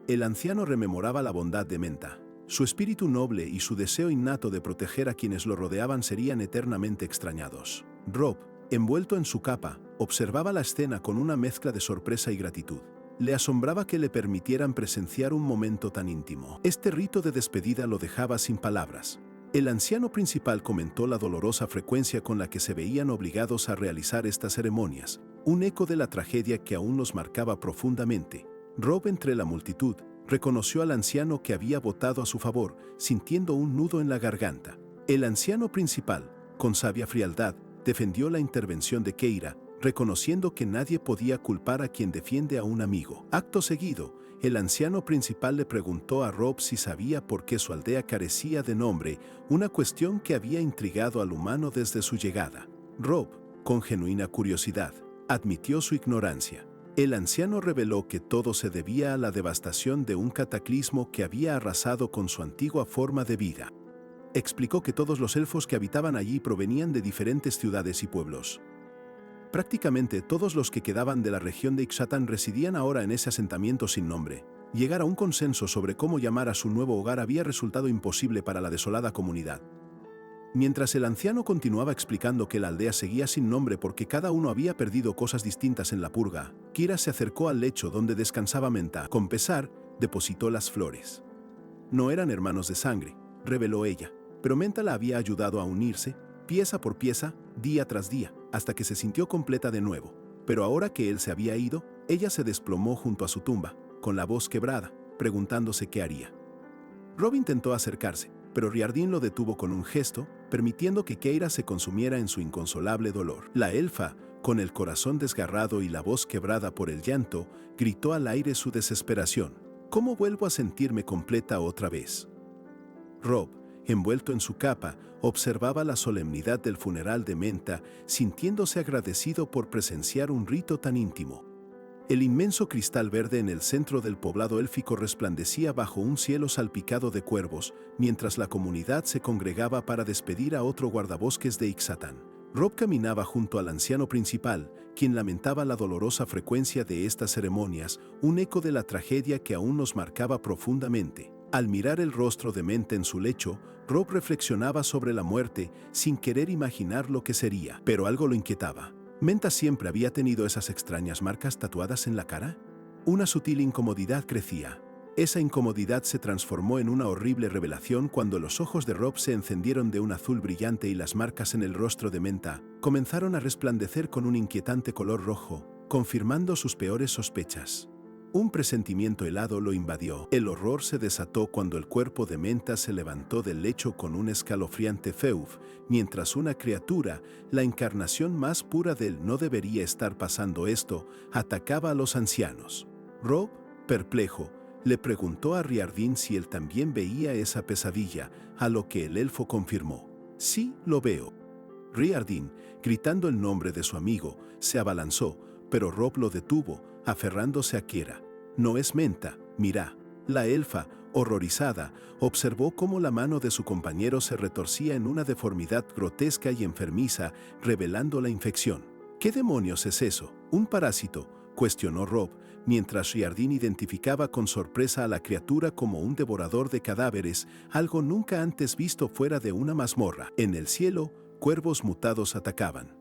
El anciano rememoraba la bondad de Menta. Su espíritu noble y su deseo innato de proteger a quienes lo rodeaban serían eternamente extrañados. Rob, envuelto en su capa, observaba la escena con una mezcla de sorpresa y gratitud. Le asombraba que le permitieran presenciar un momento tan íntimo. Este rito de despedida lo dejaba sin palabras. El anciano principal comentó la dolorosa frecuencia con la que se veían obligados a realizar estas ceremonias, un eco de la tragedia que aún los marcaba profundamente. Rob, entre la multitud, reconoció al anciano que había votado a su favor, sintiendo un nudo en la garganta. El anciano principal, con sabia frialdad, defendió la intervención de Keira, reconociendo que nadie podía culpar a quien defiende a un amigo. Acto seguido, el anciano principal le preguntó a Rob si sabía por qué su aldea carecía de nombre, una cuestión que había intrigado al humano desde su llegada. Rob, con genuina curiosidad, admitió su ignorancia. El anciano reveló que todo se debía a la devastación de un cataclismo que había arrasado con su antigua forma de vida. Explicó que todos los elfos que habitaban allí provenían de diferentes ciudades y pueblos. Prácticamente todos los que quedaban de la región de Ixatan residían ahora en ese asentamiento sin nombre. Llegar a un consenso sobre cómo llamar a su nuevo hogar había resultado imposible para la desolada comunidad. Mientras el anciano continuaba explicando que la aldea seguía sin nombre porque cada uno había perdido cosas distintas en la purga, Kira se acercó al lecho donde descansaba Menta. Con pesar, depositó las flores. No eran hermanos de sangre, reveló ella, pero Menta la había ayudado a unirse, pieza por pieza, día tras día, hasta que se sintió completa de nuevo. Pero ahora que él se había ido, ella se desplomó junto a su tumba, con la voz quebrada, preguntándose qué haría. Rob intentó acercarse, pero Riardin lo detuvo con un gesto, permitiendo que Keira se consumiera en su inconsolable dolor. La elfa, con el corazón desgarrado y la voz quebrada por el llanto, gritó al aire su desesperación. ¿Cómo vuelvo a sentirme completa otra vez? Rob, envuelto en su capa, observaba la solemnidad del funeral de Menta, sintiéndose agradecido por presenciar un rito tan íntimo. El inmenso cristal verde en el centro del poblado élfico resplandecía bajo un cielo salpicado de cuervos, mientras la comunidad se congregaba para despedir a otro guardabosques de Ixatan. Rob caminaba junto al anciano principal, quien lamentaba la dolorosa frecuencia de estas ceremonias, un eco de la tragedia que aún nos marcaba profundamente. Al mirar el rostro de Menta en su lecho, Rob reflexionaba sobre la muerte sin querer imaginar lo que sería, pero algo lo inquietaba. ¿Menta siempre había tenido esas extrañas marcas tatuadas en la cara? Una sutil incomodidad crecía. Esa incomodidad se transformó en una horrible revelación cuando los ojos de Rob se encendieron de un azul brillante y las marcas en el rostro de Menta comenzaron a resplandecer con un inquietante color rojo, confirmando sus peores sospechas. Un presentimiento helado lo invadió. El horror se desató cuando el cuerpo de Menta se levantó del lecho con un escalofriante feuf, mientras una criatura, la encarnación más pura del no debería estar pasando esto, atacaba a los ancianos. Rob, perplejo, le preguntó a Riardin si él también veía esa pesadilla, a lo que el elfo confirmó. Sí, lo veo. Riardin, gritando el nombre de su amigo, se abalanzó, pero Rob lo detuvo, aferrándose a Keira. No es Menta, mira. La elfa, horrorizada, observó cómo la mano de su compañero se retorcía en una deformidad grotesca y enfermiza, revelando la infección. ¿Qué demonios es eso? ¿Un parásito?, cuestionó Rob, mientras Riardin identificaba con sorpresa a la criatura como un devorador de cadáveres, algo nunca antes visto fuera de una mazmorra. En el cielo, cuervos mutados atacaban.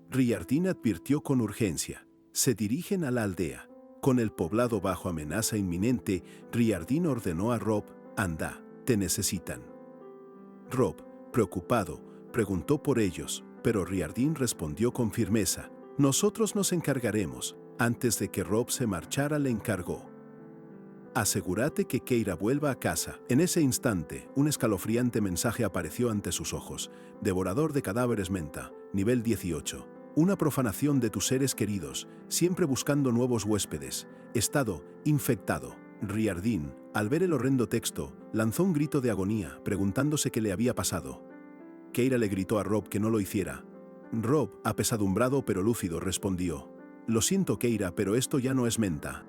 Riardin advirtió con urgencia. Se dirigen a la aldea. Con el poblado bajo amenaza inminente, Riardin ordenó a Rob, anda, te necesitan. Rob, preocupado, preguntó por ellos, pero Riardin respondió con firmeza, nosotros nos encargaremos. Antes de que Rob se marchara le encargó. Asegúrate que Keira vuelva a casa. En ese instante, un escalofriante mensaje apareció ante sus ojos. Devorador de cadáveres Menta, nivel 18. Una profanación de tus seres queridos, siempre buscando nuevos huéspedes. Estado infectado. Riardin, al ver el horrendo texto, lanzó un grito de agonía, preguntándose qué le había pasado. Keira le gritó a Rob que no lo hiciera. Rob, apesadumbrado pero lúcido, respondió. Lo siento, Keira, pero esto ya no es Menta.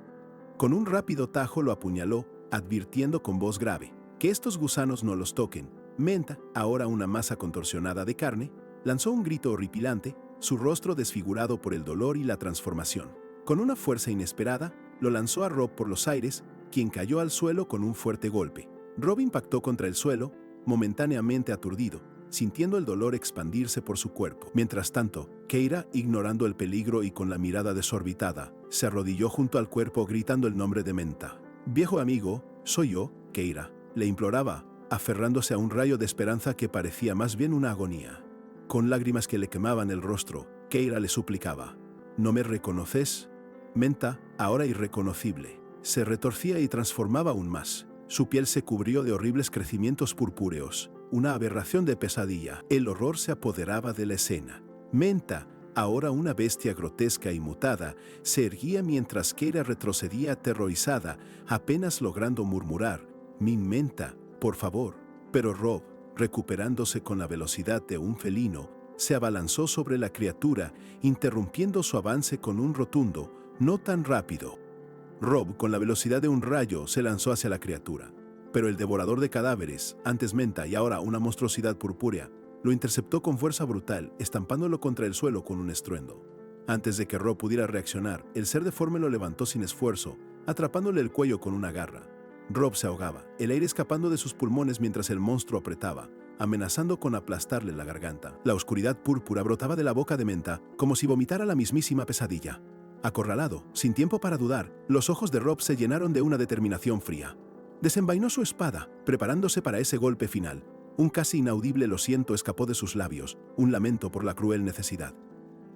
Con un rápido tajo lo apuñaló, advirtiendo con voz grave que estos gusanos no los toquen. Menta, ahora una masa contorsionada de carne, lanzó un grito horripilante, su rostro desfigurado por el dolor y la transformación. Con una fuerza inesperada, lo lanzó a Rob por los aires, quien cayó al suelo con un fuerte golpe. Rob impactó contra el suelo, momentáneamente aturdido, sintiendo el dolor expandirse por su cuerpo. Mientras tanto, Keira, ignorando el peligro y con la mirada desorbitada, se arrodilló junto al cuerpo gritando el nombre de Menta. Viejo amigo, soy yo, Keira, le imploraba, aferrándose a un rayo de esperanza que parecía más bien una agonía. Con lágrimas que le quemaban el rostro, Keira le suplicaba. ¿No me reconoces? Menta, ahora irreconocible, se retorcía y transformaba aún más. Su piel se cubrió de horribles crecimientos purpúreos, una aberración de pesadilla. El horror se apoderaba de la escena. Menta, ahora una bestia grotesca y mutada, se erguía mientras Keira retrocedía aterrorizada, apenas logrando murmurar: «Mi menta, por favor». Pero Rob, recuperándose con la velocidad de un felino, se abalanzó sobre la criatura, interrumpiendo su avance con un rotundo: «No tan rápido». Rob, con la velocidad de un rayo, se lanzó hacia la criatura. Pero el devorador de cadáveres, antes menta y ahora una monstruosidad purpúrea, lo interceptó con fuerza brutal, estampándolo contra el suelo con un estruendo. Antes de que Rob pudiera reaccionar, el ser deforme lo levantó sin esfuerzo, atrapándole el cuello con una garra. Rob se ahogaba, el aire escapando de sus pulmones mientras el monstruo apretaba, amenazando con aplastarle la garganta. La oscuridad púrpura brotaba de la boca de menta, como si vomitara la mismísima pesadilla. Acorralado, sin tiempo para dudar, los ojos de Rob se llenaron de una determinación fría. Desenvainó su espada, preparándose para ese golpe final. Un casi inaudible «lo siento» escapó de sus labios, un lamento por la cruel necesidad.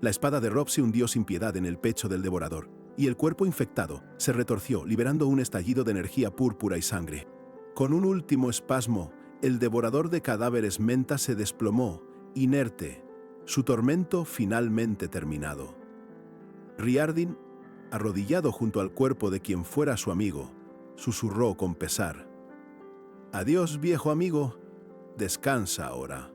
La espada de Rob se hundió sin piedad en el pecho del devorador, y el cuerpo infectado se retorció, liberando un estallido de energía púrpura y sangre. Con un último espasmo, el devorador de cadáveres menta se desplomó, inerte, su tormento finalmente terminado. Riardin, arrodillado junto al cuerpo de quien fuera su amigo, susurró con pesar: «Adiós, viejo amigo, descansa ahora».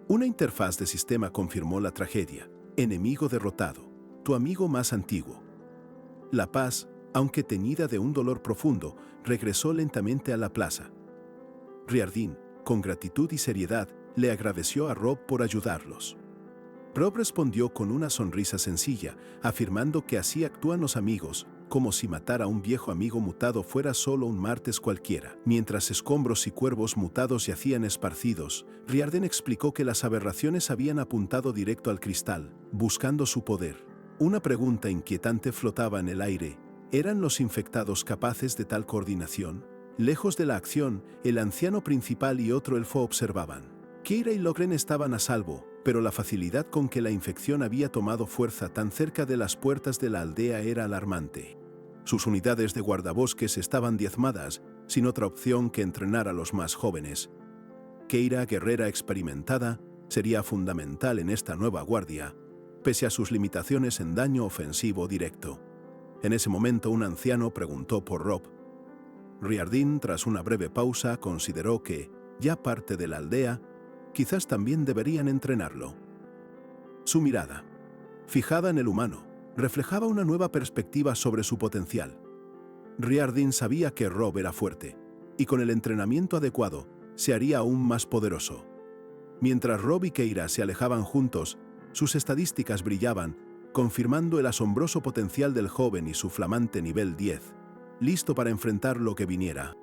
Una interfaz de sistema confirmó la tragedia: «Enemigo derrotado, tu amigo más antiguo». La paz, aunque teñida de un dolor profundo, regresó lentamente a la plaza. Riardin, con gratitud y seriedad, le agradeció a Rob por ayudarlos. Rob respondió con una sonrisa sencilla, afirmando que así actúan los amigos, como si matar a un viejo amigo mutado fuera solo un martes cualquiera. Mientras escombros y cuervos mutados yacían esparcidos, Riardin explicó que las aberraciones habían apuntado directo al cristal, buscando su poder. Una pregunta inquietante flotaba en el aire: ¿eran los infectados capaces de tal coordinación? Lejos de la acción, el anciano principal y otro elfo observaban. Keira y Logren estaban a salvo, pero la facilidad con que la infección había tomado fuerza tan cerca de las puertas de la aldea era alarmante. Sus unidades de guardabosques estaban diezmadas, sin otra opción que entrenar a los más jóvenes. Keira, guerrera experimentada, sería fundamental en esta nueva guardia, pese a sus limitaciones en daño ofensivo directo. En ese momento un anciano preguntó por Rob. Riardin, tras una breve pausa, consideró que, ya parte de la aldea, quizás también deberían entrenarlo. Su mirada, fijada en el humano, reflejaba una nueva perspectiva sobre su potencial. Riardin sabía que Rob era fuerte, y con el entrenamiento adecuado, se haría aún más poderoso. Mientras Rob y Keira se alejaban juntos, sus estadísticas brillaban, confirmando el asombroso potencial del joven y su flamante nivel 10, listo para enfrentar lo que viniera.